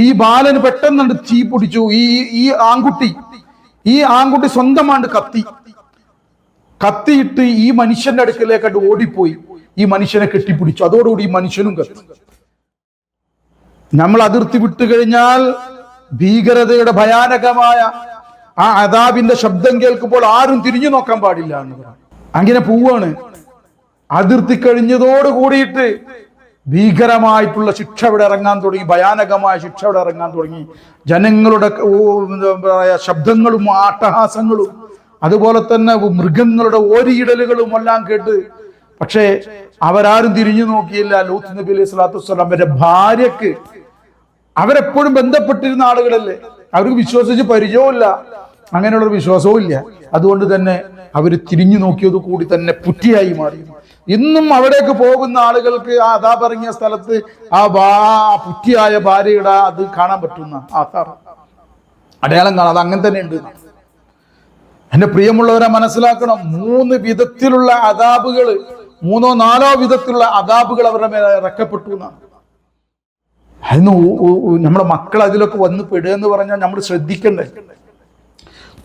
ഈ ബാലന് പെട്ടെന്ന് തീ പിടിച്ചു. ഈ ആൺകുട്ടി സ്വന്തമാണ്ട് കത്തിയിട്ട് ഈ മനുഷ്യന്റെ അടുക്കലേക്കായിട്ട് ഓടിപ്പോയി ഈ മനുഷ്യനെ കെട്ടിപ്പിടിച്ചു. അതോടുകൂടി ഈ മനുഷ്യനും കത്തി. നമ്മൾ അതിർത്തി വിട്ടുകഴിഞ്ഞാൽ ഭീകരതയുടെ ഭയാനകമായ ആ അദാബിന്റെ ശബ്ദം കേൾക്കുമ്പോൾ ആരും തിരിഞ്ഞു നോക്കാൻ പാടില്ല എന്ന് പറഞ്ഞു. അങ്ങനെ പോവാണ്. അതിർത്തി കഴിഞ്ഞതോട് കൂടിയിട്ട് ഭീകരമായിട്ടുള്ള ശിക്ഷ ഇവിടെ ഇറങ്ങാൻ തുടങ്ങി. ഭയാനകമായ ശിക്ഷ ഇവിടെ ഇറങ്ങാൻ തുടങ്ങി. ജനങ്ങളുടെ ശബ്ദങ്ങളും ആട്ടഹാസങ്ങളും അതുപോലെ തന്നെ മൃഗങ്ങളുടെ ഓരിയിടലുകളും എല്ലാം കേട്ട്. പക്ഷേ അവരാരും തിരിഞ്ഞു നോക്കിയില്ല. ലൂത്ത് നബി അലൈഹി സ്വലാത്തു വസ്സലാം അവരുടെ ഭാര്യക്ക്, അവരെപ്പോഴും ബന്ധപ്പെട്ടിരുന്ന ആളുകളല്ലേ, അവർക്ക് വിശ്വസിച്ച് പരിചയമില്ല, അങ്ങനെയുള്ള വിശ്വാസവും ഇല്ല. അതുകൊണ്ട് തന്നെ അവർ തിരിഞ്ഞു നോക്കിയത് കൂടി തന്നെ പുറ്റിയായി മാറി. ഇന്നും അവിടേക്ക് പോകുന്ന ആളുകൾക്ക് ആ അദാബ് ഇറങ്ങിയ സ്ഥലത്ത് ആ പുറ്റിയായ ഭാര്യയുടെ അത് കാണാൻ പറ്റുന്ന ആധാർ അടയാളം കാണാം. അത് അങ്ങനെ തന്നെ ഉണ്ട്. എന്റെ പ്രിയമുള്ളവരെ മനസ്സിലാക്കണം, 3 വിധത്തിലുള്ള അദാബുകൾ, 3ഓ 4ഓ വിധത്തിലുള്ള അദാബുകൾ അവരുടെ മേലെ ഇറക്കപ്പെട്ടു എന്നാണ്. അതിന് നമ്മുടെ മക്കൾ അതിലൊക്കെ വന്ന് പെടുക എന്ന് പറഞ്ഞാൽ നമ്മൾ ശ്രദ്ധിക്കണ്ടേ.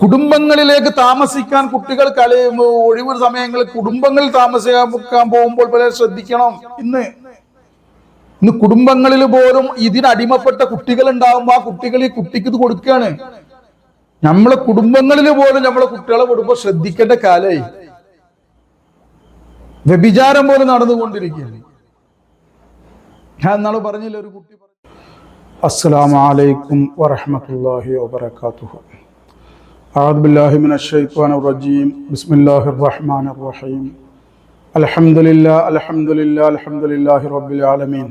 കുടുംബങ്ങളിലേക്ക് താമസിക്കാൻ കുട്ടികൾ ഒഴിവ് സമയങ്ങളിൽ കുടുംബങ്ങളിൽ താമസിക്കാൻ പോകുമ്പോൾ പോലെ ശ്രദ്ധിക്കണം. ഇന്ന് കുടുംബങ്ങളിൽ പോലും ഇതിനടിമപ്പെട്ട കുട്ടികൾ ഉണ്ടാകുമ്പോൾ ആ കുട്ടികൾ ഈ കുട്ടിക്ക് ഇത് കൊടുക്കുകയാണ്. നമ്മളെ കുടുംബങ്ങളിൽ പോലും നമ്മളെ കുട്ടികളെ കൊടുക്കുമ്പോൾ ശ്രദ്ധിക്കേണ്ട കാലമായി. വ്യഭിചാരം പോലും നടന്നുകൊണ്ടിരിക്കുകയാണ്. ഞാൻ ഇന്നാള് പറഞ്ഞില്ല, ഒരു കുട്ടി അസ്സലാമു അലൈക്കും വറഹ്മത്തുള്ളാഹി വബറകാതുഹു. أعوذ بالله من الشيطان الرجيم بسم الله الرحمن الرحيم الحمد لله رب العالمين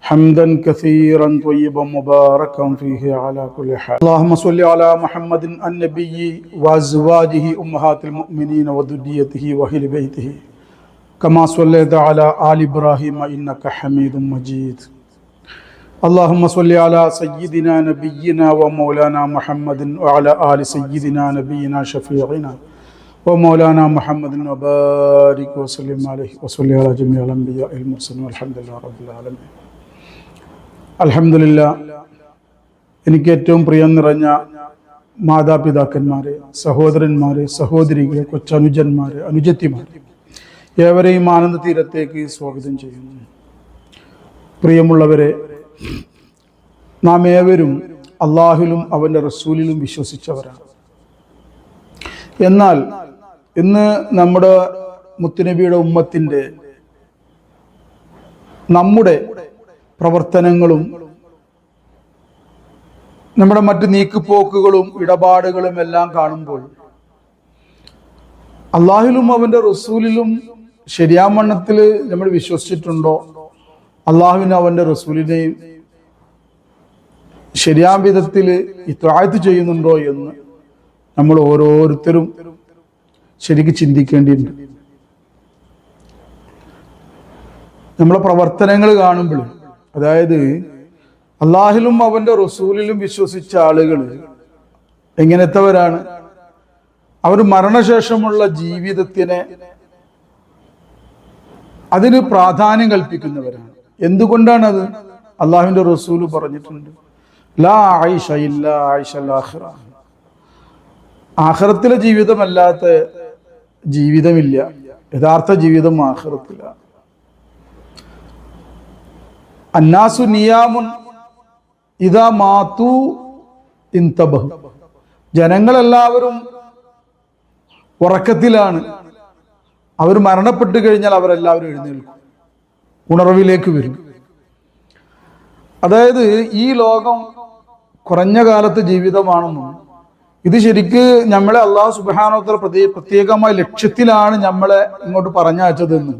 حمدا كثيرا طيبا مباركا فيه على كل حال. اللهم صل على محمد النبي وأزواجه أمهات المؤمنين وذريته وأهل بيته كما صليت على آل إبراهيم إنك حميد مجيد. اللهم صل على سيدنا نبينا ومولانا محمد وعلى آل سيدنا نبينا شفيعنا ومولانا محمد وبارك وسلم عليه وصلي على جميع الأنبياء المرسلين والحمد لله رب العالمين. അൽഹംദുലില്ലാഹ്. എനിക്ക് ഏറ്റവും പ്രിയം നിറഞ്ഞ മാതാപിതാക്കന്മാരെ, സഹോദരന്മാരെ, സഹോദരികളെ, കൊച്ചനുജന്മാരെ, അനുജത്തിമാരെ, ഏവരെയും ആനന്ദ തീരത്തേക്ക് സ്വാഗതം ചെയ്യുന്നു. പ്രിയമുള്ളവരെ, നാം ഏവരും അള്ളാഹുലും അവൻ്റെ റസൂലിലും വിശ്വസിച്ചവരാണ്. എന്നാൽ ഇന്ന് നമ്മുടെ മുത്തുനബിയുടെ ഉമ്മത്തിൻ്റെ നമ്മുടെ പ്രവർത്തനങ്ങളും നമ്മുടെ മറ്റ് നീക്കുപോക്കുകളും ഇടപാടുകളും എല്ലാം കാണുമ്പോൾ അള്ളാഹുലും അവൻ്റെ റസൂലിലും ശരിയാവണ്ണത്തിൽ നമ്മൾ വിശ്വസിച്ചിട്ടുണ്ടോ, അള്ളാഹുവിനും അവൻ്റെ റസൂലിനെയും ശരിയായ വിധത്തിൽ ഇത്വാഅത്ത് ചെയ്യുന്നുണ്ടോ എന്ന് നമ്മൾ ഓരോരുത്തരും ശരിക്കും ചിന്തിക്കേണ്ടിയുണ്ട്. നമ്മളെ പ്രവർത്തനങ്ങൾ കാണുമ്പോൾ, അതായത് അള്ളാഹിലും അവൻ്റെ റസൂലിലും വിശ്വസിച്ച ആളുകൾ എങ്ങനത്തെവരാണ്? അവർ മരണശേഷമുള്ള ജീവിതത്തിനെ അതിന് പ്രാധാന്യം കൽപ്പിക്കുന്നവരാണ്. എന്തുകൊണ്ടാണത്? അള്ളാഹുവിൻ്റെ റസൂല് പറഞ്ഞിട്ടുണ്ട്, ലാ ആയിഷ ഇല്ലാ ആയിഷൽ ആഖിറ. ആഖിറത്തിലെ ജീവിതമല്ലാത്ത ജീവിതമില്ല. യഥാർത്ഥ ജീവിതം ആഖിറത്തില. അന്നാസു നിയാമുൻ ഇദാ മാതു ഇൻതബഹു. ജനങ്ങളെല്ലാവരും ഉറക്കത്തിലാണ്. അവർ മരണപ്പെട്ടു കഴിഞ്ഞാൽ അവരെല്ലാവരും എഴുന്നേൽക്കും, ഉണർവിലേക്ക് വരും. അതായത് ഈ ലോകം കുറഞ്ഞ കാലത്ത് ജീവിതമാണെന്നും ഇത് ശരിക്ക് നമ്മളെ അള്ളാഹു സുബ്ഹാനഹു വ തആല പ്രത്യേകമായ ലക്ഷ്യത്തിലാണ് നമ്മളെ ഇങ്ങോട്ട് പറഞ്ഞയച്ചതെന്നും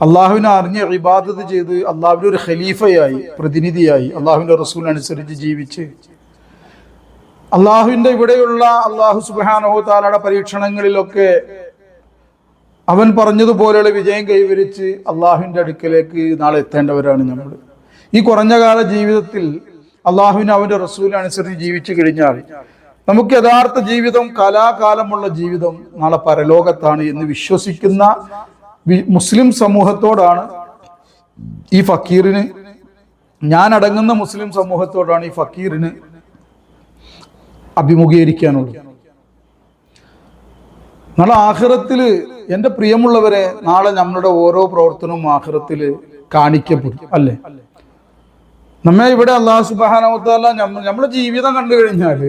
അള്ളാഹുവിനെ അറിഞ്ഞ് ഇബാദത്ത് ചെയ്ത് അള്ളാഹുവിൻ്റെ ഒരു ഖലീഫയായി, പ്രതിനിധിയായി, അള്ളാഹുവിൻ്റെ റസൂൽ അനുസരിച്ച് ജീവിച്ച് അള്ളാഹുവിൻ്റെ ഇവിടെയുള്ള അള്ളാഹു സുബ്ഹാനഹു വ തആലയുടെ പരീക്ഷണങ്ങളിലൊക്കെ അവൻ പറഞ്ഞതുപോലെയുള്ള വിജയം കൈവരിച്ച് അള്ളാഹുവിൻ്റെ അടുക്കലേക്ക് നാളെ എത്തേണ്ടവരാണ് നമ്മൾ. ഈ കുറഞ്ഞ കാല ജീവിതത്തിൽ അള്ളാഹുവിനെ അവൻ്റെ റസൂൽ അനുസരിച്ച് ജീവിച്ചു കഴിഞ്ഞാൽ നമുക്ക് യഥാർത്ഥ ജീവിതം, കലാകാലമുള്ള ജീവിതം നാളെ പരലോകത്താണ് എന്ന് വിശ്വസിക്കുന്ന മുസ്ലിം സമൂഹത്തോടാണ് ഈ ഫക്കീറിന് ഞാൻ അടങ്ങുന്ന മുസ്ലിം സമൂഹത്തോടാണ് ഈ ഫക്കീറിന് അഭിമുഖീകരിക്കാനുള്ളത്. നാളെ ആഖിറത്തിൽ എൻ്റെ പ്രിയമുള്ളവരെ, നാളെ നമ്മളുടെ ഓരോ പ്രവർത്തനവും ആഖിറത്തിൽ കാണിക്കപ്പെടും, അല്ലേ? നമ്മെ ഇവിടെ അല്ലാഹു സുബ്ഹാനഹു വ തആല നമ്മുടെ ജീവിതം കണ്ടു കഴിഞ്ഞാൽ,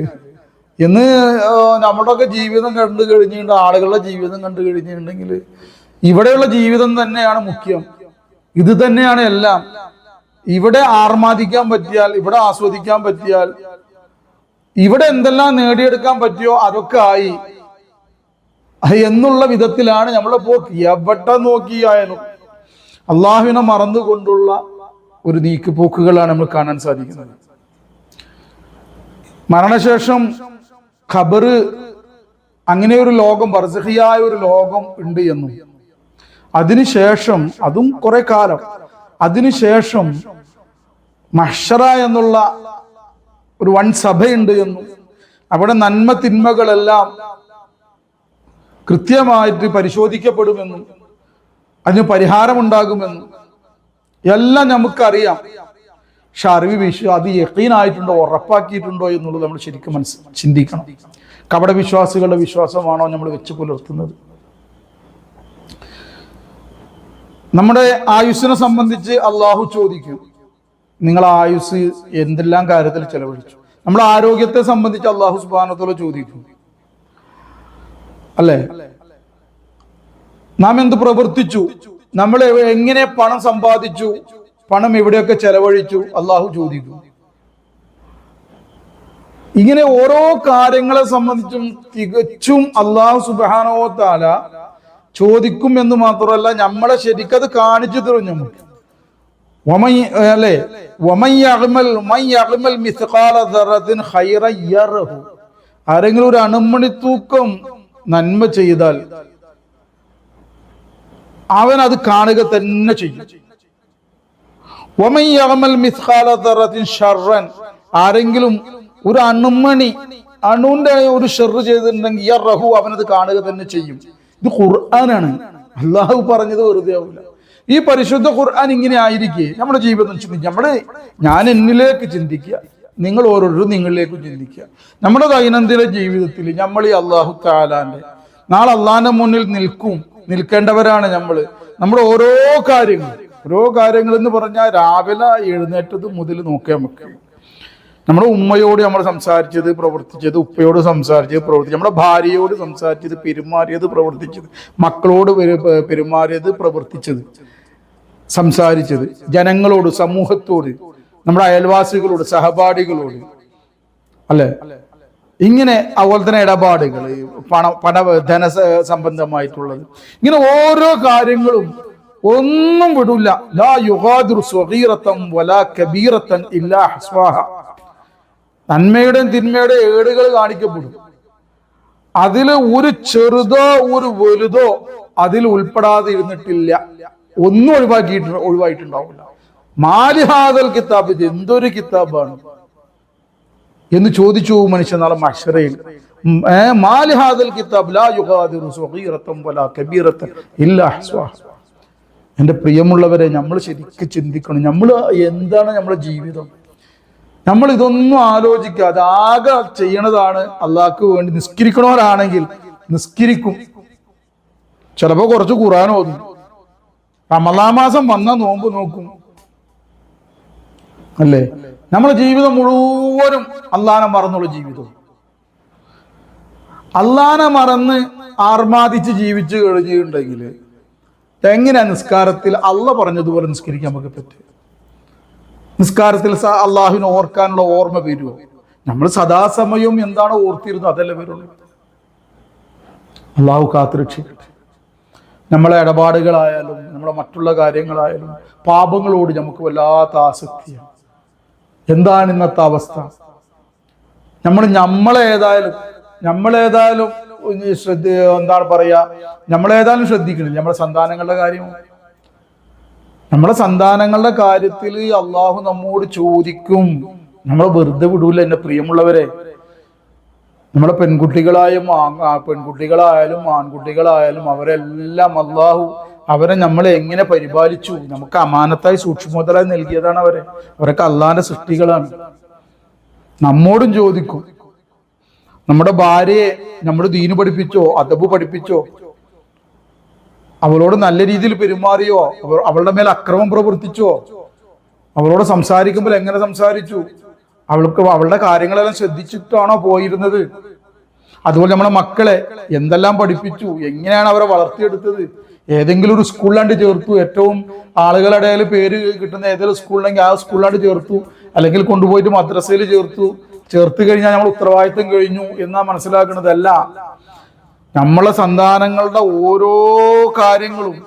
ഇന്ന് നമ്മുടെയൊക്കെ ജീവിതം കണ്ടു കഴിഞ്ഞിട്ടുണ്ട്, ആളുകളുടെ ജീവിതം കണ്ടു കഴിഞ്ഞിട്ടുണ്ടെങ്കിൽ ഇവിടെയുള്ള ജീവിതം തന്നെയാണ് മുഖ്യം. ഇത് തന്നെയാണ് എല്ലാം. ഇവിടെ ആർമാദിക്കാൻ പറ്റിയാൽ, ഇവിടെ ആസ്വദിക്കാൻ പറ്റിയാൽ, ഇവിടെ എന്തെല്ലാം നേടിയെടുക്കാൻ പറ്റിയോ അതൊക്കെ ആയി എന്നുള്ള വിധത്തിലാണ് നമ്മളെ പോക്ക്. എവിടെ നോക്കിയായാലും അള്ളാഹുവിനെ മറന്നുകൊണ്ടുള്ള ഒരു നീക്കുപോക്കുകളാണ് നമ്മൾ കാണാൻ സാധിക്കുന്നത്. മരണശേഷം ഖബറ്, അങ്ങനെ ഒരു ലോകം, ബർസഖിയായ ഒരു ലോകം ഉണ്ട് എന്നും, അതിനുശേഷം അതും കുറെ കാലം, അതിനുശേഷം മഹ്ശറ എന്നുള്ള ഒരു വൻ സഭയുണ്ട് എന്നും, അവിടെ നന്മ തിന്മകളെല്ലാം കൃത്യമായിട്ട് പരിശോധിക്കപ്പെടുമെന്നും അതിന് പരിഹാരമുണ്ടാകുമെന്നും എല്ലാം നമുക്കറിയാം. പക്ഷെ അത് യഖീനായിട്ടുണ്ടോ, ഉറപ്പാക്കിയിട്ടുണ്ടോ എന്നുള്ളത് നമ്മൾ ശരിക്കും ചിന്തിക്കണം. കപട വിശ്വാസികളുടെ വിശ്വാസമാണോ നമ്മൾ വെച്ച് പുലർത്തുന്നത്? നമ്മുടെ ആയുസ്സിനെ സംബന്ധിച്ച് അള്ളാഹു ചോദിക്കും, നിങ്ങൾ ആയുസ് എന്തെല്ലാം കാര്യത്തിൽ ചെലവഴിച്ചു? നമ്മുടെ ആരോഗ്യത്തെ സംബന്ധിച്ച് അള്ളാഹു സുബ്ഹാനഹു വ തആല ചോദിക്കും, അല്ലേ? നാം എന്ത് പ്രവർത്തിച്ചു, നമ്മൾ എങ്ങനെ പണം സമ്പാദിച്ചു, പണം എവിടെയൊക്കെ ചെലവഴിച്ചു, അള്ളാഹു ചോദിക്കും. ഇങ്ങനെ ഓരോ കാര്യങ്ങളെ സംബന്ധിച്ചും തികച്ചും അള്ളാഹു സുബ്ഹാനഹു വ തആല ചോദിക്കും എന്ന് മാത്രമല്ല, നമ്മളെ ശരിക്കത് കാണിച്ചു തരും നമുക്ക്. അല്ലേ, ആരെങ്കിലും ഒരു അണുമണി തൂക്കം നന്മ ചെയ്താൽ അവൻ അത് കാണുക തന്നെ ചെയ്യും. ആരെങ്കിലും ഒരു അണുവിന്റെ ഒരു ഷെറ് ചെയ്തിട്ടുണ്ടെങ്കിൽ യറഹു, അവനത് കാണുക തന്നെ ചെയ്യും. ഇത് ഖുർആനാണ്, അള്ളാഹു പറഞ്ഞത് വെറുതെ ആവില്ല. ഈ പരിശുദ്ധ ഖുർആൻ ഇങ്ങനെ ആയിരിക്കെ നമ്മുടെ ജീവിതം ചിന്തിക്കുക. ഞാൻ എന്നിലേക്ക് ചിന്തിക്കുക, നിങ്ങൾ ഓരോരുത്തരും നിങ്ങളിലേക്ക് ചിന്തിക്കുക. നമ്മുടെ ദൈനംദിന ജീവിതത്തിൽ നമ്മൾ ഈ അള്ളാഹു തആലാന്റെ നാളെ അള്ളാഹിന്റെ മുന്നിൽ നിൽക്കേണ്ടവരാണ് നമ്മൾ. നമ്മുടെ ഓരോ കാര്യങ്ങൾ എന്ന് പറഞ്ഞാൽ രാവിലെ എഴുന്നേറ്റത് മുതൽ നോക്കിയാൽ നമുക്ക് നമ്മുടെ ഉമ്മയോട് നമ്മൾ സംസാരിച്ചത്, പ്രവർത്തിച്ചത്, ഉപ്പയോട് സംസാരിച്ചത്, പ്രവർത്തിച്ചത്, നമ്മുടെ ഭാര്യയോട് സംസാരിച്ചത്, പെരുമാറിയത്, പ്രവർത്തിച്ചത്, മക്കളോട് പെരുമാറിയത്, പ്രവർത്തിച്ചത്, സംസാരിച്ചത്, ജനങ്ങളോട്, സമൂഹത്തോട്, നമ്മുടെ അയൽവാസികളോട്, സഹപാഠികളോട്, അല്ലെ? ഇങ്ങനെ അതുപോലെ തന്നെ ഇടപാടുകൾ, ധന സംബന്ധമായിട്ടുള്ളത്, ഇങ്ങനെ ഓരോ കാര്യങ്ങളും ഒന്നും വിടില്ല. ലാ യുഗാദിറു സ്വഗീറതൻ വലാ കബീറതൻ ഇല്ലാ ഹസ്വാഹ. നന്മയുടെയും തിന്മയുടെയും ഏടുകൾ കാണിക്കപ്പെടും. അതിൽ ഒരു ചെറുതോ ഒരു വലുതോ അതിൽ ഉൾപ്പെടാതെ ഇരുന്നിട്ടില്ല, ഒന്നും ഒഴിവായിട്ടുണ്ടാവില്ല. മാലിഹാദൽ കിതാബ്, ഇത് എന്തൊരു കിതാബാണ് എന്ന് ചോദിച്ചു മനുഷ്യൻ നാളെ മഹ്ശറയിൽ. മാലിഹാദൽ കിതാബ് ലാ യുഗാദിറു സ്വഗീറതൻ വലാ കബീറതൻ ഇല്ലാ ഹസ്വാഹ. എൻ്റെ പ്രിയമുള്ളവരെ, നമ്മൾ ശരിക്കും ചിന്തിക്കണം, നമ്മൾ എന്താണ് നമ്മുടെ ജീവിതം? നമ്മൾ ഇതൊന്നും ആലോചിക്കാതെ ആകെ ചെയ്യണതാണ് അള്ളാഹ്ക്ക് വേണ്ടി. നിസ്കരിക്കണവരാണെങ്കിൽ നിസ്കരിക്കും, ചിലപ്പോ കുറച്ച് ഖുർആൻ ഓതും, റമളാൻ മാസം വന്ന നോമ്പ് നോക്കും, അല്ലേ? നമ്മുടെ ജീവിതം മുഴുവനും അള്ളാഹനെ മറന്നുള്ള ജീവിതം. അള്ളാഹനെ മറന്ന് ആർമാദിച്ച് ജീവിച്ചു കഴിഞ്ഞിട്ടുണ്ടെങ്കിൽ എങ്ങനെയാ നിസ്കാരത്തിൽ അള്ളാഹ് പറഞ്ഞതുപോലെ നിസ്കരിക്കാൻ നമുക്ക് പറ്റും? നിസ്കാരത്തിൽ അള്ളാഹുവിനെ ഓർക്കാനുള്ള ഓർമ്മ വരുമോ? നമ്മൾ സദാസമയവും എന്താണോ ഓർത്തിരുന്നത് അതല്ലേ വരുള്ളൂ. അള്ളാഹു കാത്തുരക്ഷിക്കട്ടെ. നമ്മളെ ഇടപാടുകളായാലും നമ്മളെ മറ്റുള്ള കാര്യങ്ങളായാലും പാപങ്ങളോട് നമുക്ക് വല്ലാത്ത ആസക്തിയാണ്. എന്താണ് ഇന്നത്തെ അവസ്ഥ? നമ്മളേതായാലും എന്താണ് പറയാ, നമ്മളേതായാലും ശ്രദ്ധിക്കണില്ല നമ്മുടെ സന്താനങ്ങളുടെ കാര്യം. നമ്മുടെ സന്താനങ്ങളുടെ കാര്യത്തിൽ അള്ളാഹു നമ്മോട് ചോദിക്കും. നമ്മളെ വെറുതെ വിടൂല എൻ്റെ പ്രിയമുള്ളവരെ. നമ്മളെ പെൺകുട്ടികളായാലും ആൺകുട്ടികളായാലും അവരെല്ലാം അള്ളാഹു അവരെ നമ്മൾ എങ്ങനെ പരിപാലിച്ചു, നമുക്ക് അമാനത്തായി സൂക്ഷ്മതലായി നൽകിയതാണ് അവരൊക്കെ അള്ളാന്റെ സൃഷ്ടികളാണ്. നമ്മോടും ചോദിക്കും, നമ്മുടെ ഭാര്യയെ നമ്മൾ ദീന് പഠിപ്പിച്ചോ, അദബ് പഠിപ്പിച്ചോ, അവളോട് നല്ല രീതിയിൽ പെരുമാറിയോ, അവളുടെ മേൽ അക്രമം പ്രവർത്തിച്ചോ, അവളോട് സംസാരിക്കുമ്പോൾ എങ്ങനെ സംസാരിച്ചു, അവളുടെ കാര്യങ്ങളെല്ലാം ശ്രദ്ധിച്ചിട്ടാണോ പോയിരുന്നത്? അതുപോലെ നമ്മളെ മക്കളെ എന്തെല്ലാം പഠിപ്പിച്ചു, എങ്ങനെയാണ് അവരെ വളർത്തിയെടുത്തത്? ഏതെങ്കിലും ഒരു സ്കൂളിലാണ്ട് ചേർത്തു, ഏറ്റവും ആളുകളുടെ ഇടയിൽ പേര് കിട്ടുന്ന ഏതെങ്കിലും സ്കൂളിലെങ്കിൽ ആ സ്കൂളിലാണ്ട് ചേർത്തു, അല്ലെങ്കിൽ കൊണ്ടുപോയിട്ട് മദ്രസയിൽ ചേർത്ത് കഴിഞ്ഞാൽ നമ്മൾ ഉത്തരവാദിത്വം കഴിഞ്ഞു എന്നാ മനസ്സിലാക്കുന്നതല്ല. നമ്മളെ സന്താനങ്ങളുടെ ഓരോ കാര്യങ്ങളും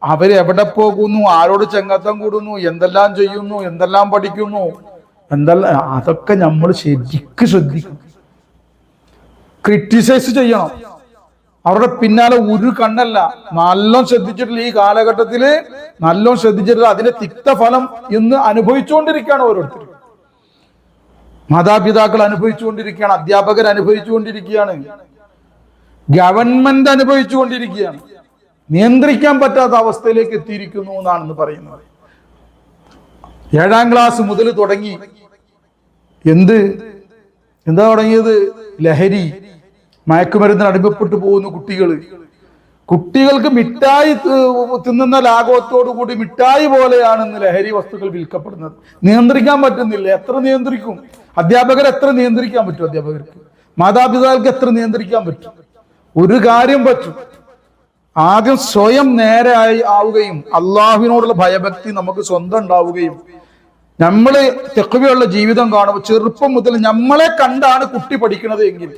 അവരെവിടെ പോകുന്നു, ആരോട് ചെങ്ങത്തം കൂടുന്നു, എന്തെല്ലാം ചെയ്യുന്നു, എന്തെല്ലാം പഠിക്കുന്നു, അതൊക്കെ നമ്മൾ ശരിക്കും ശ്രദ്ധിക്കണം. ക്രിറ്റിസൈസ് ചെയ്യണം. അവരുടെ പിന്നാലെ ഒരു കണ്ണല്ല, നല്ലോണം ശ്രദ്ധിച്ചിട്ടില്ല. ഈ കാലഘട്ടത്തില് നല്ലോണം ശ്രദ്ധിച്ചിട്ടില്ല. അതിന്റെ തിക്തഫലം ഇന്ന് അനുഭവിച്ചുകൊണ്ടിരിക്കുകയാണ് ഓരോരുത്തരും. മാതാപിതാക്കൾ അനുഭവിച്ചുകൊണ്ടിരിക്കുകയാണ്, അധ്യാപകർ അനുഭവിച്ചുകൊണ്ടിരിക്കുകയാണ്, ഗവൺമെന്റ് അനുഭവിച്ചുകൊണ്ടിരിക്കുകയാണ്. നിയന്ത്രിക്കാൻ പറ്റാത്ത അവസ്ഥയിലേക്ക് എത്തിയിരിക്കുന്നു എന്നാണെന്ന് പറയുന്നത്. 7ാം ക്ലാസ് മുതൽ തുടങ്ങി എന്താ തുടങ്ങിയത്? ലഹരി, മയക്കുമരുന്നിന് അടിമപ്പെട്ടു പോകുന്ന കുട്ടികൾക്ക് മിഠായി തിന്നുന്ന ലാഘവത്തോടു കൂടി മിഠായി പോലെയാണ് ഇന്ന് ലഹരി വസ്തുക്കൾ വിൽക്കപ്പെടുന്നത്. നിയന്ത്രിക്കാൻ പറ്റുന്നില്ല. എത്ര നിയന്ത്രിക്കും? അധ്യാപകർ എത്ര നിയന്ത്രിക്കാൻ പറ്റും? അധ്യാപകർക്ക്, മാതാപിതാക്കൾക്ക് എത്ര നിയന്ത്രിക്കാൻ പറ്റും? ഒരു കാര്യം പറ്റും, ആദ്യം സ്വയം നേരെ ആവുകയും അള്ളാഹുവിനോടുള്ള ഭയഭക്തി നമുക്ക് സ്വന്തം ഉണ്ടാവുകയും, നമ്മള് തെക്കുവയുള്ള ജീവിതം കാണുമ്പോൾ ചെറുപ്പം മുതൽ നമ്മളെ കണ്ടാണ് കുട്ടി പഠിക്കുന്നത് എങ്കിൽ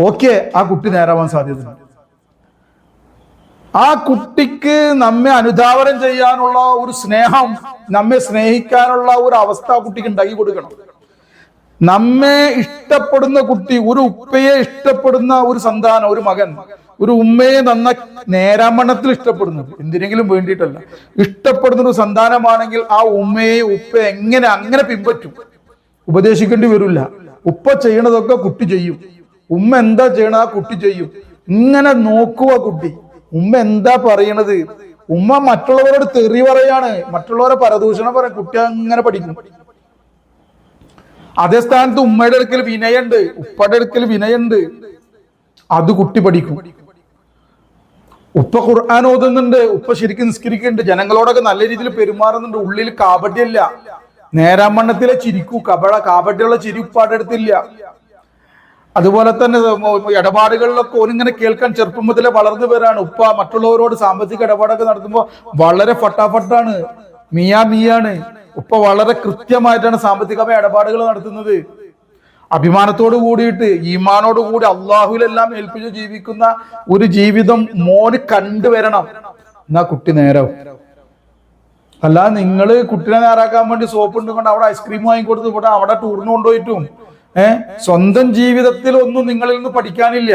ഓക്കെ, ആ കുട്ടി നേരാവാൻ സാധ്യതയുണ്ട്. ആ കുട്ടിക്ക് നമ്മെ അനുധാവനം ചെയ്യാനുള്ള ഒരു സ്നേഹം, നമ്മെ സ്നേഹിക്കാനുള്ള ഒരു അവസ്ഥ ആ കുട്ടിക്ക് ഉണ്ടാക്കി കൊടുക്കണം. നമ്മെ ഇഷ്ടപ്പെടുന്ന കുട്ടി, ഒരു ഉപ്പയെ ഇഷ്ടപ്പെടുന്ന ഒരു സന്താനം, ഒരു മകൻ ഒരു ഉമ്മയെ നേരാമണ്ണത്തിൽ ഇഷ്ടപ്പെടുന്നത്, എന്തിനെങ്കിലും വേണ്ടിയിട്ടല്ല, ഇഷ്ടപ്പെടുന്ന ഒരു സന്താനമാണെങ്കിൽ ആ ഉമ്മയെ ഉപ്പയെ അങ്ങനെ പിൻപറ്റും. ഉപദേശിക്കേണ്ടി വരില്ല. ഉപ്പ ചെയ്യണതൊക്കെ കുട്ടി ചെയ്യും, ഉമ്മ എന്താ ചെയ്യണ ആ കുട്ടി ചെയ്യും. ഇങ്ങനെ നോക്കുക കുട്ടി, ഉമ്മ എന്താ പറയണത്. ഉമ്മ മറ്റുള്ളവരോട് തെറി പറയാണ്, മറ്റുള്ളവരെ പരദൂഷണം പറയും, കുട്ടി അങ്ങനെ പഠിക്കും. അതേ സ്ഥാനത്ത് ഉമ്മയുടെ അടുക്കൽ വിനയുണ്ട്, ഉപ്പയുടെ അടുക്കൽ വിനയുണ്ട്, അത് കുട്ടി പഠിക്കും. ഉപ്പ ഖുർആൻ ഓതുന്നുണ്ട്, ഉപ്പ ശരിക്കും നിസ്കരിക്കുന്നുണ്ട്, ജനങ്ങളോടൊക്കെ നല്ല രീതിയിൽ പെരുമാറുന്നുണ്ട്, ഉള്ളിൽ കാപട്യമില്ല, നേരാമണ്ണത്തിലെ ചിരിക്കൂ, കാപട്യമുള്ള ചിരി ഉപ്പാടെ അടുത്തില്ല. അതുപോലെ തന്നെ ഇടപാടുകളിലൊക്കെ ഓനിങ്ങനെ കേൾക്കാൻ ചെറുപ്പം മുതലേ വളർന്നു വരാണ്. ഉപ്പ മറ്റുള്ളവരോട് സാമ്പത്തിക ഇടപാടൊക്കെ നടത്തുമ്പോൾ വളരെ ഫട്ടാഫട്ടാണ്, മിയാണ്. ഉപ്പ വളരെ കൃത്യമായിട്ടാണ് സാമ്പത്തികമായ ഇടപാടുകൾ നടത്തുന്നത്. അഭിമാനത്തോട് കൂടിയിട്ട് ഈമാനോട് കൂടി അള്ളാഹുവിലെല്ലാം ഏൽപ്പിച്ച് ജീവിക്കുന്ന ഒരു ജീവിതം മോന് കണ്ടുവരണം. എന്നാ കുട്ടി നേരാവും. അല്ലാതെ നിങ്ങള് കുട്ടിനെ നേരാക്കാൻ വേണ്ടി സോപ്പ് ഉണ്ടുകൊണ്ട് അവിടെ ഐസ്ക്രീം വാങ്ങിക്കൊടുത്ത് ഇവിടെ അവിടെ ടൂറിന് കൊണ്ടുപോയിട്ടും സ്വന്തം ജീവിതത്തിൽ ഒന്നും നിങ്ങളിൽ നിന്ന് പഠിക്കാനില്ല.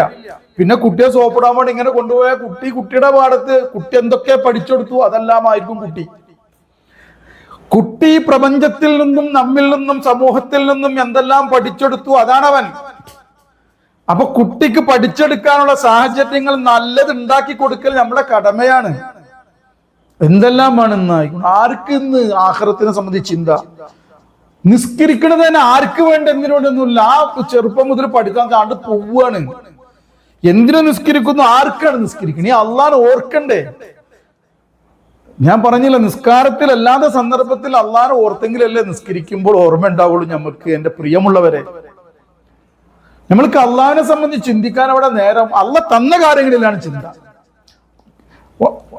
പിന്നെ കുട്ടിയെ സോപ്പിടാൻ വേണ്ടി ഇങ്ങനെ കൊണ്ടുപോയ കുട്ടിയുടെ പാടത്ത് കുട്ടി എന്തൊക്കെ പഠിച്ചെടുത്തു അതെല്ലാമായിരിക്കും കുട്ടി പ്രപഞ്ചത്തിൽ നിന്നും നമ്മിൽ നിന്നും സമൂഹത്തിൽ നിന്നും എന്തെല്ലാം പഠിച്ചെടുത്തു അതാണവൻ. അപ്പൊ കുട്ടിക്ക് പഠിച്ചെടുക്കാനുള്ള സാഹചര്യങ്ങൾ നല്ലത് ഉണ്ടാക്കി കൊടുക്കൽ നമ്മുടെ കടമയാണ്. എന്തെല്ലാം വേണമെന്നായിരിക്കും. ആർക്ക് ഇന്ന് ആഖിറത്തിനെ സംബന്ധിച്ച് ചിന്ത? നിസ്കരിക്കണത് തന്നെ ആർക്ക് വേണ്ട എന്തിനോടൊന്നുമില്ല. ആ ചെറുപ്പം മുതൽ പഠിക്കാൻ കണ്ട് പോവാണ്. എന്തിനു നിസ്കരിക്കുന്നു? ആർക്കാണ് നിസ്കരിക്കണേ? അള്ളാഹ് ഓർക്കണ്ടേ? ഞാൻ പറഞ്ഞില്ല, നിസ്കാരത്തിൽ അല്ലാത്ത സന്ദർഭത്തിൽ അള്ളാഹ് ഓർത്തെങ്കിലല്ലേ നിസ്കരിക്കുമ്പോൾ ഓർമ്മ ഉണ്ടാവുള്ളൂ നമുക്ക്. എന്റെ പ്രിയമുള്ളവരെ, നമ്മൾക്ക് അള്ളാഹിനെ സംബന്ധിച്ച് ചിന്തിക്കാൻ അവിടെ നേരം, അള്ളാഹ് തന്ന കാര്യങ്ങളിലാണ് ചിന്ത.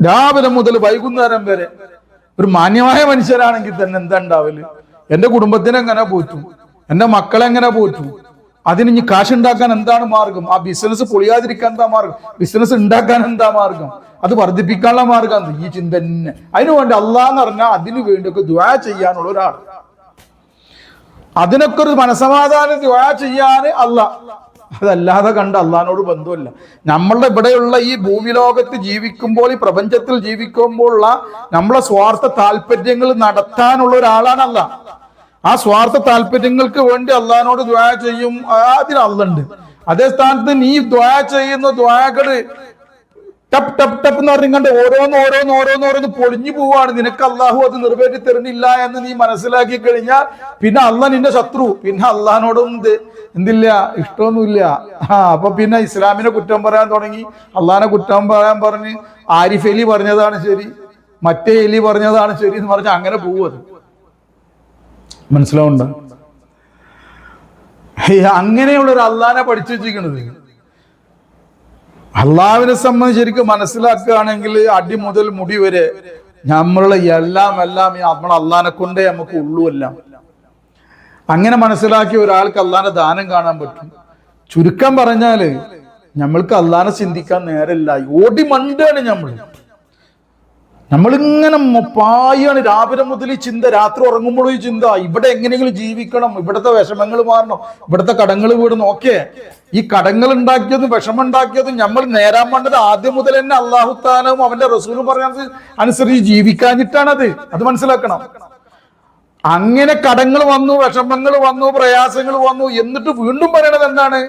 രാവിലെ മുതൽ വൈകുന്നേരം വരെ ഒരു മാന്യമായ മനുഷ്യരാണെങ്കിൽ തന്നെ എന്താ ഉണ്ടാവല്? എന്റെ കുടുംബത്തിനെ എങ്ങനെ പോറ്റും, എന്റെ മക്കളെ എങ്ങനെ പോറ്റും, അതിന് ഇനി കാശുണ്ടാക്കാൻ എന്താണ് മാർഗം, ആ ബിസിനസ് പൊളിയാതിരിക്കാൻ എന്താ മാർഗം, ബിസിനസ് ഉണ്ടാക്കാൻ എന്താ മാർഗം, അത് വർദ്ധിപ്പിക്കാനുള്ള മാർഗം, ഈ ചിന്ത തന്നെ. അതിനുവേണ്ടി അള്ളാഹ് എന്ന് പറഞ്ഞാൽ അതിനു വേണ്ടിയൊക്കെ ദുആ ചെയ്യാനുള്ള ഒരാൾ, അതിനൊക്കെ ഒരു മനസമാധാനം ദുആ ചെയ്യാൻ അള്ളാഹ്. അതല്ലാതെ കണ്ട് അള്ളാഹിനോട് ബന്ധമില്ല. നമ്മളുടെ ഇവിടെയുള്ള ഈ ഭൂമി ലോകത്ത് ജീവിക്കുമ്പോൾ, ഈ പ്രപഞ്ചത്തിൽ ജീവിക്കുമ്പോഴുള്ള നമ്മളെ സ്വാർത്ഥ താല്പര്യങ്ങൾ നടത്താനുള്ള ഒരാളാണ് അള്ളാഹ്. ആ സ്വാർത്ഥ താല്പര്യങ്ങൾക്ക് വേണ്ടി അള്ളാഹിനോട് ദുആ ചെയ്യും, അതിന് അള്ളയുണ്ട്. അതേ സ്ഥാനത്ത് നീ ദുആ ചെയ്യുന്ന ദുആകള് ടപ്പ് ടപ്പ് ടപ്പ് എന്ന് പറഞ്ഞിങ്ങണ്ട് ഓരോന്ന് പൊളിഞ്ഞു പോവാണ്. നിനക്ക് അള്ളാഹു അത് നിറവേറ്റി തരുന്നില്ല എന്ന് നീ മനസ്സിലാക്കി കഴിഞ്ഞാൽ പിന്നെ അള്ളാഹ് നിന്റെ ശത്രു. പിന്നെ അള്ളാഹിനോടും എന്തില്ല, ഇഷ്ടമൊന്നുമില്ല. അപ്പൊ പിന്നെ ഇസ്ലാമിനെ കുറ്റം പറയാൻ തുടങ്ങി, അള്ളാഹിനെ കുറ്റം പറയാൻ പറഞ്ഞ് ആരിഫ് അലി പറഞ്ഞതാണ് ശരി, മറ്റേ എലി പറഞ്ഞതാണ് ശരി എന്ന് പറഞ്ഞാൽ അങ്ങനെ പോവത്. മനസ്സിലാവുണ്ട? അങ്ങനെയുള്ള ഒരു അള്ളാഹിനെ പഠിച്ചു വെച്ചിരിക്കണത്. അള്ളാഹുവിനെ സംബന്ധിച്ച് ശരിക്കും മനസ്സിലാക്കുകയാണെങ്കിൽ അടി മുതൽ മുടി വരെ നമ്മളുടെ എല്ലാം നമ്മൾ അള്ളാഹിനെ കൊണ്ടേ നമുക്ക് ഉള്ളൂ എല്ലാം. അങ്ങനെ മനസ്സിലാക്കിയ ഒരാൾക്ക് അള്ളാഹിന്റെ ദാനം കാണാൻ പറ്റും. ചുരുക്കം പറഞ്ഞാല് നമ്മൾക്ക് അള്ളാഹിനെ ചിന്തിക്കാൻ നേരമില്ല. ഓടി മണ്ടാണ് നമ്മളിങ്ങനെ പായാണ് രാവിലെ മുതൽ ഈ ചിന്ത, രാത്രി ഉറങ്ങുമ്പോഴും ഈ ചിന്ത, ഇവിടെ എങ്ങനെയെങ്കിലും ജീവിക്കണം, ഇവിടുത്തെ വിഷമങ്ങൾ മാറണം, ഇവിടുത്തെ കടങ്ങൾ വീടണം. ഓക്കെ, ഈ കടങ്ങൾ ഉണ്ടാക്കിയതും വിഷമം ഉണ്ടാക്കിയതും നമ്മൾ നേരാൻ വേണ്ടത് ആദ്യം മുതൽ തന്നെ അള്ളാഹു താലും അവന്റെ റസൂലും പറഞ്ഞത് അനുസരിച്ച് ജീവിക്കാഞ്ഞിട്ടാണത്. അത് മനസ്സിലാക്കണം. അങ്ങനെ കടങ്ങൾ വന്നു, വിഷമങ്ങൾ വന്നു, പ്രയാസങ്ങൾ വന്നു, എന്നിട്ട് വീണ്ടും പറയണത് എന്താണ്?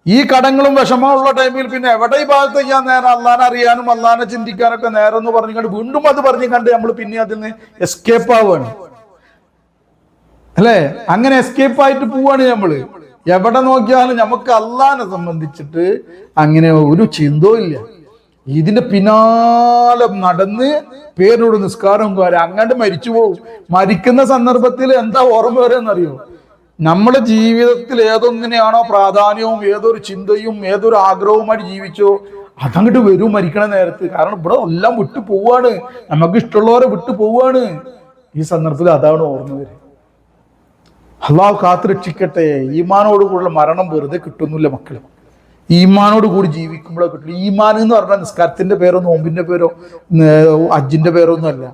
ഈ കടങ്ങളും വിഷമമുള്ള ടൈമിൽ പിന്നെ എവിടെ ഈ ഭാഗത്ത് ചെയ്യാൻ നേരം, അള്ളാനെ അറിയാനും അള്ളാനെ ചിന്തിക്കാനൊക്കെ നേരം എന്ന് പറഞ്ഞുകൊണ്ട് വീണ്ടും അത് പറഞ്ഞു കണ്ട് നമ്മൾ പിന്നെ അതിൽ നിന്ന് എസ്കേപ്പ് ആവുകയാണ് അല്ലേ? അങ്ങനെ എസ്കേപ്പ് ആയിട്ട് പോവാണ് നമ്മള്. എവിടെ നോക്കിയാലും നമുക്ക് അള്ളാനെ സംബന്ധിച്ചിട്ട് അങ്ങനെ ഒരു ചിന്തവും ഇല്ല. ഇതിന്റെ പിന്നാലെ നടന്ന് പേരോട് നിസ്കാരം കാര്യം അങ്ങോട്ട് മരിച്ചു പോകും. മരിക്കുന്ന സന്ദർഭത്തിൽ എന്താ ഓർമ്മ വരെയെന്നറിയോ? നമ്മുടെ ജീവിതത്തിൽ ഏതൊന്നിനെയാണോ പ്രാധാന്യവും ഏതൊരു ചിന്തയും ഏതൊരു ആഗ്രഹവുമായിട്ട് ജീവിച്ചോ അതങ്ങോട്ട് വരും മരിക്കണ നേരത്ത്. കാരണം ഇവിടെ എല്ലാം വിട്ടു പോവാണ്, നമുക്ക് ഇഷ്ടമുള്ളവരെ വിട്ടു പോവാണ്. ഈ സന്ദർഭത്തിൽ അതാണ് ഓർമ്മ വരെ. അള്ളാഹു കാത്തുരക്ഷിക്കട്ടെ. ഈമാനോട് കൂടെ മരണം വെറുതെ കിട്ടുന്നില്ല മക്കളെ. ഈമാനോട് കൂടി ജീവിക്കുമ്പോഴേ കിട്ടുള്ളൂ. ഈമാൻ എന്ന് പറഞ്ഞാൽ നിസ്കാരത്തിന്റെ പേരോ നോമ്പിന്റെ പേരോ ഹജ്ജിന്റെ പേരോ ഒന്നും അല്ല.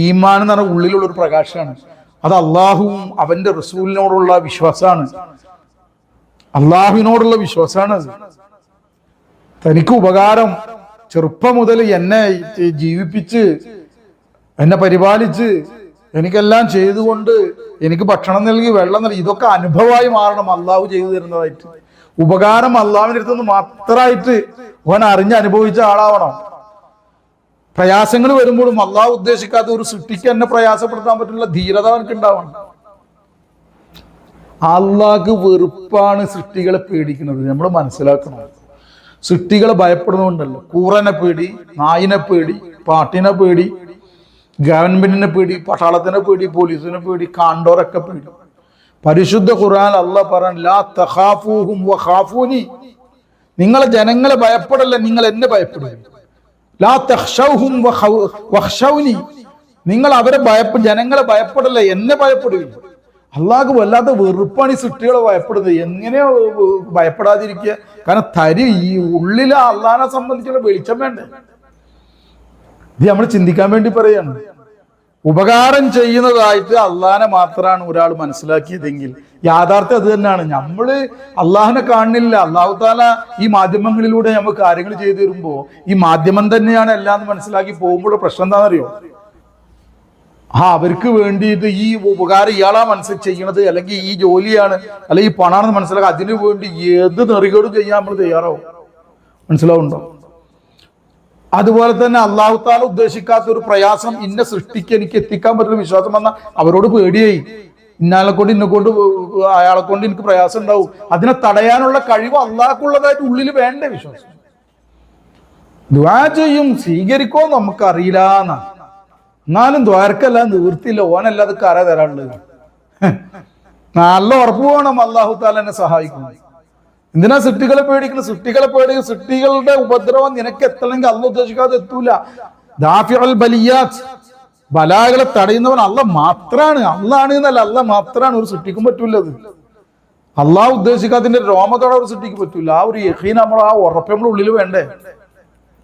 ഈമാൻ എന്ന് പറഞ്ഞാൽ ഉള്ളിലുള്ള ഒരു പ്രകാശമാണ്. അത് അള്ളാഹുവും അവന്റെ റസൂലിനോടുള്ള വിശ്വാസമാണ്, അള്ളാഹുവിനോടുള്ള വിശ്വാസമാണ്. അത് തനിക്ക് ഉപകാരം ചെറുപ്പം മുതൽ എന്നെ ജീവിപ്പിച്ച് എന്നെ പരിപാലിച്ച് എനിക്കെല്ലാം ചെയ്തുകൊണ്ട് എനിക്ക് ഭക്ഷണം നൽകി വെള്ളം നൽകി, ഇതൊക്കെ അനുഭവമായി മാറണം അള്ളാഹു ചെയ്തു തരുന്നതായിട്ട്. ഉപകാരം അള്ളാഹുവിന്റെ അടുത്ത് നിന്ന് മാത്രമായിട്ട് അവൻ അറിഞ്ഞ് അനുഭവിച്ച ആളാവണം. പ്രയാസങ്ങൾ വരുമ്പോഴും അള്ളാഹു ഉദ്ദേശിക്കാത്ത ഒരു സൃഷ്ടിക്ക് എന്നെ പ്രയാസപ്പെടുത്താൻ പറ്റുള്ള ധീരത അവനക്ക് ഉണ്ടാവണം. അള്ളാഹ്ക്ക് വെറുപ്പാണ് സൃഷ്ടികളെ പേടിക്കുന്നത്. നമ്മൾ മനസ്സിലാക്കണം. സൃഷ്ടികളെ ഭയപ്പെടുന്നുണ്ടല്ലോ. കൂറനെ പേടി, നായിനെ പേടി, പാട്ടിനെ പേടി, ഗവൺമെന്റിനെ പേടി, പട്ടാളത്തിനെ പേടി, പോലീസിനെ പേടി, കാണ്ടോരൊക്കെ പേടി. പരിശുദ്ധ ഖുർആൻ അള്ളാഹ് പറയാൻ ലാ തഖാഫൂഹും വഖാഫൂനി, നിങ്ങളെ ജനങ്ങളെ ഭയപ്പെടല്ല, നിങ്ങൾ എന്നെ ഭയപ്പെടുക. ലാ തഖ്ശൗഹും വഖ്ശൗനി, നിങ്ങൾ അവരെ ജനങ്ങളെ ഭയപ്പെടല്ല, എന്നെ ഭയപ്പെടുക. അള്ളാഹ്ക്ക് വല്ലാത്ത വെറുപ്പാണ് ഈ സൃഷ്ടികളെ ഭയപ്പെടുന്നത്. എങ്ങനെ ഭയപ്പെടാതിരിക്കുക? കാരണം ഈ ഉള്ളിലെ അള്ളാഹിനെ സംബന്ധിച്ചുള്ള വെളിച്ചം വേണ്ടേ? ഇത് നമ്മൾ ചിന്തിക്കാൻ വേണ്ടി പറയാണ്. ഉപകാരം ചെയ്യുന്നതായിട്ട് അള്ളാഹിനെ മാത്രമാണ് ഒരാൾ മനസ്സിലാക്കിയതെങ്കിൽ യാഥാർത്ഥ്യം അത് തന്നെയാണ്. നമ്മള് അള്ളാഹിനെ കാണുന്നില്ല. അള്ളാഹു താല ഈ മാധ്യമങ്ങളിലൂടെ നമ്മൾ കാര്യങ്ങൾ ചെയ്തു തരുമ്പോ ഈ മാധ്യമം തന്നെയാണ് എല്ലാം മനസ്സിലാക്കി പോകുമ്പോൾ പ്രശ്നം എന്താണെന്നറിയോ? അവർക്ക് വേണ്ടിയിട്ട് ഈ ഉപകാരം ഇയാളാ മനസ്സിൽ ചെയ്യണത്, അല്ലെങ്കിൽ ഈ ജോലിയാണ് അല്ലെങ്കിൽ ഈ പണാണെന്ന് മനസ്സിലാക്കുക. അതിനു വേണ്ടി ഏത് നെറികേടും ചെയ്യാൻ നമ്മൾ തയ്യാറാവും. മനസ്സിലാവുണ്ടോ? അതുപോലെ തന്നെ അള്ളാഹു താല ഉദ്ദേശിക്കാത്ത ഒരു പ്രയാസം ഇന്ന സൃഷ്ടിക്ക് എനിക്ക് എത്തിക്കാൻ പറ്റുന്ന വിശ്വാസം വന്നാൽ അവരോട് പേടിയായി. ഇന്നാളെ കൊണ്ട് ഇന്നെ കൊണ്ട് അയാളെ കൊണ്ട് എനിക്ക് പ്രയാസം ഉണ്ടാവും. അതിനെ തടയാനുള്ള കഴിവ് അള്ളാഹ്ക്കുള്ളതായിട്ട് ഉള്ളിൽ വേണ്ടേ വിശ്വാസം. ദുആ ചെയ്യും, സ്വീകരിക്കോ നമുക്കറിയില്ല എന്നാ. എന്നാലും ദ്വാരക്കല്ല നിവൃത്തിയില്ല. ഓനല്ലാതൊക്കെ ആരാ തരാനുള്ളത്? നല്ല ഉറപ്പ് വേണം അള്ളാഹു താല എന്നെ സഹായിക്കുന്നു. എന്തിനാ സൃഷ്ടികളെ പേടിക്കുന്നത്? സൃഷ്ടികളെ പേടിക്കും. സൃഷ്ടികളുടെ ഉപദ്രവം നിനക്ക് എത്തണമെങ്കിൽ അള്ളാഹ് ഉദ്ദേശിക്കാതെ എത്തൂല. ദാഫിഉൽ ബലിയാത്ത്, ബലാകളെ തടയുന്നവൻ അള്ളാഹ് മാത്രാണ്. അള്ളാണ് എന്നല്ല, അള്ളാഹ് മാത്രാണ്. ഒരു സൃഷ്ടിക്കും പറ്റൂലത്. അള്ളാഹ് ഉദ്ദേശിക്കാത്തതിന്റെ രോമത്തോടെ ഒരു സൃഷ്ടിക്ക് പറ്റൂല. ആ ഒരു യഖീൻ നമ്മൾ, ആ ഉറപ്പ് നമ്മുടെ ഉള്ളിൽ വേണ്ടേ?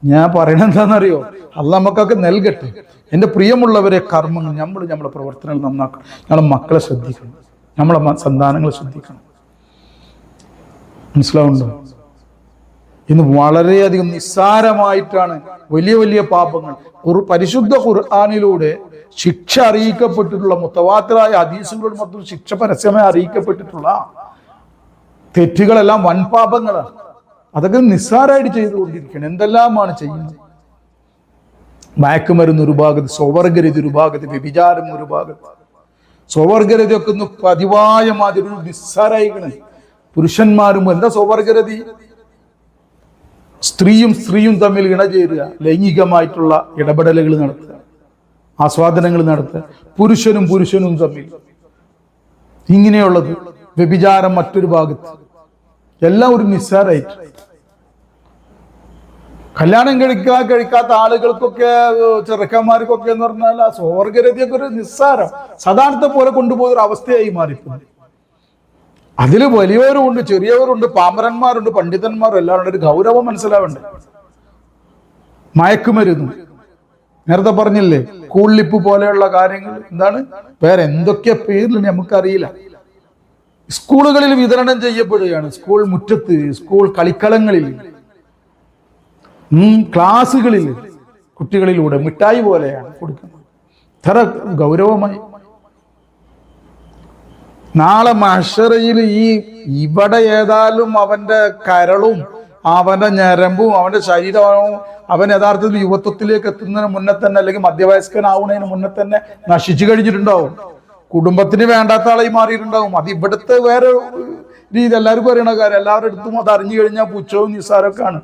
ഞാൻ പറയണത് എന്താണെന്നറിയോ? അള്ളാഹ് നമുക്കൊക്കെ നൽകട്ടെ. എൻ്റെ പ്രിയമുള്ളവരെ, കർമ്മങ്ങൾ നമ്മളെ പ്രവർത്തനങ്ങൾ നന്നാക്കണം. നമ്മളെ മക്കളെ ശ്രദ്ധിക്കണം, നമ്മളെ സന്താനങ്ങളെ ശ്രദ്ധിക്കണം. മനസ്സിലാവുണ്ടോ? ഇന്ന് വളരെയധികം നിസ്സാരമായിട്ടാണ് വലിയ വലിയ പാപങ്ങൾ. പരിശുദ്ധ ഖുർആനിലൂടെ ശിക്ഷ അറിയിക്കപ്പെട്ടിട്ടുള്ള, മുത്തവാത്തിറായ ഹദീസുകളുടെ മൊത്തം ശിക്ഷ പരസ്യമായി അറിയിക്കപ്പെട്ടിട്ടുള്ള തെറ്റുകളെല്ലാം വൻപാപങ്ങളാണ്. അതൊക്കെ നിസ്സാരമായിട്ട് ചെയ്തുകൊണ്ടിരിക്കുകയാണ്. എന്തെല്ലാമാണ് ചെയ്യുന്നത്. മയക്കുമരുന്ന് ഒരു ഭാഗത്ത്, സ്വവർഗരതി ഒരു ഭാഗത്ത്, വ്യഭിചാരം ഒരു ഭാഗത്ത്. സ്വവർഗരതിയൊക്കെ ഒന്ന് പതിവായ മാതിരി ഒരു നിസ്സാരായിക്കണ്. പുരുഷന്മാരും എന്താ സ്വവർഗരതി? സ്ത്രീയും തമ്മിൽ ഇണചേരുക, ലൈംഗികമായിട്ടുള്ള ഇടപെടലുകൾ നടത്തുക, ആസ്വാദനങ്ങൾ നടത്തുക, പുരുഷനും തമ്മിൽ ഇങ്ങനെയുള്ളത്. വ്യഭിചാരം മറ്റൊരു ഭാഗത്ത്. എല്ലാം ഒരു നിസ്സാരായിട്ട്. കല്യാണം കഴിക്കാത്ത ആളുകൾക്കൊക്കെ, ചെറുക്കന്മാർക്കൊക്കെ എന്ന് പറഞ്ഞാൽ ആ സ്വവർഗരതിയൊക്കെ ഒരു നിസ്സാരം, സാധാരണത്തെ പോലെ കൊണ്ടുപോകുന്ന ഒരു അവസ്ഥയായി മാറിപ്പോയി. അതിൽ വലിയവരുണ്ട്, ചെറിയവരുണ്ട്, പാമരന്മാരുണ്ട്, പണ്ഡിതന്മാരും എല്ലാവരും ഒരു ഗൗരവം മനസ്സിലാവണ്ടേ. മയക്കുമരുന്ന് നേരത്തെ പറഞ്ഞില്ലേ, കൂളിപ്പ് പോലെയുള്ള കാര്യങ്ങൾ, എന്താണ് വേറെ എന്തൊക്കെ പേരിൽ നമുക്കറിയില്ല. സ്കൂളുകളിൽ വിതരണം ചെയ്യപ്പെടുകയാണ്. സ്കൂൾ മുറ്റത്ത്, സ്കൂൾ കളിക്കളങ്ങളിൽ, ക്ലാസ്സുകളിൽ കുട്ടികളിലൂടെ മിഠായി പോലെയാണ് കൊടുക്കുന്നത്. ഇത്ര ഗൗരവമായി. നാളെ മഹ്ശറയിൽ ഇവിടെ ഏതായാലും അവന്റെ കരളും അവന്റെ ഞരമ്പും അവന്റെ ശരീരവും അവൻ യഥാർത്ഥത്തിൽ യുവത്വത്തിലേക്ക് എത്തുന്നതിന് മുന്നേ തന്നെ, അല്ലെങ്കിൽ മധ്യവയസ്കനാവുന്നതിന് മുന്നേ തന്നെ നശിച്ചു കഴിഞ്ഞിട്ടുണ്ടാവും. കുടുംബത്തിന് വേണ്ടാത്ത ആളായി മാറിയിട്ടുണ്ടാവും. അത് ഇവിടുത്തെ വേറെ രീതി, എല്ലാവർക്കും അറിയണ കാര്യം. എല്ലാവരുടെ അടുത്തും അത് അറിഞ്ഞു കഴിഞ്ഞാൽ പുച്ഛവും നിസ്സാരമൊക്കെയാണ്.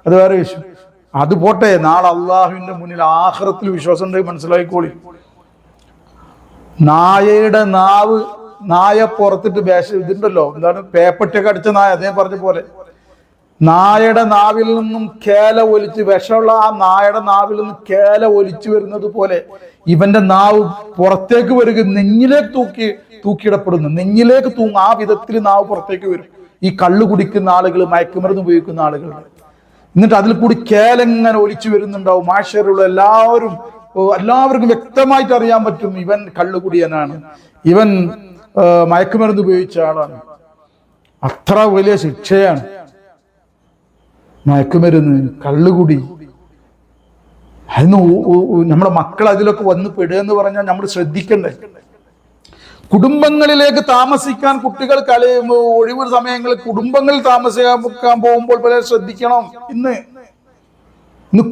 അത് വേറെ വിഷയം. അത് പോട്ടെ, നാളെ അള്ളാഹുവിന്റെ മുന്നിൽ ആഖിറത്തിൽ വിശ്വാസം ഉണ്ടെങ്കിൽ മനസ്സിലായിക്കോളി. നായയുടെ നാവ്, നായ പുറത്തിട്ട് ഇതുണ്ടല്ലോ, എന്താണ് പേപ്പട്ടിയൊക്കെ അടിച്ച നായ, അതേ പറഞ്ഞ പോലെ നായയുടെ നാവിൽ നിന്നും കേല ഒലിച്ച്, വിഷമുള്ള ആ നായയുടെ നാവിൽ നിന്നും കേല ഒലിച്ചു വരുന്നത് പോലെ ഇവന്റെ നാവ് പുറത്തേക്ക് വരിക, നെഞ്ഞിലേക്ക് തൂക്കിയിടപ്പെടുന്നു. നെഞ്ഞിലേക്ക് ആ വിധത്തിൽ നാവ് പുറത്തേക്ക് വരും. ഈ കള്ളു കുടിക്കുന്ന ആളുകൾ, മയക്കുമരുന്ന് ഉപയോഗിക്കുന്ന ആളുകൾ, എന്നിട്ട് അതിൽ കൂടി കേലെങ്ങനെ ഒലിച്ചു വരുന്നുണ്ടാവും. മാഷറുള്ള എല്ലാവർക്കും വ്യക്തമായിട്ട് അറിയാൻ പറ്റും, ഇവൻ കള്ളുകുടിയനാണ്, ഇവൻ മയക്കുമരുന്ന് ഉപയോഗിച്ച ആളാണ്. അത്ര വലിയ ശിക്ഷയാണ് മയക്കുമരുന്ന്, കള്ളുകുടി. അതിന് നമ്മുടെ മക്കൾ അതിലൊക്കെ വന്ന് പെടുക എന്ന് പറഞ്ഞാൽ നമ്മൾ ശ്രദ്ധിക്കണ്ടേ. കുടുംബങ്ങളിലേക്ക് താമസിക്കാൻ കുട്ടികൾ ഒഴിവ് സമയങ്ങളിൽ കുടുംബങ്ങളിൽ താമസിക്കാൻ പോകുമ്പോൾ പോലെ ശ്രദ്ധിക്കണം. ഇന്ന്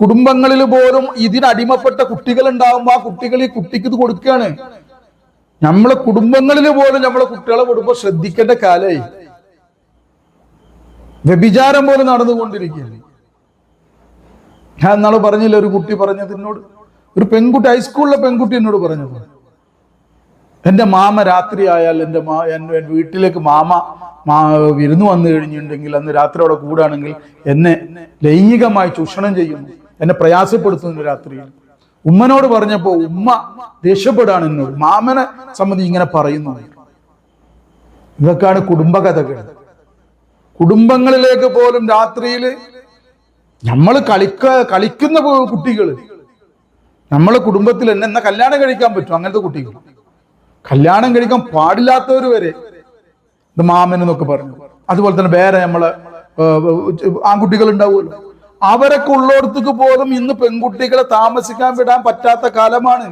കുടുംബങ്ങളിൽ പോലും ഇതിനടിമപ്പെട്ട കുട്ടികൾ ഉണ്ടാകുമ്പോൾ ആ കുട്ടികൾ ഈ കുട്ടിക്ക് ഇത് കൊടുക്കുകയാണ്. നമ്മളെ കുടുംബങ്ങളിൽ പോലും നമ്മളെ കുട്ടികളെ കൊടുക്കുമ്പോൾ ശ്രദ്ധിക്കേണ്ട കാലമായി. വ്യഭിചാരം പോലും നടന്നുകൊണ്ടിരിക്കുകയാണ്. ഞാൻ ഇന്നാള് പറഞ്ഞില്ല, ഒരു കുട്ടി പറഞ്ഞത് എന്നോട്, ഒരു പെൺകുട്ടി, ഹൈസ്കൂളിലെ പെൺകുട്ടി എന്നോട് പറഞ്ഞത്, എൻ്റെ മാമ രാത്രി ആയാൽ എൻ്റെ വീട്ടിലേക്ക് മാമ വിരുന്ന് വന്നു കഴിഞ്ഞിട്ടുണ്ടെങ്കിൽ അന്ന് രാത്രി അവിടെ കൂടാണെങ്കിൽ എന്നെ ലൈംഗികമായി ചൂഷണം ചെയ്യുന്നു, എന്നെ പ്രയാസപ്പെടുത്തുന്നു രാത്രിയിൽ. ഉമ്മനോട് പറഞ്ഞപ്പോ ഉമ്മ ദേഷ്യപ്പെടാണ് എന്നോട്, മാമനെ സംബന്ധിച്ച് ഇങ്ങനെ പറയുന്നു. ഇതൊക്കെയാണ് കുടുംബകഥകൾ. കുടുംബങ്ങളിലേക്ക് പോലും രാത്രിയിൽ നമ്മൾ കളിക്കുന്ന കുട്ടികൾ, നമ്മളെ കുടുംബത്തിൽ എന്നെ കല്യാണം കഴിക്കാൻ പറ്റും അങ്ങനത്തെ കുട്ടികൾ, കല്യാണം കഴിക്കാൻ പാടില്ലാത്തവർ വരെ ഇത് മാമൻ എന്നൊക്കെ പറഞ്ഞു. അതുപോലെ തന്നെ വേറെ നമ്മളെ ആൺകുട്ടികൾ ഉണ്ടാവുമല്ലോ, അവരൊക്കെ ഉള്ളിടത്തേക്ക് പോലും ഇന്ന് പെൺകുട്ടികളെ താമസിക്കാൻ വിടാൻ പറ്റാത്ത കാലമാണ്.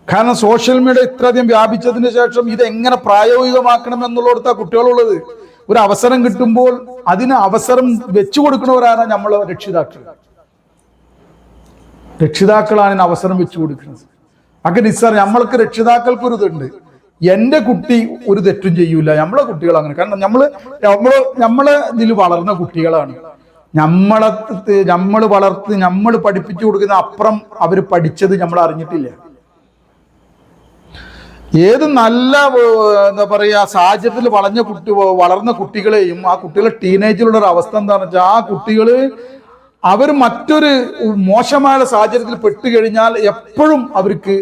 കാരണം സോഷ്യൽ മീഡിയ ഇത്രയധികം വ്യാപിച്ചതിന് ശേഷം ഇത് എങ്ങനെ പ്രായോഗികമാക്കണം എന്നുള്ളിടത്ത് ആ കുട്ടികളുള്ളത്. ഒരു അവസരം കിട്ടുമ്പോൾ അതിന് അവസരം വെച്ചു കൊടുക്കുന്നവരാണ് നമ്മളെ രക്ഷിതാക്കളാണ് അവസരം വെച്ചു കൊടുക്കുന്നത്. അങ്ങനെ നിസ്സാരം. നമ്മൾക്ക് രക്ഷിതാക്കൾക്ക് ഒരു ഇതുണ്ട്, എന്റെ കുട്ടി ഒരു തെറ്റും ചെയ്യൂല, നമ്മളെ കുട്ടികൾ അങ്ങനെ. കാരണം നമ്മളെ ഇതിൽ വളർന്ന കുട്ടികളാണ്. നമ്മൾ വളർത്തി നമ്മൾ പഠിപ്പിച്ചു കൊടുക്കുന്ന അപ്പുറം അവർ പഠിച്ചത് നമ്മൾ അറിഞ്ഞിട്ടില്ല. ഏത് നല്ല എന്താ പറയാ സാഹചര്യത്തിൽ വളർന്ന കുട്ടികളെയും ആ കുട്ടികളെ ടീനേജിലുള്ള ഒരു അവസ്ഥ എന്താണെന്ന് വെച്ചാൽ, ആ കുട്ടികള് അവർ മറ്റൊരു മോശമായ സാഹചര്യത്തിൽ പെട്ടുകഴിഞ്ഞാൽ എപ്പോഴും അവർക്ക്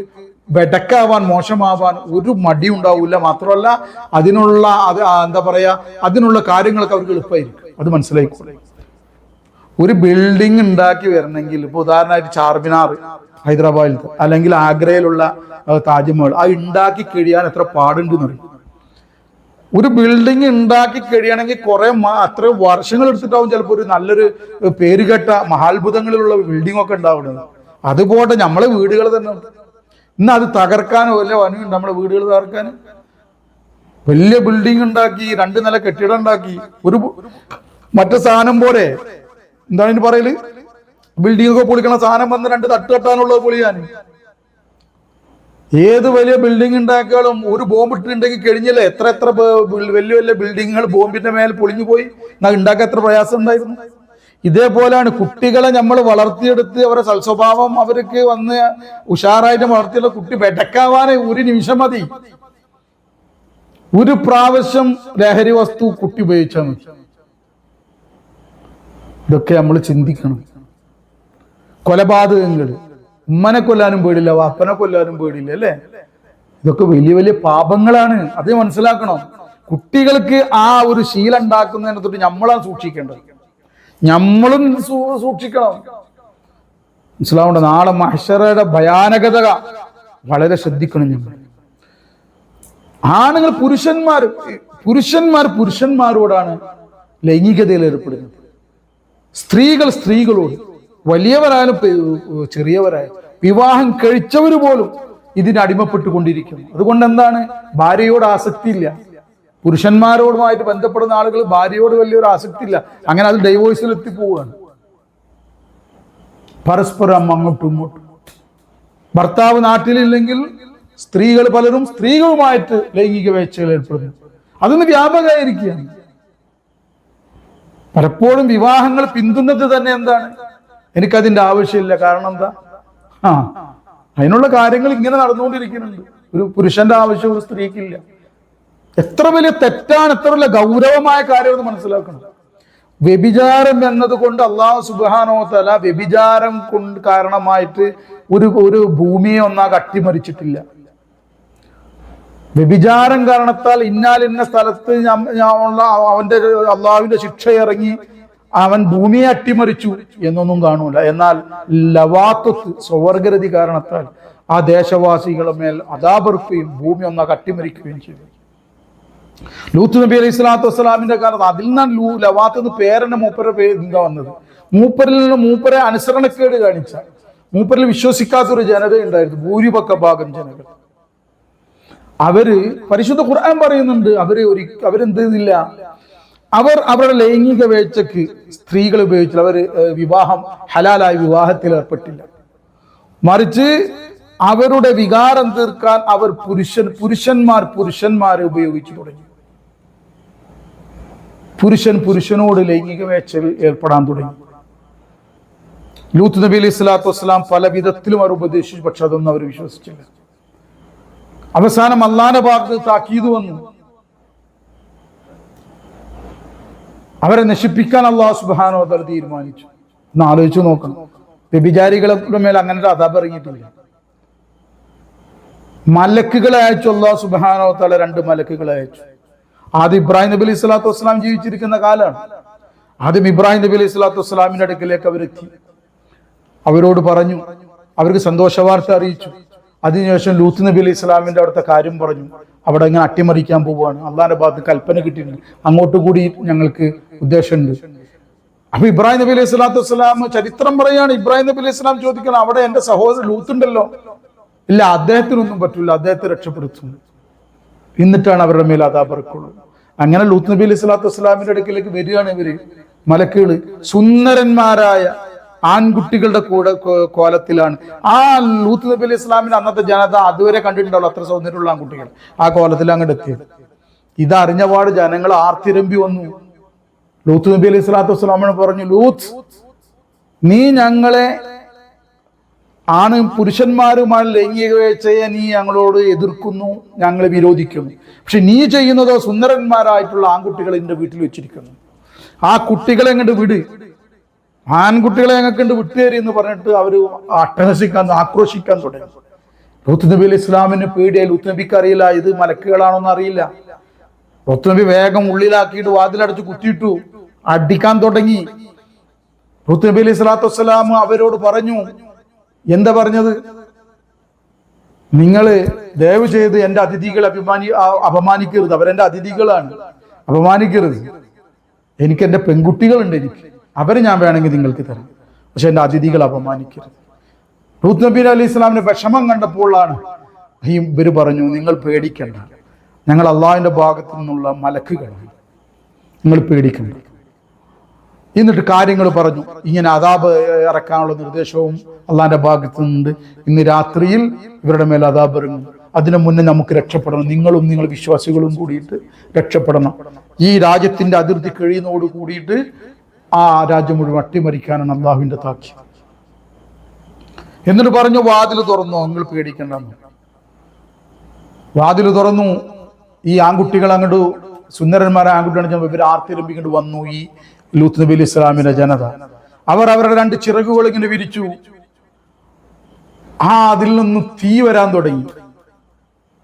വെടക്കാവാൻ, മോശമാവാൻ ഒരു മടി ഉണ്ടാവില്ല. മാത്രമല്ല അതിനുള്ള എന്താ പറയാ അതിനുള്ള കാര്യങ്ങളൊക്കെ അവർക്ക് എളുപ്പമായിരിക്കും. അത് മനസ്സിലായിക്കോളെ. ഒരു ബിൽഡിംഗ് ഉണ്ടാക്കി വരണമെങ്കിൽ, ഇപ്പൊ ഉദാഹരണമായിട്ട് ചാർമിനാർ ഹൈദരാബാദിൽ, അല്ലെങ്കിൽ ആഗ്രയിലുള്ള താജ്മഹൽ, ആ ഉണ്ടാക്കി കഴിയാൻ എത്ര പാടുണ്ടെന്ന് പറയും. ഒരു ബിൽഡിംഗ് ഉണ്ടാക്കി കഴിയണമെങ്കിൽ അത്ര വർഷങ്ങൾ എടുത്തിട്ടാവും ചിലപ്പോൾ ഒരു നല്ലൊരു പേരുകെട്ട മഹാത്ഭുതങ്ങളിലുള്ള ബിൽഡിംഗ് ഒക്കെ ഉണ്ടാവുന്നത്. അതുപോലെ നമ്മളെ വീടുകൾ തന്നെ ഇന്ന് അത് തകർക്കാനോ വല്ല വനുണ്ട്. നമ്മളെ വീടുകൾ തകർക്കാൻ വലിയ ബിൽഡിംഗ് ഉണ്ടാക്കി, 2 നില കെട്ടിടം ഉണ്ടാക്കി, മറ്റു സാധനം പോലെ എന്താണ് ഇതിന് പറയല്, ബിൽഡിംഗ് ഒക്കെ പൊളിക്കണ സാധനം വന്ന് 2 തട്ട് കെട്ടാനുള്ളത് പൊളിയാൻ. ഏത് വലിയ ബിൽഡിംഗ് ഉണ്ടാക്കിയാലും ഒരു ബോംബ് ഇട്ടിട്ടുണ്ടെങ്കിൽ കഴിഞ്ഞില്ലേ, എത്ര വലിയ വലിയ ബിൽഡിങ്ങുകൾ ബോംബിന്റെ മേൽ പൊളിഞ്ഞു പോയി. ഉണ്ടാക്കാൻ എത്ര പ്രയാസം ഉണ്ടായിരുന്നു. ഇതേപോലെയാണ് കുട്ടികളെ നമ്മൾ വളർത്തിയെടുത്ത് അവരുടെ സൽസ്വഭാവം അവർക്ക് വന്ന് ഉഷാറായിട്ട് വളർത്തിയുള്ള കുട്ടി വെടക്കാവാനേ ഒരു നിമിഷം മതി. ഒരു പ്രാവശ്യം ലഹരി വസ്തു കുട്ടി ഉപയോഗിച്ചാൽ മതി. ഇതൊക്കെ നമ്മൾ ചിന്തിക്കണം. കൊലപാതകങ്ങൾ, ഉമ്മനെ കൊല്ലാനും പേടില്ല, വാപ്പനെ കൊല്ലാനും പേടില്ല, അല്ലേ? ഇതൊക്കെ വലിയ വലിയ പാപങ്ങളാണ്. അത് മനസ്സിലാക്കണം. കുട്ടികൾക്ക് ആ ഒരു ശീലം ഉണ്ടാക്കുന്നതിനെ തൊട്ട് നമ്മളാണ് സൂക്ഷിക്കേണ്ടത്. നമ്മളും സൂക്ഷിക്കണം. മനസ്സിലാവേണ്ട. നാളെ മഹ്ശറയുടെ ഭയാനകത വളരെ ശ്രദ്ധിക്കണം. നമ്മൾ ആണുങ്ങൾ പുരുഷന്മാരോടാണ് ലൈംഗികതയിൽ ഏർപ്പെടുന്നത്. സ്ത്രീകൾ സ്ത്രീകളോട്, വലിയവരായാലും ചെറിയവരായാലും, വിവാഹം കഴിച്ചവർ പോലും ഇതിന് അടിമപ്പെട്ടുകൊണ്ടിരിക്കുന്നു. അതുകൊണ്ട് എന്താണ്, ഭാര്യയോട് ആസക്തി ഇല്ല. പുരുഷന്മാരോടുമായിട്ട് ബന്ധപ്പെടുന്ന ആളുകൾ ഭാര്യയോട് വലിയൊരു ആസക്തി ഇല്ല. അങ്ങനെ അത് ഡൈവോഴ്സിൽ എത്തിപ്പോവുകയാണ്. പരസ്പരം അങ്ങോട്ടും ഇങ്ങോട്ടും. ഭർത്താവ് നാട്ടിലില്ലെങ്കിൽ സ്ത്രീകൾ പലരും സ്ത്രീകളുമായിട്ട് ലൈംഗിക വേഴ്ചകൾ ഏർപ്പെടുന്നു. അതൊന്ന് വ്യാപകമായിരിക്കുകയാണ്. പലപ്പോഴും വിവാഹങ്ങൾ പിന്തുന്നത് തന്നെ എന്താണ്, എനിക്കതിന്റെ ആവശ്യമില്ല. കാരണം എന്താ, അതിനുള്ള കാര്യങ്ങൾ ഇങ്ങനെ നടന്നുകൊണ്ടിരിക്കുന്നുണ്ട്. ഒരു പുരുഷന്റെ ആവശ്യം ഒരു സ്ത്രീക്കില്ല. എത്ര വലിയ തെറ്റാണ്, എത്ര വലിയ ഗൗരവമായ കാര്യമെന്ന് മനസ്സിലാക്കണം. വ്യഭിചാരം എന്നതുകൊണ്ട് അല്ലാഹു സുബ്ഹാനഹു വ തആല വ്യഭിചാരം കൊണ്ട് കാരണമായിട്ട് ഒരു ഭൂമിയെ ഒന്നാകെ അട്ടിമറിച്ചിട്ടില്ല. വ്യഭിചാരം കാരണത്താൽ ഇന്ന സ്ഥലത്ത് അവന്റെ അള്ളാഹുവിന്റെ ശിക്ഷ ഇറങ്ങി അവൻ ഭൂമിയെ അട്ടിമറിച്ചു എന്നൊന്നും കാണൂല. എന്നാൽ ലവാത്തത്ത്, സ്വവർഗരതി കാരണത്താൽ ആ ദേശവാസികളുടെ മേൽ അദാബിറക്കുകയും ഭൂമി ഒന്നാകെ അട്ടിമറിക്കുകയും ചെയ്തു. ലൂത്ത് നബി അലൈഹി സ്വലാത്തു വസ്സലാമിന്റെ കാലത്ത് അതിൽ നിന്നാണ് ലവാത്ത് പേരന്റെ മൂപ്പരുടെ പേര് എന്താ വന്നത്. മൂപ്പരിൽ നിന്ന് മൂപ്പരെ അനുസരണക്കേട് കാണിച്ച, മൂപ്പരിൽ വിശ്വസിക്കാത്തൊരു ജനത ഉണ്ടായിരുന്നു, ഭൂരിപക്ഷ ഭാഗം ജനങ്ങൾ. അവര് പരിശുദ്ധ ഖുർആൻ പറയുന്നുണ്ട്, അവരെന്ത് ചെയ്തില്ല, അവരുടെ ലൈംഗിക വേഴ്ചക്ക് സ്ത്രീകൾ ഉപയോഗിച്ചില്ല. അവര് ഹലാലായ വിവാഹത്തിൽ ഏർപ്പെട്ടില്ല. മറിച്ച് അവരുടെ വികാരം തീർക്കാൻ അവർ പുരുഷന്മാരെ ഉപയോഗിച്ചു തുടങ്ങി. പുരുഷനോട് ലൈംഗിക വേഴ്ചയിൽ ഏർപ്പെടാൻ തുടങ്ങി. ലൂത്ത് നബി അലൈഹി സ്വലാത്തു വസ്സലാം പല വിധത്തിലും അവർ ഉപദേശിച്ചു. പക്ഷെ അതൊന്നും അവർ വിശ്വസിച്ചില്ല. അവസാനം അള്ളാന്റെ ഭാഗത്ത് താക്കീത് വന്നു. അവരെ നശിപ്പിക്കാൻ അല്ലാഹു സുബ്ഹാനഹു വ തആല തീരുമാനിച്ചു. ഒന്ന് ആലോചിച്ചു നോക്കണം. വ്യഭിചാരികളുടെ മേൽ അങ്ങനെ ഒരു അദാബ് ഇറങ്ങിയിട്ടില്ല. മലക്കുകളെ അയച്ചു അല്ലാഹു സുബ്ഹാനഹു വ തആല. 2 മലക്കുകളെ അയച്ചു. ആദ്യം ഇബ്രാഹിം നബി അലൈഹി സ്വലാത്തു വസ്സലാം ജീവിച്ചിരിക്കുന്ന കാലമാണ്. ആദ്യം ഇബ്രാഹിം നബി അലൈഹി സ്വലാത്തു വസ്സലാമിന്റെ അടുക്കലേക്ക് അവരെത്തി. അവരോട് പറഞ്ഞു, അവർക്ക് സന്തോഷ വാർത്ത അറിയിച്ചു. അതിനുശേഷം ലൂത്ത് നബി അലൈഹി സ്വലാമിന്റെ അവിടുത്തെ കാര്യം പറഞ്ഞു. അവിടെ ഇങ്ങനെ അട്ടിമറിക്കാൻ പോവുകയാണ്. അള്ളാന്റെ ഭാഗത്ത് കൽപ്പന കിട്ടിയിട്ടുണ്ട്, അങ്ങോട്ട് കൂടി ഞങ്ങൾക്ക് ഉദ്ദേശമുണ്ട്. അപ്പൊ ഇബ്രാഹിം നബി അലൈഹി സ്വലാത്തു വസ്സലാം ചരിത്രം പറയാണ്. ഇബ്രാഹിം നബി അലൈഹി സ്വലാം ചോദിക്കണം, അവിടെ എന്റെ സഹോദരൻ ലൂത്തുണ്ടല്ലോ. ഇല്ല, അദ്ദേഹത്തിനൊന്നും പറ്റില്ല, അദ്ദേഹത്തെ രക്ഷപ്പെടുത്തുന്നു. എന്നിട്ടാണ് അവരുടെ മേൽ അദാബിറക്കുള്ളൂ. അങ്ങനെ ലൂത്ത് നബി അലൈഹി സ്വലാത്തു വസ്സലാമിന്റെ അടുക്കിലേക്ക് വരികയാണ് ഇവര് മലക്കുകള്. സുന്ദരന്മാരായ ആൺകുട്ടികളുടെ കോലത്തിലാണ്. ആ ലൂത്ത് നബി അലൈഹി സ്വലാമിന്റെ അന്നത്തെ ജനത അതുവരെ കണ്ടിട്ടുണ്ടല്ലോ അത്ര സൗന്ദര്യമുള്ള ആൺകുട്ടികൾ. ആ കോലത്തിൽ അങ്ങോട്ട് എത്തിയത്. ഇതറിഞ്ഞപാട് ജനങ്ങൾ ആർത്തിരമ്പി വന്നു. ലൂത്ത് നബി അലൈഹി സ്വലാത്തു വസ്സലാമിന് പറഞ്ഞു, ലൂത്ത്, നീ ഞങ്ങളെ പുരുഷന്മാരുമായി ലൈംഗിക വേഴ്ചയെ നീ ഞങ്ങളോട് എതിർക്കുന്നു, ഞങ്ങളെ വിരോധിക്കുന്നു. പക്ഷെ നീ ചെയ്യുന്നതോ സുന്ദരന്മാരായിട്ടുള്ള ആൺകുട്ടികളെ എന്റെ വീട്ടിൽ വെച്ചിരിക്കുന്നു. ആ കുട്ടികളെ അങ്ങോട്ട് വിട്, ആൺകുട്ടികളെ ഞങ്ങൾക്ക് വിട്ടുതരി എന്ന് പറഞ്ഞിട്ട് അവര് ആക്രോശിക്കാൻ തുടങ്ങി. ലൂത്ത് നബി അലൈഹി ഇസ്ലാമിന് പേടിയായി. ലൂത്ത് നബിക്ക് അറിയില്ല ഇത് മലക്കുകളാണോന്ന് അറിയില്ല. ലൂത്ത് നബി വേഗം ഉള്ളിലാക്കിയിട്ട് വാതിലടച്ച് കുത്തിയിട്ടു, അടിക്കാൻ തുടങ്ങി. ലൂത്ത് നബി അലൈഹി സ്വലാത്തു വസ്സലാം അവരോട് പറഞ്ഞു, എന്താ പറഞ്ഞത്? നിങ്ങള് ദയവ് ചെയ്ത് എന്റെ അതിഥികളെ അപമാനിക്കരുത്. അവരെന്റെ അതിഥികളാണ്, അപമാനിക്കരുത്. എനിക്ക് എന്റെ പെൺകുട്ടികളുണ്ട്, അവരെ ഞാൻ വേണമെങ്കിൽ നിങ്ങൾക്ക് തരാം, പക്ഷെ എന്റെ അതിഥികൾ അപമാനിക്കരുത്. ലൂത്ത് നബി അലൈഹി ഇസ്ലാമിന്റെ വിഷമം കണ്ടപ്പോഴാണ് ഇവര് പറഞ്ഞു, നിങ്ങൾ പേടിക്കണ്ട, ഞങ്ങൾ അള്ളാഹിന്റെ ഭാഗത്തു നിന്നുള്ള മലക്കുകളാണ്, നിങ്ങൾ പേടിക്കണ്ട. എന്നിട്ട് കാര്യങ്ങൾ പറഞ്ഞു. ഇങ്ങനെ അദാബ് ഇറക്കാനുള്ള നിർദ്ദേശവും അള്ളാന്റെ ഭാഗത്ത് നിന്നുണ്ട്. ഇന്ന് രാത്രിയിൽ ഇവരുടെ മേൽ അദാബ് ഇറങ്ങും. അതിനു മുന്നേ നമുക്ക് രക്ഷപ്പെടണം. നിങ്ങളും നിങ്ങൾ വിശ്വാസികളും കൂടിയിട്ട് രക്ഷപ്പെടണം. ഈ രാജ്യത്തിന്റെ അതിർത്തി കഴിയുന്നതോട് കൂടിയിട്ട് ആ രാജ്യം മുഴുവൻ അട്ടിമറിക്കാനാണ് അള്ളാഹുവിന്റെ താക്കി. എന്നിട്ട് പറഞ്ഞു, വാതിൽ തുറന്നു, നിങ്ങൾ പേടിക്കണ്ടെന്ന്. വാതിൽ തുറന്നു. ഈ ആൺകുട്ടികൾ അങ്ങോട്ട് സുന്ദരന്മാരെ ആൺകുട്ടിയാണ് ഇവർ ആർത്തിരമ്പിക്കൊണ്ട് വന്നു. ഈ ലൂത്ത് നബി അലൈഹി ഇസ്ലാമിന്റെ ജനത അവർ അവരുടെ 2 ചിറകുകൾ ഇങ്ങനെ വിരിച്ചു. അതിൽ നിന്ന് തീ വരാൻ തുടങ്ങി.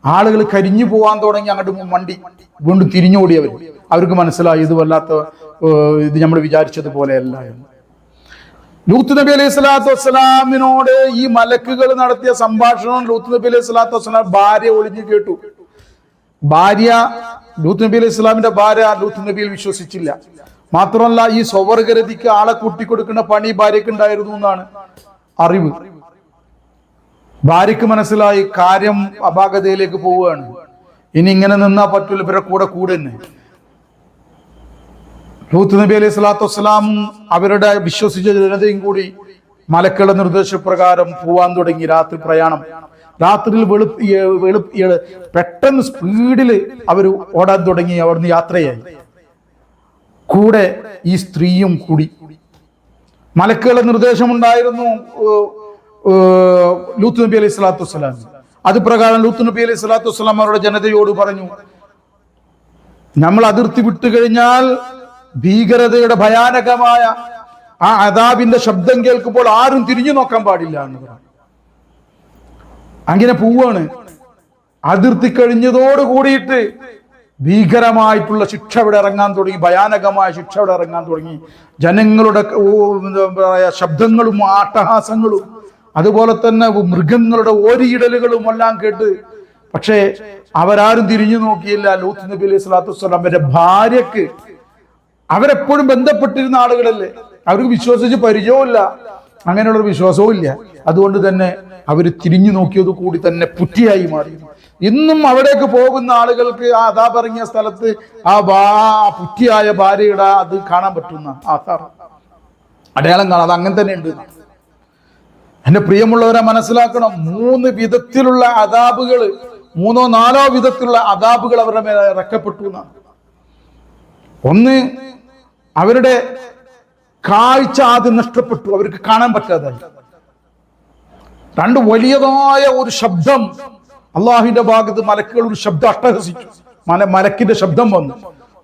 ആളുകൾ കരിഞ്ഞു പോവാൻ തുടങ്ങി. അങ്ങോട്ട് വണ്ടി വീണ്ടും തിരിഞ്ഞോടിയവർ. അവർക്ക് മനസ്സിലായി ഇത് വല്ലാത്ത ഇത് നമ്മൾ വിചാരിച്ചതുപോലെയല്ല എന്ന്. ലൂത്ത് നബി അലൈഹി സ്വലാത്തു വസ്സലാമിനോട് ഈ മലക്കുകൾ നടത്തിയ സംഭാഷണം ലൂത്ത് നബി അലൈഹി സ്വലാത്തു വസ്സലാം ഭാര്യ ഒളിഞ്ഞു കേട്ടു. ലൂത്ത് നബി അലൈഹി സ്വലാമിന്റെ ഭാര്യ ലൂത്ത് നബിയിൽ വിശ്വസിച്ചില്ല. മാത്രമല്ല, ഈ സ്വവർഗരതിക്ക് ആളെ കൂട്ടിക്കൊടുക്കുന്ന പണി ഭാര്യക്ക് ഉണ്ടായിരുന്നു എന്നാണ് അറിവ്. ഭാര്യക്ക് മനസ്സിലായി കാര്യം അപാകതയിലേക്ക് പോവുകയാണ്. ഇനി ഇങ്ങനെ നിന്നാ പറ്റൂല, ഇവരുടെ കൂടെ തന്നെ. ലൂത്ത് നബി അലൈഹി സ്വലാത്തു വസ്സലാമും അവരുടെ വിശ്വസിച്ച ജനതയും കൂടി മലക്കുകളുടെ നിർദ്ദേശപ്രകാരം പോവാൻ തുടങ്ങി. രാത്രി പ്രയാണം. രാത്രിയിൽ പെട്ടെന്ന് സ്പീഡിൽ അവർ ഓടാൻ തുടങ്ങി. അവിടുന്ന് യാത്രയായി. കൂടെ ഈ സ്ത്രീയും കൂടി. മലക്കുകളുടെ നിർദ്ദേശമുണ്ടായിരുന്നു ലൂത്ത് നബി അലൈഹി സ്വലാത്തു വസ്സലാം. അത് പ്രകാരം ലൂത്ത് നബി അലൈഹി സ്വലാത്തു വസ്സലാം അവരുടെ ജനതയോട് പറഞ്ഞു, നമ്മൾ അതിർത്തി വിട്ടുകഴിഞ്ഞാൽ ഭീകരതയുടെ ഭയാനകമായ ആ അദാബിന്റെ ശബ്ദം കേൾക്കുമ്പോൾ ആരും തിരിഞ്ഞു നോക്കാൻ പാടില്ല എന്ന് പറഞ്ഞു. അങ്ങനെ പോവാണ്. അതിർത്തി കഴിഞ്ഞതോട് കൂടിയിട്ട് ഭീകരമായിട്ടുള്ള ശിക്ഷ ഇവിടെ ഇറങ്ങാൻ തുടങ്ങി. ഭയാനകമായ ശിക്ഷ ഇവിടെ ഇറങ്ങാൻ തുടങ്ങി. ജനങ്ങളുടെ ശബ്ദങ്ങളും ആട്ടഹാസങ്ങളും അതുപോലെ തന്നെ മൃഗങ്ങളുടെ ഓരിയിടലുകളും എല്ലാം കേട്ട്. പക്ഷേ അവരാരും തിരിഞ്ഞു നോക്കിയില്ല. ലൂത്ത് നബി അലൈഹി സ്വലാത്തു വസ്സലാം അവരുടെ ഭാര്യക്ക്, അവരെപ്പോഴും ബന്ധപ്പെട്ടിരുന്ന ആളുകളല്ലേ, അവർക്ക് വിശ്വസിച്ച് പരിചയമില്ല, അങ്ങനെയുള്ള വിശ്വാസവും ഇല്ല. അതുകൊണ്ട് തന്നെ അവർ തിരിഞ്ഞു നോക്കിയത് കൂടി തന്നെ പുറ്റിയായി മാറി. ഇന്നും അവിടേക്ക് പോകുന്ന ആളുകൾക്ക് ആ അദാബ് ഇറങ്ങിയ സ്ഥലത്ത് ആ പുറ്റിയായ ഭാര്യയുടെ അത് കാണാൻ പറ്റുന്ന ആധാർ അടയാളം കാണാം. അത് അങ്ങനെ തന്നെ ഉണ്ട്. എന്റെ പ്രിയമുള്ളവരെ മനസ്സിലാക്കണം, 3 വിധത്തിലുള്ള അദാബുകൾ, 3ഓ 4ഓ വിധത്തിലുള്ള അദാബുകൾ അവരുടെ മേലെ ഇറക്കപ്പെട്ടു എന്നാണ്. ഒന്ന്, അവരുടെ കാഴ്ച ആദ്യം നഷ്ടപ്പെട്ടു, അവർക്ക് കാണാൻ പറ്റാതായി. 2, വലിയതായ ഒരു ശബ്ദം അള്ളാഹുവിന്റെ ഭാഗത്ത് മലക്കുകൾ ഒരു ശബ്ദം അട്ടഹസിച്ചു. മലക്കിന്റെ ശബ്ദം വന്നു.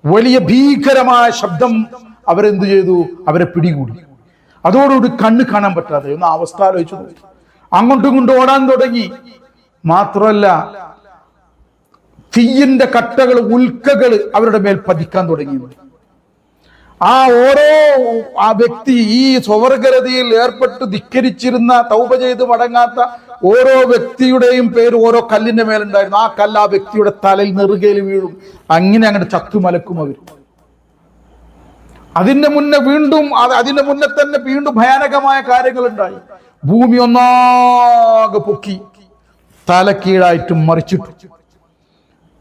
വലിയ ഭീകരമായ ശബ്ദം അവരെന്ത് ചെയ്തു? അവരെ പിടികൂടി. അതോടുകൂടി കണ്ണ് കാണാൻ പറ്റാതെ ഒന്ന് അവസ്ഥ ആലോചിച്ചു നോക്കി. അങ്ങോട്ടും ഇങ്ങോട്ടും ഓടാൻ തുടങ്ങി. മാത്രമല്ല, തീയിന്റെ കട്ടകൾ, ഉൽക്കകൾ അവരുടെ മേൽ പതിക്കാൻ തുടങ്ങി. ആ വ്യക്തി ഈ സ്വവർഗരതിയിൽ ഏർപ്പെട്ട് ധിക്കരിച്ചിരുന്ന, തൗബ ചെയ്ത് മടങ്ങാത്ത ഓരോ വ്യക്തിയുടെയും പേര് ഓരോ കല്ലിന്റെ മേലുണ്ടായിരുന്നു. ആ കല്ല് ആ വ്യക്തിയുടെ തലയിൽ നെറുകയിൽ വീഴും. അങ്ങനെ അങ്ങോട്ട് ചത്തുമലക്കും അവർ. അതിന്റെ മുന്നേ തന്നെ വീണ്ടും ഭയാനകമായ കാര്യങ്ങൾ ഉണ്ടായി. ഭൂമി ഒന്നാകെ പൊക്കി തലക്കീഴായിട്ടും മറിച്ചിട്ടു.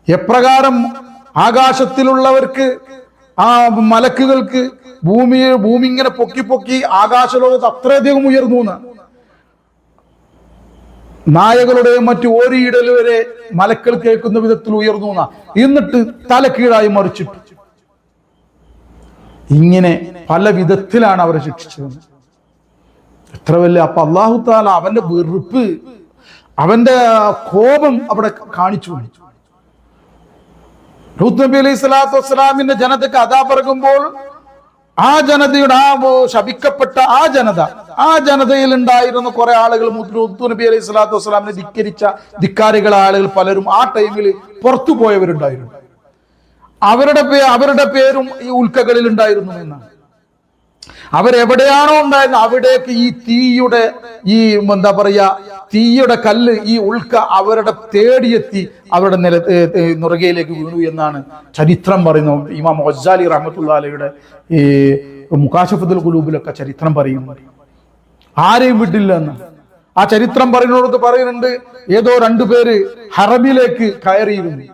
എപ്രകാരം ആകാശത്തിലുള്ളവർക്ക്, ആ മലക്കുകൾക്ക് ഭൂമി ഇങ്ങനെ പൊക്കി ആകാശലോകത്ത് അത്രയധികം ഉയർന്നു എന്നാണ്. നായകളുടെയും മറ്റു ഓരിയിടൽ വരെ മലക്കൾ കേൾക്കുന്ന വിധത്തിൽ ഉയർന്നു എന്നാ. എന്നിട്ട് തലക്കീഴായി മറിച്ചിട്ടു. ഇങ്ങനെ പല വിധത്തിലാണ് അവരെ ശിക്ഷിച്ചത്. എത്ര വലിയ! അപ്പൊ അല്ലാഹു തആല അവന്റെ വെറുപ്പ്, അവന്റെ കോപം അവിടെ കാണിച്ചു. ലൂത്ത് നബി അലൈഹി സ്വലാത്തു വസ്സലാമിന്റെ ജനതയ്ക്ക് അദാബ് ഇറങ്ങുമ്പോൾ ആ ജനതയുടെ ശപിക്കപ്പെട്ട ആ ജനതയിൽ ഉണ്ടായിരുന്ന കുറെ ആളുകൾ ലൂത്ത് നബി അലൈഹി സ്വലാത്തു വസ്സലാമിനെ ധിക്കരിച്ച ധിക്കാരികളായ ആളുകൾ പലരും ആ ടൈമിൽ പുറത്തു പോയവരുണ്ടായിരുന്നു. അവരുടെ പേരും ഈ ഉൽക്കകളിൽ ഉണ്ടായിരുന്നു എന്നാണ്. അവരെവിടെയാണോ ഉണ്ടായിരുന്നത് അവിടേക്ക് ഈ തീയുടെ കല്ല്, ഈ ഉൽക്ക അവരുടെ തേടിയെത്തി അവരുടെ നുറകയിലേക്ക് വീണു എന്നാണ് ചരിത്രം പറയുന്നത്. ഇമാം ഗസാലി റഹ്മത്തുള്ളാഹി അലൈഹിയുടെ ഈ മുകാശഫത്തുൽ ഖുലൂബിലൊക്കെ ചരിത്രം പറയുന്നു. ആരെയും വിട്ടില്ല എന്ന് ആ ചരിത്രം പറയുന്നത് പറയുന്നുണ്ട്. ഏതോ 2 പേര് ഹറമിലേക്ക് കയറിയിരുന്നു.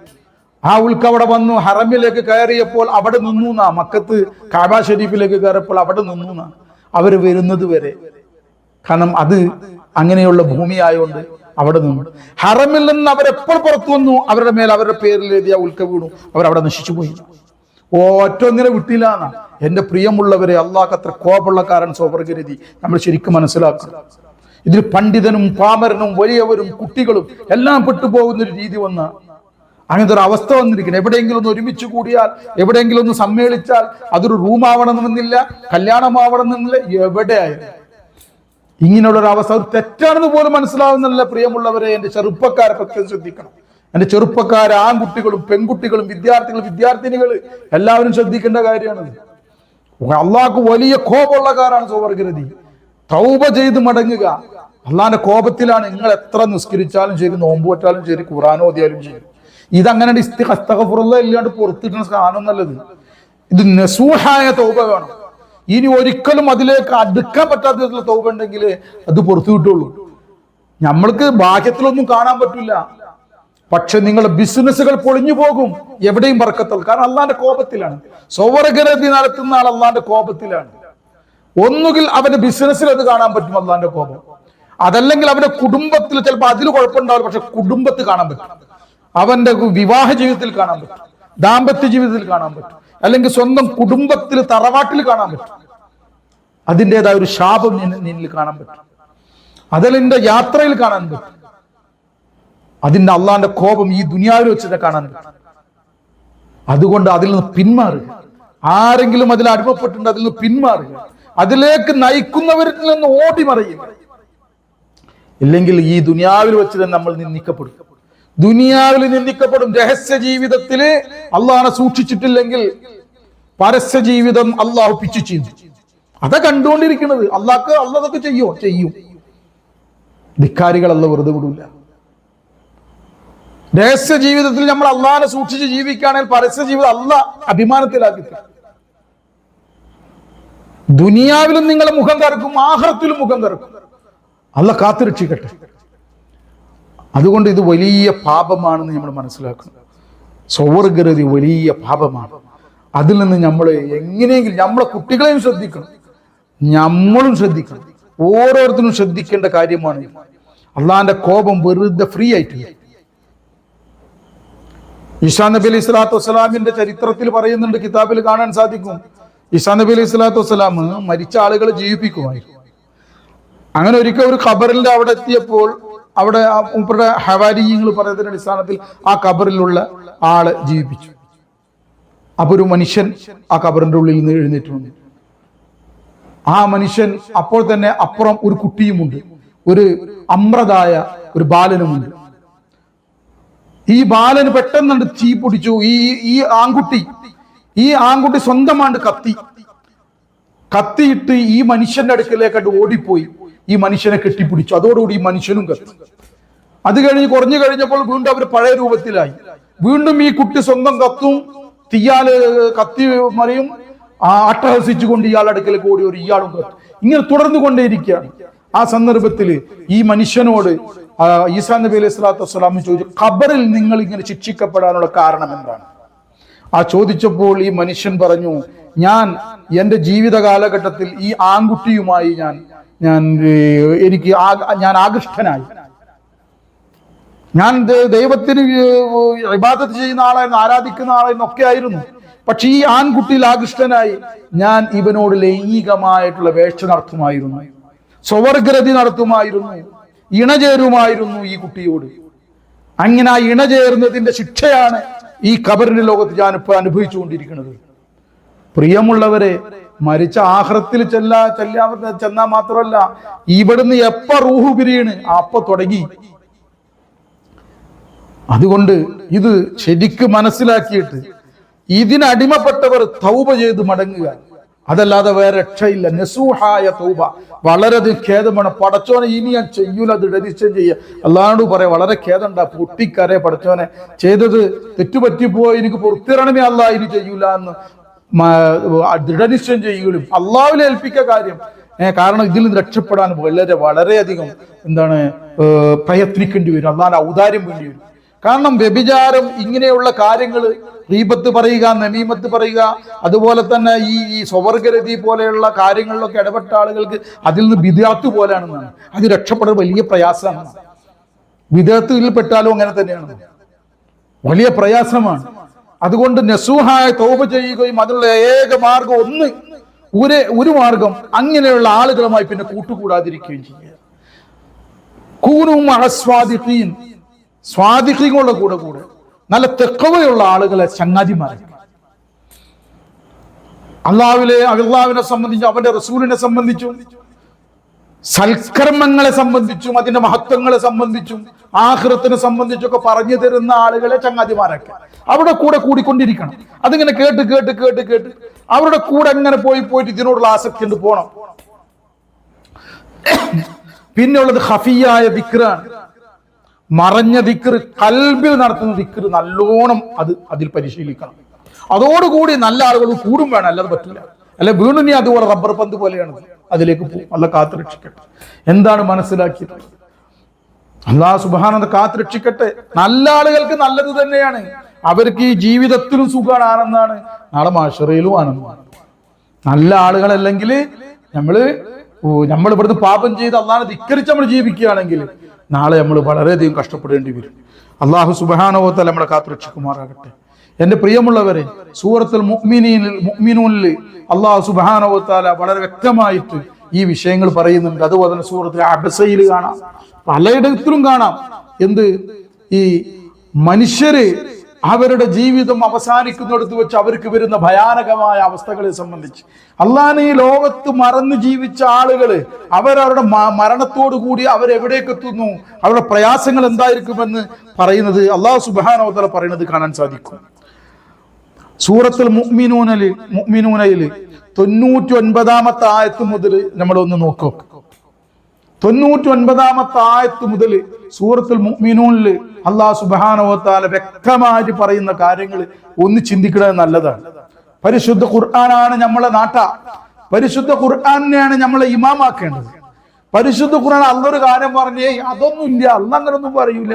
ആ ഉൽക്ക അവിടെ വന്നു, ഹറമിലേക്ക് കയറിയപ്പോൾ അവിടെ നിന്നു. മക്കത്ത് കാബ ഷരീഫിലേക്ക് കയറിയപ്പോൾ അവിടെ നിന്നു അവര് വരുന്നത് വരെ. കാരണം അത് അങ്ങനെയുള്ള ഭൂമിയായോണ്ട് അവിടെ നിന്നു. ഹറമിൽ നിന്ന് അവരെപ്പോൾ പുറത്തു വന്നു, അവരുടെ മേൽ അവരുടെ പേരിൽ എഴുതിയ ഉൽക്ക വീണു, അവരവിടെ നശിച്ചു പോയി. ഒറ്റൊന്നിനെ വിട്ടില്ലാന്ന. എന്റെ പ്രിയമുള്ളവരെ, അള്ളാഹ് അത്ര കോപമുള്ളക്കാരൻ സ്വർഗ്ഗരതി നമ്മൾ ശരിക്കും മനസ്സിലാക്കണം. ഇതിൽ പണ്ഡിതനും പാമരനും വലിയവരും കുട്ടികളും എല്ലാം പെട്ടുപോകുന്ന ഒരു രീതി വന്ന അങ്ങനത്തെ ഒരു അവസ്ഥ വന്നിരിക്കണം. എവിടെയെങ്കിലും ഒന്ന് ഒരുമിച്ച് കൂടിയാൽ, എവിടെയെങ്കിലും ഒന്ന് സമ്മേളിച്ചാൽ അതൊരു റൂമാവണമെന്നില്ല, കല്യാണമാവണമെന്നില്ല, എവിടെയായാലും ഇങ്ങനെയുള്ളൊരു അവസ്ഥ അത് തെറ്റാണെന്ന് പോലും മനസ്സിലാവുന്നില്ല. പ്രിയമുള്ളവരെ, എന്റെ ചെറുപ്പക്കാരെ പ്രത്യേകം ശ്രദ്ധിക്കണം. എന്റെ ചെറുപ്പക്കാരെ, ആൺകുട്ടികളും പെൺകുട്ടികളും വിദ്യാർത്ഥികളും വിദ്യാർത്ഥിനികൾ എല്ലാവരും ശ്രദ്ധിക്കേണ്ട കാര്യമാണ്. അള്ളാഹ്ക്ക് വലിയ കോപമുള്ളക്കാരാണ് സ്വർഗ്ഗരതി. തൗബ ചെയ്ത് മടങ്ങുക. അള്ളാഹിന്റെ കോപത്തിലാണ്. നിങ്ങൾ എത്ര നിസ്കരിച്ചാലും ശരി, നോമ്പ് വെച്ചാലും ശരി, ഖുർആൻ ഓതിയാലും ശരി, ഇതങ്ങനെ അസ്തഗ്ഫിറുല്ലാഹ് ഇല്ലാണ്ട് പുറത്തിട്ടുന്ന സാധനം നല്ലത്. ഇത് നസൂഹായ തൗബ വേണം. ഇനി ഒരിക്കലും അതിലേക്ക് അടുക്കാൻ പറ്റാത്ത വിധത്തിലുള്ള തൗബ ഉണ്ടെങ്കിൽ അത് പുറത്തു കിട്ടുള്ളൂ. നമ്മൾക്ക് ബാഹ്യത്തിലൊന്നും കാണാൻ പറ്റില്ല, പക്ഷെ നിങ്ങളുടെ ബിസിനസ്സുകൾ പൊളിഞ്ഞു പോകും. എവിടെയും ബർക്കത്തുള്ളൂ. കാരണം അള്ളാന്റെ കോപത്തിലാണ്. സ്വർഗ്ഗരതി നടത്തുന്ന ആൾ അള്ളാന്റെ കോപത്തിലാണ്. ഒന്നുകിൽ അവന്റെ ബിസിനസ്സിൽ അത് കാണാൻ പറ്റും അള്ളാന്റെ കോപം, അതല്ലെങ്കിൽ അവന്റെ കുടുംബത്തിൽ ചിലപ്പോൾ അതിൽ കുഴപ്പമുണ്ടാവില്ല, പക്ഷെ കുടുംബത്തിൽ കാണാൻ പറ്റും. അവന്റെ വിവാഹ ജീവിതത്തിൽ കാണാൻ പറ്റും, ദാമ്പത്യ ജീവിതത്തിൽ കാണാൻ പറ്റും, അല്ലെങ്കിൽ സ്വന്തം കുടുംബത്തിൽ തറവാട്ടിൽ കാണാൻ പറ്റും. അതിൻ്റെതായ ഒരു ശാപം നിന്നിൽ കാണാൻ പറ്റും. അതിന്റെ യാത്രയിൽ കാണാൻ പറ്റും. അതിന്റെ അള്ളാന്റെ കോപം ഈ ദുനിയാവിൽ വെച്ചിട്ട് കാണാൻ പറ്റും. അതുകൊണ്ട് അതിൽ നിന്ന് പിന്മാറുക. ആരെങ്കിലും അതിൽ അടിമപ്പെട്ടിട്ടുണ്ട്, അതിൽ നിന്ന് പിന്മാറുക. അതിലേക്ക് നയിക്കുന്നവരിൽ നിന്ന് ഓടി മറയുക. ഇല്ലെങ്കിൽ ഈ ദുനിയാവിൽ വെച്ച് തന്നെ നമ്മൾ നിന്ദിക്കപ്പെടും. ദുനിയാവിൽ നിന്ദിക്കപ്പെടും. രഹസ്യ ജീവിതത്തില് അള്ളാഹനെ സൂക്ഷിച്ചിട്ടില്ലെങ്കിൽ പരസ്യ ജീവിതം അള്ളാഹു പിച്ചു ചെയ്തു. അതാ കണ്ടുകൊണ്ടിരിക്കുന്നത്. അള്ളാഹൊക്കെ ചെയ്യും. ധിക്കാരികൾ അല്ല വെറുതെ വിടൂല. രഹസ്യ ജീവിതത്തിൽ നമ്മൾ അള്ളാഹനെ സൂക്ഷിച്ച് ജീവിക്കുകയാണെങ്കിൽ പരസ്യ ജീവിതം അള്ളാഹ് അഭിമാനത്തിലാക്കി. ദുനിയാവിലും നിങ്ങളെ മുഖം കറക്കും, ആഖിറത്തിലും മുഖം കറക്കും. അള്ളാഹ് കാത്തുരക്ഷിക്കട്ടെ. അതുകൊണ്ട് ഇത് വലിയ പാപമാണെന്ന് നമ്മൾ മനസ്സിലാക്കണം. സ്വർഗ്ഗരതി വലിയ പാപമാണ്. അതിൽ നിന്ന് നമ്മൾ എങ്ങനെയെങ്കിലും നമ്മളെ കുട്ടികളെയും ശ്രദ്ധിക്കണം, നമ്മളും ശ്രദ്ധിക്കണം. ഓരോരുത്തരും ശ്രദ്ധിക്കേണ്ട കാര്യമാണ്. അള്ളാഹിന്റെ കോപം വെറുതെ ഫ്രീ ആയിട്ട്. ഈസാ നബി അലൈഹി സ്വലാത്തു വസ്സലാമിന്റെ ചരിത്രത്തിൽ പറയുന്നുണ്ട്, കിതാബിൽ കാണാൻ സാധിക്കും. ഈസാ നബി അലൈഹി സ്വലാത്തു വസ്സലാം മരിച്ച ആളുകളെ ജീവിപ്പിക്കുമായിരുന്നു. അങ്ങനെ ഒരിക്കൽ ഒരു ഖബറിന്റെ അവിടെ എത്തിയപ്പോൾ അവിടെ മൂപ്പരുടെ ഹവാരിയങ്ങൾ പറയുന്നതിന്റെ അടിസ്ഥാനത്തിൽ ആ ഖബറിലുള്ള ആളെ ജീവിപ്പിച്ചു. അപ്പൊ ഒരു മനുഷ്യൻ ആ ഖബറിന്റെ ഉള്ളിൽ നിന്ന് എഴുന്നേറ്റ് വന്നു. ആ മനുഷ്യൻ അപ്പോൾ തന്നെ അപ്പുറം ഒരു കുട്ടിയുമുണ്ട്, ഒരു അമ്രതായ ഒരു ബാലനുമുണ്ട്. ഈ ബാലന് പെട്ടെന്ന് തീ പൊടിച്ചു. ഈ ആൺകുട്ടി സ്വന്തമാണ്ട് കത്തിയിട്ട് ഈ മനുഷ്യന്റെ അടുക്കലേക്കായിട്ട് ഓടിപ്പോയി ഈ മനുഷ്യനെ കെട്ടിപ്പിടിച്ചു. അതോടുകൂടി ഈ മനുഷ്യനും കത്തി. അത് കുറഞ്ഞു കഴിഞ്ഞപ്പോൾ വീണ്ടും അവർ പഴയ രൂപത്തിലായി. വീണ്ടും ഈ കുട്ടി സ്വന്തം കത്തും, തീയാല് കത്തി മറിയും, അട്ടഹസിച്ചുകൊണ്ട് ഇയാളുടെ അടുക്കലേക്ക് ഓടി ഒരു ഇയാളും കത്തും. ഇങ്ങനെ തുടർന്നു കൊണ്ടേയിരിക്കുകയാണ്. ആ സന്ദർഭത്തിൽ ഈ മനുഷ്യനോട് ഈസാ നബി അലൈഹി സ്വലാത്തു വസ്സലാം ചോദിച്ചു, ഖബറിൽ നിങ്ങൾ ഇങ്ങനെ ശിക്ഷിക്കപ്പെടാനുള്ള കാരണം എന്താണ്? ആ ചോദിച്ചപ്പോൾ ഈ മനുഷ്യൻ പറഞ്ഞു, ഞാൻ എൻ്റെ ജീവിത കാലഘട്ടത്തിൽ ഈ ആൺകുട്ടിയുമായി ഞാൻ ആകൃഷ്ടനായി. ഞാൻ ദൈവത്തിന് ഇബാദത്ത് ചെയ്യുന്ന ആളായിരുന്നു, ആരാധിക്കുന്ന ആളായിരുന്നു, ഒക്കെ ആയിരുന്നു. പക്ഷെ ഈ ആൺകുട്ടിയിൽ ആകൃഷ്ടനായി ഞാൻ ഇവനോട് ലൈംഗികമായിട്ടുള്ള വേഴ്ച നടത്തുമായിരുന്നു, സ്വർഗ്ഗരതി നടത്തുമായിരുന്നു, ഇണചേരുമായിരുന്നു ഈ കുട്ടിയോട്. അങ്ങനെ ആ ഇണചേർന്നതിന്റെ ശിക്ഷയാണ് ഈ ഖബറിന്റെ ലോകത്ത് ഞാൻ ഇപ്പോൾ അനുഭവിച്ചുകൊണ്ടിരിക്കുന്നത്. പ്രിയമുള്ളവരെ, മരിച്ച ആഖിറത്തിൽ ചെന്നാ മാത്രമല്ല, ഇവിടുന്ന് എപ്പ റൂഹ് പിരിയണ് അപ്പൊ തുടങ്ങി. അതുകൊണ്ട് ഇത് ശരിക്കും മനസ്സിലാക്കിയിട്ട് ഇതിനടിമപ്പെട്ടവർ തൗബ ചെയ്ത് മടങ്ങുക, അതല്ലാതെ വേറെ രക്ഷയില്ല. നസൂഹായ തൗബ. വളരെ ഖേദമാണ്. പടച്ചോനെ ഇനി ഞാൻ ചെയ്യൂല, അത് നിശ്ചയം ചെയ്യുക. അല്ലാണ്ട് പറയാം, വളരെ ഖേദണ്ട, പൊട്ടിക്കരയെ പടച്ചോനെ ചെയ്തത് തെറ്റുപറ്റിപ്പോയി, എനിക്ക് പുറത്തിറണമേ അല്ലാ, ഇനി ചെയ്യൂല എന്ന് ദൃഢനിശ്ചയം ചെയ്യുകയും അള്ളാഹുവിനെ ഏൽപ്പിക്ക കാര്യം. കാരണം ഇതിൽ നിന്ന് രക്ഷപ്പെടാൻ വളരെയധികം പ്രയത്നിക്കേണ്ടി വരും. അള്ളാഹിന്റെ ഔദാര്യം വേണ്ടി വരും. കാരണം വ്യഭിചാരം, ഇങ്ങനെയുള്ള കാര്യങ്ങൾ, ഗീബത്ത് പറയുക, നമീമത്ത് പറയുക, അതുപോലെ തന്നെ ഈ സ്വവർഗരതി പോലെയുള്ള കാര്യങ്ങളിലൊക്കെ ഇടപെട്ട ആളുകൾക്ക് അതിൽ നിന്ന് ബിദ്അത്ത് പോലെയാണെന്നാണ്. അത് രക്ഷപ്പെടാൻ വലിയ പ്രയാസമാണ്. ബിദ്അത്തിൽ പെട്ടാലും അങ്ങനെ തന്നെയാണ്, വലിയ പ്രയാസമാണ്. അതുകൊണ്ട് നസൂഹായ തൗബ ചെയ്യുകയും അതിനുള്ള ഏക മാർഗം ഒരു മാർഗം അങ്ങനെയുള്ള ആളുകളുമായി പിന്നെ കൂട്ടുകൂടാതിരിക്കുകയും ചെയ്യുക. കൂനു മഅ സ്വാദിഖീൻ, സ്വാദിഖീങ്ങളുടെ കൂടെ നല്ല തെഖ്വയുള്ള ആളുകളെ ചങ്ങാതിമാരെ. അള്ളാഹുവിനെ സംബന്ധിച്ചും അവന്റെ റസൂലിനെ സംബന്ധിച്ചും സൽക്കർമ്മങ്ങളെ സംബന്ധിച്ചും അതിന്റെ മഹത്വങ്ങളെ സംബന്ധിച്ചും ആഖിറത്തിനെ സംബന്ധിച്ചൊക്കെ പറഞ്ഞു തരുന്ന ആളുകളെ ചങ്ങാതിമാരൊക്കെ അവിടെ കൂടെ കൂടിക്കൊണ്ടിരിക്കണം. അതിങ്ങനെ കേട്ട് അവരുടെ കൂടെ അങ്ങനെ പോയിട്ട് ഇതിനോടുള്ള ആസക്തി കൊണ്ട് പോണം. പിന്നെയുള്ളത് ഖഫിയായ ദിക്റാണ്, മറഞ്ഞ ദിക്ർ, ഖൽബിൽ നടത്തുന്ന ദിക്ർ നല്ലോണം അതിൽ പരിശീലിക്കണം. അതോടുകൂടി നല്ല ആളുകൾ കൂടും വേണം, അല്ലാതെ പറ്റില്ല. അല്ലെ വീണ്ടും നീ അതുപോലെ റബ്ബർ പന്ത് പോലെയാണ്, അതിലേക്ക് പോകും. അല്ല കാത്തുരക്ഷിക്കട്ടെ. എന്താണ് മനസ്സിലാക്കിയത്? അല്ലാഹു സുബ്ഹാനഹു കാത്തുരക്ഷിക്കട്ടെ. നല്ല ആളുകൾക്ക് നല്ലത് തന്നെയാണ്, അവർക്ക് ഈ ജീവിതത്തിലും സുഖമാണ്, ആനന്ദാണ്, നാളെ മഹ്ശറയിലും ആനന്ദമാണ്. നല്ല ആളുകളല്ലെങ്കിൽ നമ്മൾ ഇവിടുന്ന് പാപം ചെയ്ത് അള്ളാഹനെ ധിക്കരിച്ച് നമ്മൾ ജീവിക്കുകയാണെങ്കിൽ നാളെ നമ്മൾ വളരെയധികം കഷ്ടപ്പെടേണ്ടി വരും. അല്ലാഹു സുബ്ഹാനഹു വ തആല നമ്മളെ കാത്തുരക്ഷിക്കുമാറാകട്ടെ. എന്റെ പ്രിയമുള്ളവരെ, സൂറത്തുൽ മുഅ്മിനൂനിൽ അല്ലാഹു സുബ്ഹാനഹു വ തആല വളരെ വ്യക്തമായിട്ട് ഈ വിഷയങ്ങൾ പറയുന്നുണ്ട്. അതുപോലെ തന്നെ സൂറത്തുൽ അബസയിൽ കാണാം, പലയിടത്തിലും കാണാം. ഈ മനുഷ്യര് അവരുടെ ജീവിതം അവസാനിക്കുന്നിടത്ത് വെച്ച് അവർക്ക് വരുന്ന ഭയാനകമായ അവസ്ഥകളെ സംബന്ധിച്ച് അള്ളാഹനെ ഈ ലോകത്ത് മറന്ന് ജീവിച്ച ആളുകള് അവരവരുടെ മരണത്തോടു കൂടി അവരെവിടേക്ക് എത്തുന്നു, അവരുടെ പ്രയാസങ്ങൾ എന്തായിരിക്കുമെന്ന് പറയുന്നത് അല്ലാഹു സുബ്ഹാനഹു വ തആല പറയുന്നത് കാണാൻ സാധിക്കും. സൂറത്തുൽ മുഅ്മിനൂനയിൽ 99-ാമത്തെ ആയത്ത് മുതൽ നമ്മളൊന്ന് നോക്കൂ. 99-ാമത്തെ ആയത്ത് മുതൽ സൂറത്തുൽ മുഅ്മിനൂനിൽ അല്ലാഹു സുബ്ഹാനഹു വ തആല വ്യക്തമായിട്ട് പറയുന്ന കാര്യങ്ങൾ ഒന്ന് ചിന്തിക്കുന്നത് നല്ലതാണ്. പരിശുദ്ധ ഖുർആനാണ് നമ്മളെ പരിശുദ്ധ ഖുർആനെയാണ് നമ്മളെ ഇമാമാക്കേണ്ടത്. പരിശുദ്ധ ഖുർആൻ അള്ളൊരു കാര്യം പറഞ്ഞേ അതൊന്നുമില്ല, അള്ള അങ്ങനൊന്നും പറയൂല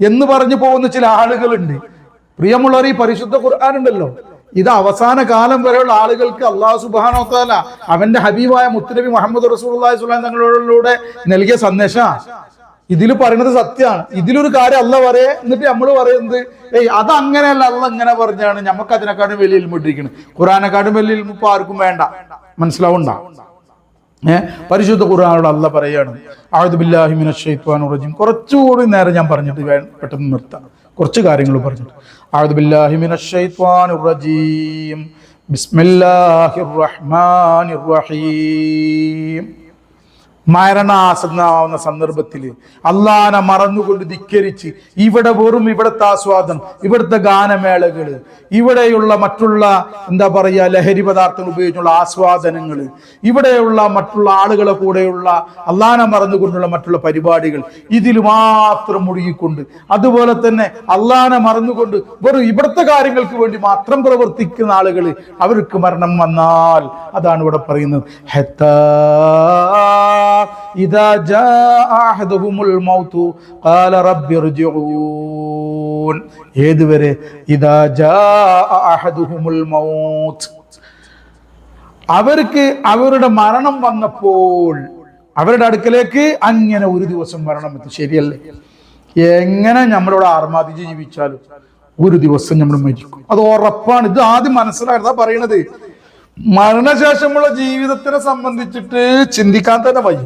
എന്ന് പറഞ്ഞു പോകുന്ന ചില ആളുകളുണ്ട്. പ്രിയമുള്ളവർ, ഈ പരിശുദ്ധ ഖുർആൻ ഉണ്ടല്ലോ, ഇത് അവസാന കാലം വരെയുള്ള ആളുകൾക്ക് അല്ലാഹു സുബ്ഹാനഹു വ തആല അവന്റെ ഹബീബായ മുത്തുനബി മുഹമ്മദ് റസൂലുള്ളാഹി സ്വല്ലല്ലാഹു അലൈഹി വസല്ലം തങ്ങളിലൂടെ നൽകിയ സന്ദേശമാണ്. ഇതിൽ പറയുന്നത് സത്യമാണ്. ഇതിലൊരു കാര്യം അല്ല പറയേ, എന്നിട്ട് നമ്മൾ പറയുന്നത് അത് അങ്ങനെയല്ല, അല്ല ഇങ്ങനെ പറഞ്ഞാണ്. നമുക്ക് അതിനെക്കാട്ടും വലിയ ഇൽമ ഇട്ടിരിക്കുന്നത്. ഖുർആനെക്കാട്ടും വലിയ ഇൽമ ഇപ്പൊ ആർക്കും വേണ്ട, മനസ്സിലാവുണ്ടാ? പരിശുദ്ധ ഖുർആനോട് അല്ല പറയാണ്, അഊദു ബില്ലാഹി മിനശ് ശൈത്വാനിർ റജീം. കുറച്ചുകൂടി നേരം ഞാൻ പറഞ്ഞിട്ട് പെട്ടെന്ന് നിർത്താം. കുറച്ച് കാര്യങ്ങൾ പറഞ്ഞിട്ട്, അഊദു ബില്ലാഹി മിനശ് ശൈത്വാനിർ റജീം, ബിസ്മില്ലാഹിർ റഹ്മാനിർ റഹീം. മരണാസന്നാവുന്ന സന്ദർഭത്തിൽ അള്ളാനെ മറന്നുകൊണ്ട് ധിക്കരിച്ച് ഇവിടുത്തെ ആസ്വാദനം, ഇവിടുത്തെ ഗാനമേളകള്, ഇവിടെയുള്ള മറ്റുള്ള ലഹരി പദാർത്ഥങ്ങൾ ഉപയോഗിച്ചുള്ള ആസ്വാദനങ്ങൾ, ഇവിടെയുള്ള മറ്റുള്ള ആളുകളെ കൂടെയുള്ള അള്ളാനെ മറന്നുകൊണ്ടുള്ള മറ്റുള്ള പരിപാടികൾ, ഇതിൽ മാത്രം മുഴുകിക്കൊണ്ട്, അതുപോലെ തന്നെ അള്ളാനെ മറന്നുകൊണ്ട് വെറും ഇവിടുത്തെ കാര്യങ്ങൾക്ക് വേണ്ടി മാത്രം പ്രവർത്തിക്കുന്ന ആളുകൾ, അവർക്ക് മരണം വന്നാൽ അതാണ് ഇവിടെ പറയുന്നത്, ഇദാ ജാഅ അഹദുഹുമുൽ മൗതു ഖാല റബ്ബി ഇർജിഊൻ. ഏതുവരെ? ഇദാ ജാഅ അഹദുഹുമുൽ മൗത്. അവർക്ക് അവരുടെ മരണം വന്നപ്പോൾ അവരുടെ അടുക്കലേക്ക് അങ്ങനെ ഒരു ദിവസം മരണം എത്തും. ശരിയല്ലേ? എങ്ങനെ നമ്മളോട് ആർമാദിച്ച് ജീവിച്ചാലും ഒരു ദിവസം നമ്മൾ മരിക്കും, അത് ഉറപ്പാണ്. ഇത് ആദ്യം മനസ്സിലാക്കുക പറയണത്. മരണശേഷമുള്ള ജീവിതത്തിനെ സംബന്ധിച്ചിട്ട് ചിന്തിക്കാൻ തന്നെ വയ്യ,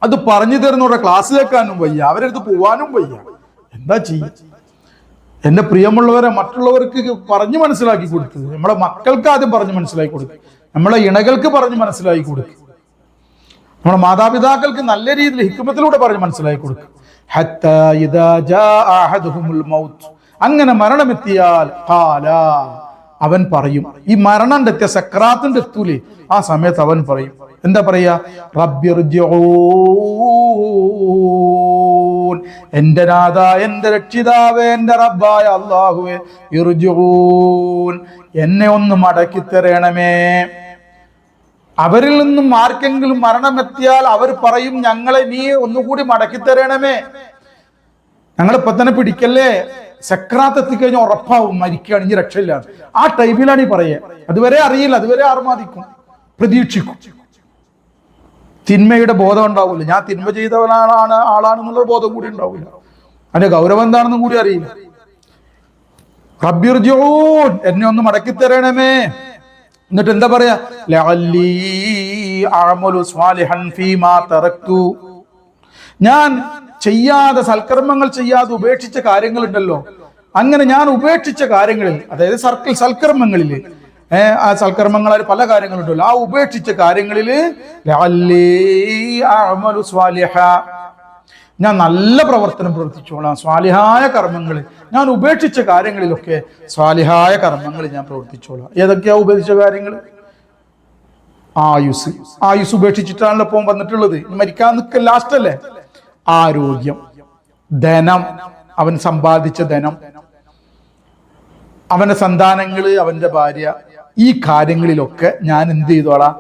അത് പറഞ്ഞു തരുന്നവരുടെ ക്ലാസ് കേൾക്കാനും വയ്യ, അവരടുത്ത് പോവാനും വയ്യ. എന്താ ചെയ്യ? എന്റെ പ്രിയമുള്ളവരെ, മറ്റുള്ളവർക്ക് പറഞ്ഞു മനസ്സിലാക്കി കൊടുക്കുക, നമ്മളെ മക്കൾക്ക് ആദ്യം പറഞ്ഞു മനസ്സിലാക്കി കൊടുക്കുക, നമ്മളെ ഇണകൾക്ക് പറഞ്ഞു മനസ്സിലാക്കി കൊടുക്കുക, നമ്മുടെ മാതാപിതാക്കൾക്ക് നല്ല രീതിയിൽ ഹിക്മത്തിലൂടെ പറഞ്ഞു മനസ്സിലാക്കി കൊടുക്കുക. ഹത്താ ഇദാ ജാഅ അഹദുഹുമുൽ മൗത്ത്. അങ്ങനെ മരണമെത്തിയാൽ ഖാല, അവൻ പറയും. ഈ മരണം എത്തിയ സക്രാത്തിന്റെ എത്തൂലേ, ആ സമയത്ത് അവൻ പറയും. എന്താ പറയാ? റബ്ബി ഇർജിഊൻ. എന്റെ നാഥ, എന്റെ രക്ഷിതാവേ, എന്റെ റബ്ബായ അല്ലാഹുവേ, ഇർജിഊൻ, എന്നെ ഒന്ന് മടക്കി തരണമേ. അവരിൽ നിന്നും ആർക്കെങ്കിലും മരണമെത്തിയാൽ അവർ പറയും, ഞങ്ങളെ നീ ഒന്നുകൂടി മടക്കി തരണമേ. ഞങ്ങളിപ്പോ തന്നെ പിടിക്കല്ലേ, സക്രാത്ത് എത്തിക്കഴിഞ്ഞാൽ ഉറപ്പാവും മരിക്കുകയാണ്, ഇനി രക്ഷയില്ല. ആ ടൈമിലാണ് ഈ പറയുക. അതുവരെ അറിയില്ല, അതുവരെ ആർമാദിക്കും, പ്രതീക്ഷിക്കും. തിന്മയുടെ ബോധം ഉണ്ടാവില്ല. ഞാൻ തിന്മ ആളാണെന്നുള്ള ബോധം കൂടി ഉണ്ടാവില്ല. അതിന്റെ ഗൗരവം എന്താണെന്നും കൂടി അറിയില്ല. റബ്ബിർജിഊൻ, എന്നെ ഒന്ന് മടക്കി തരണമേ. എന്നിട്ട് എന്താ പറയാ? ലഅല്ലി അഅമലു സ്വാലിഹൻ ഫീമാ തറക്തു, ഞാൻ ചെയ്യാതെ, സൽക്കർമ്മങ്ങൾ ചെയ്യാതെ ഉപേക്ഷിച്ച കാര്യങ്ങളുണ്ടല്ലോ, അങ്ങനെ ഞാൻ ഉപേക്ഷിച്ച കാര്യങ്ങളിൽ, അതായത് സൽക്കർമ്മങ്ങളിൽ, ആ സൽക്കർമ്മങ്ങളിൽ പല കാര്യങ്ങളുണ്ടല്ലോ, ആ ഉപേക്ഷിച്ച കാര്യങ്ങളിൽ ലഅല്ലി അഅമലു സ്വാലിഹ, ഞാൻ നല്ല പ്രവർത്തനം പ്രവർത്തിച്ചോളാം. സ്വാലിഹായ കർമ്മങ്ങൾ, ഞാൻ ഉപേക്ഷിച്ച കാര്യങ്ങളിലൊക്കെ സ്വാലിഹായ കർമ്മങ്ങൾ ഞാൻ പ്രവർത്തിച്ചോളാം. ഏതൊക്കെയാ ഉപേക്ഷിച്ച കാര്യങ്ങൾ? ആയുസ് ഉപേക്ഷിച്ചിട്ടാണല്ലോ ഇപ്പം വന്നിട്ടുള്ളത്. മരിക്കാൻ നിൽക്ക ലാസ്റ്റ് അല്ലേ. ആരോഗ്യം, ധനം, അവൻ സമ്പാദിച്ച ധനം, അവന്റെ സന്താനങ്ങള്, അവന്റെ ഭാര്യ, ഈ കാര്യങ്ങളിലൊക്കെ ഞാൻ എന്ത് ചെയ്തോളാം?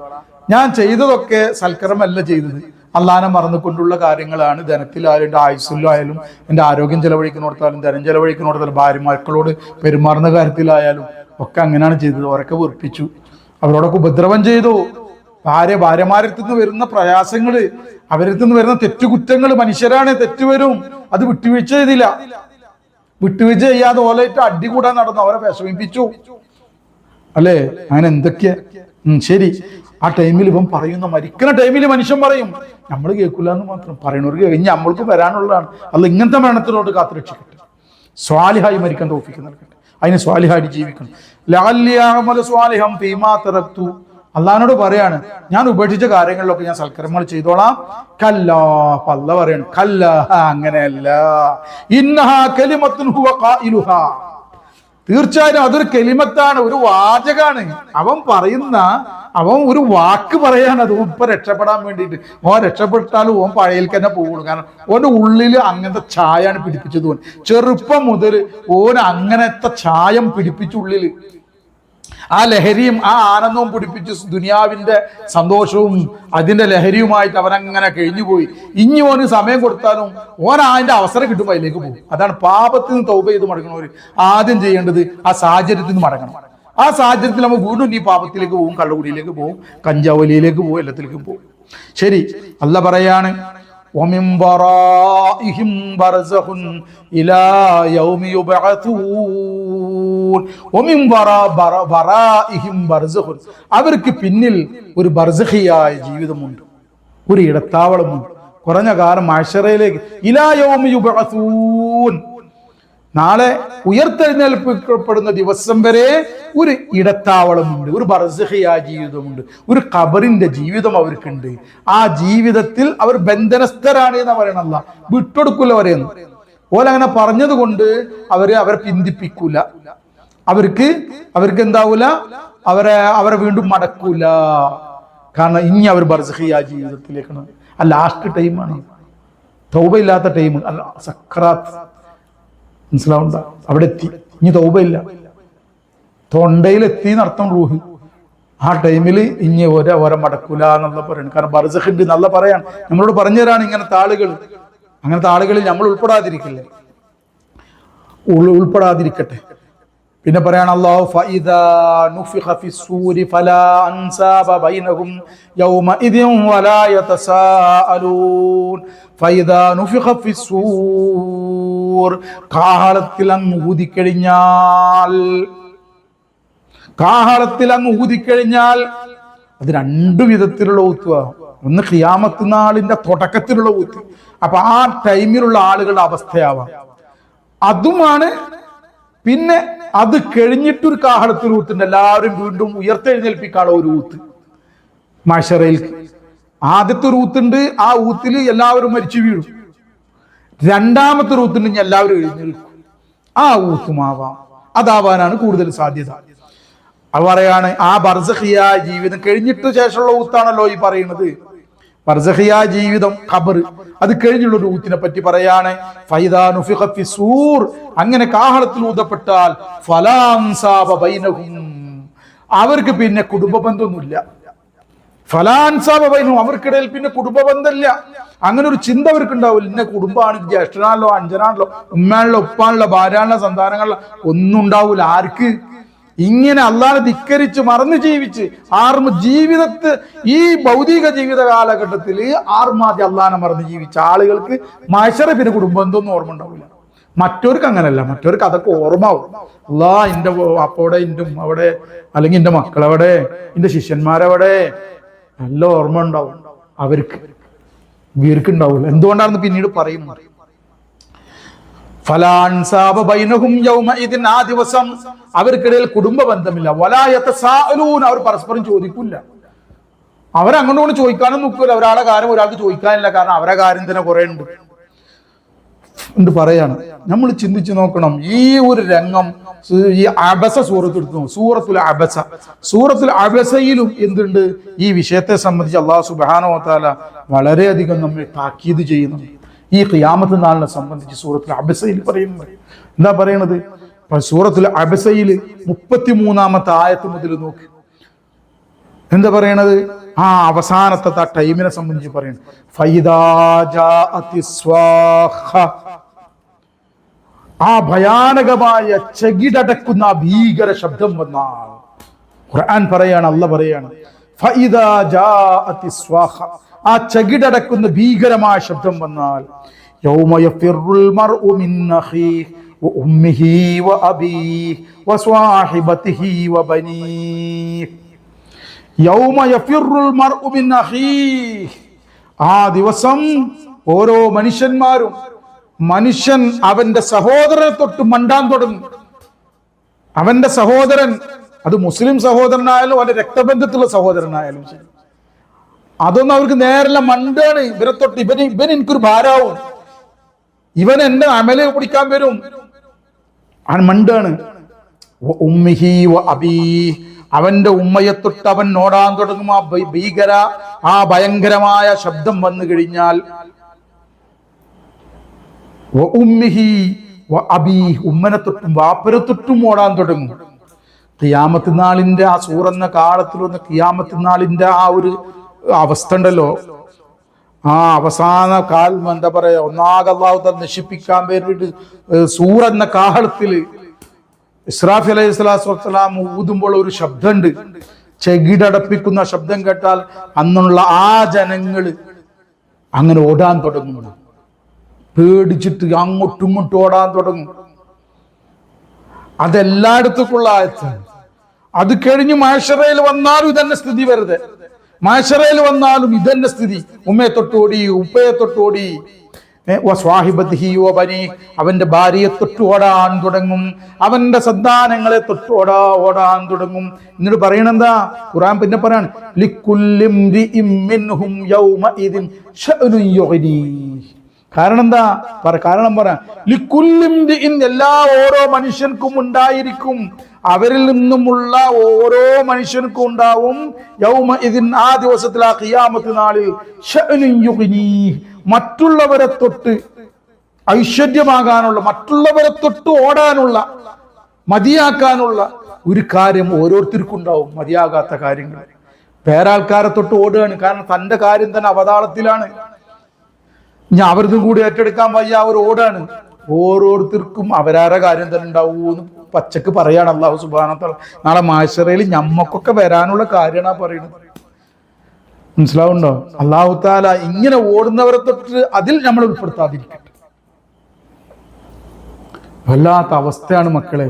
ഞാൻ ചെയ്തതൊക്കെ സൽക്കർമ്മല്ല ചെയ്തത്, അള്ളാനെ മറന്നുകൊണ്ടുള്ള കാര്യങ്ങളാണ്. ധനത്തിലായാലും എൻ്റെ ആയുസ്സിലായാലും എൻ്റെ ആരോഗ്യം ചെലവഴിക്കുന്നിടത്താലും ധനം ചെലവഴിക്കുന്നിടത്താലും ഭാര്യ മക്കളോട് പെരുമാറുന്ന കാര്യത്തിലായാലും ഒക്കെ അങ്ങനെയാണ് ചെയ്തത്. അവരൊക്കെ വെറുപ്പിച്ചു, അവരോടൊക്കെ ഉപദ്രവം ചെയ്തു. ഭാര്യമാരിൽ നിന്ന് വരുന്ന പ്രയാസങ്ങള്, അവരിൽ നിന്ന് വരുന്ന തെറ്റുകുറ്റങ്ങൾ, മനുഷ്യരാണ്, തെറ്റ് വരും, അത് വിട്ടുവീഴ്ച ചെയ്തില്ല. വിട്ടുവീഴ്ച ചെയ്യാതെ ഓലായിട്ട് അടി കൂടാൻ നടന്നു, അവരെ വിഷമിപ്പിച്ചു അല്ലേ. അങ്ങനെ എന്തൊക്കെയാ. ശരി, ആ ടൈമിൽ ഇവൻ പറയുന്ന, മരിക്കുന്ന ടൈമിൽ മനുഷ്യൻ പറയും, നമ്മൾ കേൾക്കില്ല എന്ന് മാത്രം പറയണവർക്ക് ഇനി നമ്മൾക്ക് വരാനുള്ളതാണ്. അല്ല, ഇങ്ങനത്തെ മരണത്തിനോട് കാത്തുരക്ഷിക്കട്ടെ, സ്വാലിഹായി മരിക്കാൻ തൗഫീഖ് നൽകട്ടെ, അതിന് സ്വാലിഹായി ജീവിക്കണം. ലഅല്ലി അഅമലു സ്വാലിഹൻ ഫീമാ തറക്തു, അള്ളാഹിനോട് പറയാണ്, ഞാൻ ഉപേക്ഷിച്ച കാര്യങ്ങളിലൊക്കെ ഞാൻ സൽക്കർമ്മങ്ങൾ ചെയ്തോളാം. കല്ലാ, അല്ല പറയാണ്, കല്ലാ, അങ്ങനെയല്ല, ഇന്നഹാ കലിമത്തുൻ ഹുവ ഖായിലുഹാ, തീർച്ചയായും അതൊരു കലിമത്താണ്, ഒരു വാചകാണ്. അവൻ ഒരു വാക്ക് പറയാണ്, അത് ഇപ്പൊ രക്ഷപ്പെടാൻ വേണ്ടിയിട്ട്. ഓൻ രക്ഷപ്പെട്ടാലും ഓൻ പഴയൽക്ക് തന്നെ പോകുള്ളൂ. കാരണം ഓന്റെ ഉള്ളിൽ അങ്ങനത്തെ ചായാണ് പിടിപ്പിച്ചത്. ഓൻ ചെറുപ്പം മുതൽ ഓൻ അങ്ങനത്തെ ചായം പിടിപ്പിച്ചുള്ളിൽ, ആ ലഹരിയും ആ ആനന്ദവും പിടിപ്പിച്ച് ദുനിയാവിന്റെ സന്തോഷവും അതിന്റെ ലഹരിയുമായിട്ട് അവനങ്ങനെ കഴിഞ്ഞുപോയി. ഇനി ഓന് സമയം കൊടുത്താലും ഓൻ അതിന്റെ അവസരം കിട്ടുമ്പോൾ അതിലേക്ക് പോകും. അതാണ് പാപത്തിൽ നിന്ന് തൗബ ചെയ്ത് മടങ്ങുന്നവർ ആദ്യം ചെയ്യേണ്ടത്. ആ സാഹചര്യത്തിൽ നിന്ന് മടങ്ങണം. ആ സാഹചര്യത്തിൽ നമ്മൾ വീണ്ടും ഈ പാപത്തിലേക്ക് പോകും, കള്ളുകുടിയിലേക്ക് പോകും, കഞ്ചാവലിയിലേക്ക് പോകും, എല്ലാത്തിലേക്കും പോകും. ശരി, അല്ല പറയാണ്, ومن ورائهم برزخ إلى يوم يبعثون ومن ورائهم برزخ, അവർക്ക് പിന്നിൽ ഒരു ബർസഖിയായ ജീവിതമുണ്ട്, ഒരു ഇടത്താവളമുണ്ട്. കുറഞ്ഞ കാലം മഹ്ശറയിലേക്ക്, ഇലാ യൗമി യുബഅസൂൻ, നാളെ ഉയർത്തെഴുന്നേൽപ്പിക്കപ്പെടുന്ന ദിവസം വരെ ഒരു ഇടത്താവളമുണ്ട്, ഒരു ബർസഖിയായ ജീവിതമുണ്ട്, ഒരു ഖബറിന്റെ ജീവിതം അവർക്കുണ്ട്. ആ ജീവിതത്തിൽ അവർ ബന്ധനസ്ഥരാണ് എന്ന് പറയണല്ല, വിട്ടൊടുക്കൂല അവരെന്ന്. ഓലങ്ങനെ പറഞ്ഞത് കൊണ്ട് അവരെ പിന്തിപ്പിക്കൂല, അവർക്ക് എന്താവൂല, അവരെ വീണ്ടും മടക്കൂല. കാരണം ഇനി അവർ ബർസഖിയായ ജീവിതത്തിലേക്കാണ്. ആ ലാസ്റ്റ് ടൈമാണ്, തൗബ ഇല്ലാത്ത ടൈം, സക്രാത്ത്. മനസ്സിലാവുണ്ട? അവിടെ എത്തി, ഇനി തൗബയില്ല, തൊണ്ടയിലെത്തി നടത്തം റൂഹ്. ആ ടൈമിൽ ഇനി ഓരോ മടക്കൂല എന്നുള്ള പറയണം. കാരണം ബർസഖുണ്ട് നല്ല പറയാൻ നമ്മളോട് പറഞ്ഞു തരാണ്. അങ്ങനത്തെ ആളുകളിൽ നമ്മൾ ഉൾപ്പെടാതിരിക്കട്ടെ. പിന്നെ പറയാണ് അല്ലാഹു, ഫഇദാ നുഫിഖ ഫിസ്സൂരി ഫലാ അൻസാബ ബൈനഹും യൗമഇദിൻ വലാ യതസാഅലൂൻ. ഫഇദാ നുഫിഖ ഫിസ്സൂർ, കാഹളത്തിൽ അങ്ങ് ഊതിക്കഴിഞ്ഞാൽ അത് രണ്ടു വിധത്തിലുള്ള ഊത്തുക. ഒന്ന് ഖിയാമത്ത് നാളിന്റെ തുടക്കത്തിലുള്ള ഊത്ത്. അപ്പൊ ആ ടൈമിലുള്ള ആളുകളുടെ അവസ്ഥയാവാം അതുമാണ്. പിന്നെ അത് കഴിഞ്ഞിട്ടൊരു കാഹളത്തിൽ ഊത്തുണ്ട്, എല്ലാവരും വീണ്ടും ഉയർത്തെഴുന്നേൽപ്പിക്കാനുള്ള ഒരു ഊത്ത് മഹ്ശറയിൽ. ആദ്യത്തെ ഒരു ഊത്തുണ്ട്, ആ ഊത്തിൽ എല്ലാവരും മരിച്ചു വീഴും. രണ്ടാമത്തെ ഒരു ഊത്തുണ്ടെങ്കിൽ എല്ലാവരും എഴുന്നേൽക്കും. ആ ഊത്തുമാവാം, അതാവാനാണ് കൂടുതൽ സാധ്യത. അത് പറയാണ്, ആ ബർസഖിയായ ജീവിതം കഴിഞ്ഞിട്ട് ശേഷമുള്ള ഊത്താണല്ലോ ഈ പറയുന്നത്. ബർസഖിയായ ജീവിതം, ഖബർ, അത് കഴിഞ്ഞുള്ള ഒരു ഊത്തിനെ പറ്റി പറയാണ്. ഫൈദാ നുഫിഖ ഫിസ്സൂർ, അങ്ങനെ കാഹളത്തിൽ ഊതപ്പെട്ടാൽ ഫലാ അൻസാബ ബൈനഹും, അവർക്ക് പിന്നെ കുടുംബ ബന്ധമൊന്നുമില്ല. ഫലാൻസാബൈനും, അവർക്കിടയിൽ പിന്നെ കുടുംബ ബന്ധമില്ല. അങ്ങനെ ഒരു ചിന്ത അവർക്ക് ഉണ്ടാവില്ല. ഇന്ന കുടുംബമാണ്, ജ്യേഷ്ഠനാണല്ലോ, അഞ്ചനാണല്ലോ, ഉമ്മാണല്ലോ, ഉപ്പാണല്ലോ, ഭാര്യാണല്ലോ, സന്താനങ്ങളോ ഒന്നും ഉണ്ടാവില്ല. ആർക്ക്? ഇങ്ങനെ അള്ളാഹനെ ധിക്കരിച്ച് മറന്നു ജീവിച്ച് ജീവിതത്തിൽ ഈ ഭൗതിക ജീവിത കാലഘട്ടത്തിൽ ആർമാതി അള്ളാഹനെ മറന്ന് ജീവിച്ച ആളുകൾക്ക് മഹ്ശറ പിന്നെ കുടുംബം എന്തൊന്നും ഓർമ്മ ഉണ്ടാവില്ല. മറ്റവർക്ക് അങ്ങനല്ല, മറ്റവർക്ക് അതൊക്കെ ഓർമ്മാവും. എന്റെ അപ്പോടെ, എന്റെ ഉമ്മ അവിടെ, അല്ലെങ്കിൽ എന്റെ മക്കളെവിടെ, എന്റെ ശിഷ്യന്മാരെവിടെ, നല്ല ഓർമ്മ ഉണ്ടാവും. ഇവർക്ക് ഉണ്ടാവില്ല. എന്തുകൊണ്ടാണെന്ന് പിന്നീട് പറയുന്നത്. ഫലാൻസാബ ബൈനഹും യൗമഇദിൻ, ആ ദിവസം അവർക്കിടയിൽ കുടുംബ ബന്ധമില്ല. വലാ യതസാഅലൂൻ, അവർ പരസ്പരം ചോദിക്കില്ല. അവരങ്ങോട്ട് ചോദിക്കാനും നോക്കൂല. ഒരാളെ കാര്യം ഒരാൾക്ക് ചോദിക്കാനില്ല, കാരണം അവരെ കാര്യം തന്നെ കുറെ ഉണ്ട് പറയാണ്. നമ്മൾ ചിന്തിച്ചു നോക്കണം. ഈ ഒരു രംഗം ഈ അബസ സൂറത്ത് എടുത്തു, സൂറത്തുൽ അബസയിലും എന്തുണ്ട്? ഈ വിഷയത്തെ സംബന്ധിച്ച് അല്ലാഹു സുബ്ഹാനഹു വ തആല വളരെയധികം നമ്മെ താക്കീത് ചെയ്യുന്നുണ്ട്. ഈ ഖിയാമത്ത് നാളിനെ സംബന്ധിച്ച് സൂറത്തുൽ അബസയിൽ പറയുന്നത് എന്താ പറയണത്? സൂറത്തുൽ അബസയിൽ 33-ാമത്തെ ആയത്ത് മുതൽ നോക്ക്, എന്താ പറയണത്? അവസാനത്തെ ആ ടൈമിനെ സംബന്ധിച്ച് പറയുന്നത്. ഫൈദാ ജാഅത്തിസ് സ്വാഖ, ആ ഭയാനകമായ ചെകിടടക്കുന്ന ഭീകര ശബ്ദം വന്നാൽ, ഖുർആൻ പറയാണ്, അല്ലാഹ് പറയാണ്, ഫൈദാ ജാഅത്തിസ് സ്വാഖ, ആ ചെകിടടക്കുന്ന ഭീകരമായ ശബ്ദം വന്നാൽ, യൗമ യഫിറുൽ മർഉ മിൻ അഖീഹി വ ഉമ്മിഹി വ അബീഹി വ സ്വാഹിബതിഹി വ ബനീഹി, യൗമ യഫിറുൽ മർഉ മിൻ അഖീഹി, ആ ദിവസം ഓരോ മനുഷ്യൻ അവന്റെ സഹോദരനെ തൊട്ട് മണ്ടാൻ തുടങ്ങും. അവന്റെ സഹോദരൻ, അത് മുസ്ലിം സഹോദരനായാലും അവന്റെ രക്തബന്ധത്തിലുള്ള സഹോദരനായാലും ശരി, അതൊന്നും അവർക്ക് നേരല്ല, മണ്ടാണ്. ഇവരെ തൊട്ട് ഇവൻ എനിക്കൊരു ഭാരാവും, ഇവൻ എന്റെ അമല് പിടിക്കാൻ വരും, മണ്ടാണ്. ഉമ്മിഹി വ അബീഹി, അവന്റെ ഉമ്മയെ തൊട്ട് അവൻ ഓടാൻ തുടങ്ങും. ആ ഭയങ്കരമായ ശബ്ദം വന്നു കഴിഞ്ഞാൽ, ഉമ്മിഹി വ അബീഹി, ഉമ്മനെ തൊട്ടും വാപ്പനെ തൊട്ടും ഓടാൻ തുടങ്ങും. ഖിയാമത്ത് നാളിന്റെ ആ സൂറന്ന കാലത്തിൽ വന്ന ഖിയാമത്ത് നാളിന്റെ ആ ഒരു അവസ്ഥ ഉണ്ടല്ലോ, ആ അവസാന എന്താ പറയാ, ഒന്നാകെ അല്ലാഹു തആല നശിപ്പിക്കാൻ വേണ്ടിയിട്ട് സൂറന്ന കാഹളത്തില് ഇസ്രാഫീൽ അലൈഹി സ്വലാത്തു വസ്സലാം ഊതുമ്പോൾ ഒരു ശബ്ദമുണ്ട്, ചെകിടടപ്പിക്കുന്ന ശബ്ദം കേട്ടാൽ അന്നുള്ള ആ ജനങ്ങള് അങ്ങനെ ഓടാൻ തുടങ്ങും, പേടിച്ചിട്ട് അങ്ങോട്ടും ഇങ്ങോട്ടും ഓടാൻ തുടങ്ങും. അതെല്ലായിടത്തുള്ള ആയത്താണ്. അത് കഴിഞ്ഞ് മഹ്ശറയിൽ വന്നാലും ഇതന്നെ സ്ഥിതി, വെറുതെ മഹ്ശറയിൽ വന്നാലും ഇതന്നെ സ്ഥിതി. ഉമ്മയെ തൊട്ടോടി, ഉപ്പയെ തൊട്ടോടി, അവന്റെ ഭാര്യയെ തൊട്ട് ഓടാൻ തുടങ്ങും, അവന്റെ സന്താനങ്ങളെ തൊട്ട് ഓടാൻ തുടങ്ങും. എന്നിട്ട് പറയണെന്താ? ഖുർആൻ പിന്നെ പറയാണ്, കാരണം എന്താ? കാരണം പറയാം, എല്ലാ ഓരോ മനുഷ്യർക്കും ഉണ്ടായിരിക്കും, അവരിൽ നിന്നുമുള്ള ഓരോ മനുഷ്യർക്കും ഉണ്ടാവും യൗമഇദിൻ, ആ ദിവസത്തിൽ, ആ ഖിയാമത്ത് നാളിൽ, മറ്റുള്ളവരെ തൊട്ട് ഐശ്വര്യമാകാനുള്ള, മറ്റുള്ളവരെ തൊട്ട് ഓടാനുള്ള, മതിയാക്കാനുള്ള ഒരു കാര്യം ഓരോരുത്തർക്കും ഉണ്ടാവും. മതിയാകാത്ത കാര്യങ്ങൾ വേറാൾക്കാരെ തൊട്ട് ഓടുകയാണ്, കാരണം തന്റെ കാര്യം തന്നെ അവതാളത്തിലാണ്. ഞാൻ അവരതും കൂടി ഏറ്റെടുക്കാൻ വയ്യ, അവർ ഓടാണ്. ഓരോരുത്തർക്കും അവരാരെ കാര്യം തന്നെ ഉണ്ടാവൂന്ന് പച്ചക്ക് പറയാണ് അല്ലാഹു സുബ്ഹാനഹു വ തആല. നാളെ മഹ്ശറയിൽ ഞമ്മക്കൊക്കെ വരാനുള്ള കാര്യമാണ് പറയുന്നത്. മനസ്സിലാവുണ്ടോ? അല്ലാഹു തആല ഇങ്ങനെ ഓടുന്നവരെ തൊട്ട് അതിൽ നമ്മൾ ഉൾപ്പെടുത്താതിരിക്കട്ടെ. വല്ലാത്ത അവസ്ഥയാണ് മക്കളെ.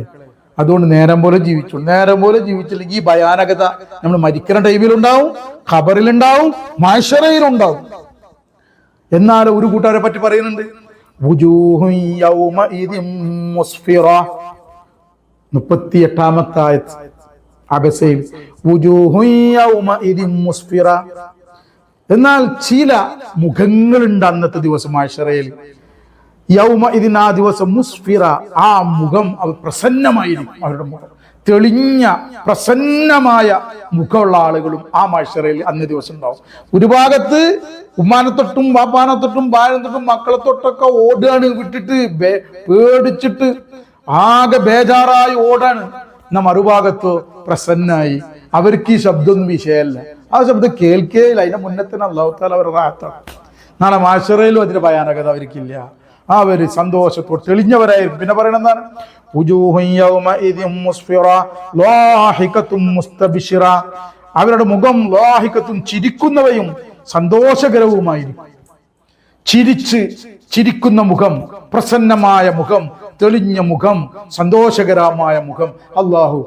അതുകൊണ്ട് നേരം പോലെ ജീവിച്ചില്ലെങ്കിൽ ഈ ഭയാനകത നമ്മൾ മരിക്കുന്ന ടൈമിലുണ്ടാവും, ഖബറിലുണ്ടാവും, മഹ്ശറയിലുണ്ടാവും. എന്നാൽ ഒരു കൂട്ടുകാരെ പറ്റി പറയുന്നുണ്ട്, 38-ാമത്തെ ആയത്ത് അബസയിൽ, എന്നാൽ ചില മുഖങ്ങളുണ്ട് അന്നത്തെ ദിവസം മഹ്ശറയിൽ. യൗമഇദിൻ, ആ ദിവസം, മുസ്ഫിറ, ആ മുഖം അത് പ്രസന്നമായിരിക്കും. അവരുടെ മുഖം തെളിഞ്ഞ പ്രസന്നമായ മുഖമുള്ള ആളുകളും ആ മഹ്ശറയിൽ അന്ന് ദിവസം ഉണ്ടാവും. ഒരു ഭാഗത്ത് ഉമ്മാനെ തൊട്ടും വാപ്പാനെ തൊട്ടും ഭാര്യനെ തൊട്ടും മക്കളെ തൊട്ടൊക്കെ ഓടുകയാണ്, വിട്ടിട്ട് പേടിച്ചിട്ട് ആകെ ബേജാറായി ഓടാണ്. എന്നാ മറുഭാഗത്തോ പ്രസന്നായി, അവർക്ക് ഈ ശബ്ദമൊന്നും വിഷയമല്ല, ആ ശബ്ദം കേൾക്കുകയില്ല. അതിന്റെ മുന്നത്തിന് അല്ലാഹു തആല അവരുടെ റാഹത്താണ്. നാളെ മാശറയിലും അതിന്റെ ഭയാനകത അവർക്കില്ല. അവര് സന്തോഷത്തോട് തെളിഞ്ഞവരായിരിക്കും. പിന്നെ പറയണ എന്താണ്? അവരുടെ മുഖം ലാഹികത്തും ചിരിക്കുന്നവയും സന്തോഷകരവുമായിരിക്കും. ചിരിക്കുന്ന മുഖം, പ്രസന്നമായ മുഖം, തെളിഞ്ഞ മുഖം, സന്തോഷകരമായ മുഖം. അള്ളാഹു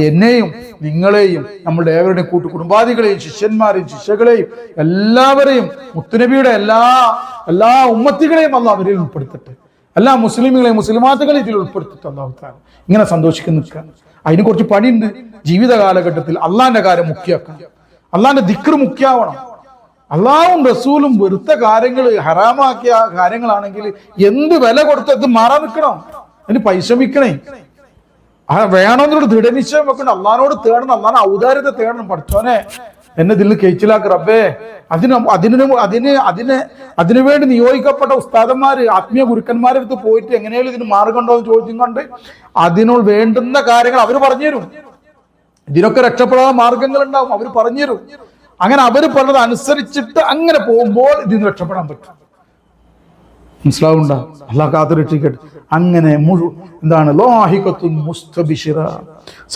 എന്നെയും നിങ്ങളെയും നമ്മളുടെ ഏവരുടെ കുടുംബാദികളെയും ശിഷ്യന്മാരെയും ശിഷ്യകളെയും എല്ലാവരെയും മുത്തുനബിയുടെ എല്ലാ ഉമ്മത്തികളെയും അള്ളാഹു അവരിൽ ഉൾപ്പെടുത്തട്ടെ. എല്ലാ മുസ്ലിമുകളെയും മുസ്ലിമാത്തുകളെയും ഇതിൽ ഉൾപ്പെടുത്തിട്ട് അള്ളാഹു താല ഇങ്ങനെ സന്തോഷിക്കുന്ന നിൽക്കാൻ. അതിന് കുറച്ച് പണിയുണ്ട്. ജീവിത കാലഘട്ടത്തിൽ അള്ളാന്റെ കാര്യം മുഖ്യമാക്കണം. അള്ളാന്റെ ദിക്ർ മുഖ്യമാവണം. അള്ളാഹും റസൂലും വെറുത്ത കാര്യങ്ങൾ, ഹറാമാക്കിയ കാര്യങ്ങളാണെങ്കിൽ എന്ത് വില കൊടുത്തത് മാറാൻ നിൽക്കണം. അതിന് പരിശ്രമിക്കണേ. വേണമെന്നോട് ദൃഢനിശ്ചയം വെക്കണം. അള്ളഹാനോട് തേടണം. അള്ളഹാനെ ഔദാര്യത്തെ തേടണം. പഠിച്ചോനെ എന്നെ ഇതിൽ കഴിച്ചിലാക്ക് റബ്ബേ. അതിനു വേണ്ടി നിയോഗിക്കപ്പെട്ട ഉസ്താദന്മാര്, ആത്മീയ ഗുരുക്കന്മാരെ അടുത്ത് പോയിട്ട് എങ്ങനെയാലും ഇതിന് മാർഗമുണ്ടോ എന്ന് ചോദിച്ചും കൊണ്ട് അതിനോട് വേണ്ടുന്ന കാര്യങ്ങൾ അവർ പറഞ്ഞുതരും. ഇതിനൊക്കെ രക്ഷപ്പെടാൻ മാർഗങ്ങൾ ഉണ്ടാവും, അവർ പറഞ്ഞുതരും. അങ്ങനെ അവര് പറഞ്ഞത് അനുസരിച്ചിട്ട് അങ്ങനെ പോകുമ്പോൾ ഇതിന് രക്ഷപ്പെടാൻ പറ്റും. മനസ്സിലാവുണ്ടോ? അള്ളാഹ് കാത്തുരക്ഷിക്കട്ടെ. അങ്ങനെ എന്താണ് ലാഹിഖത്തുൻ മുസ്തബിശിറ,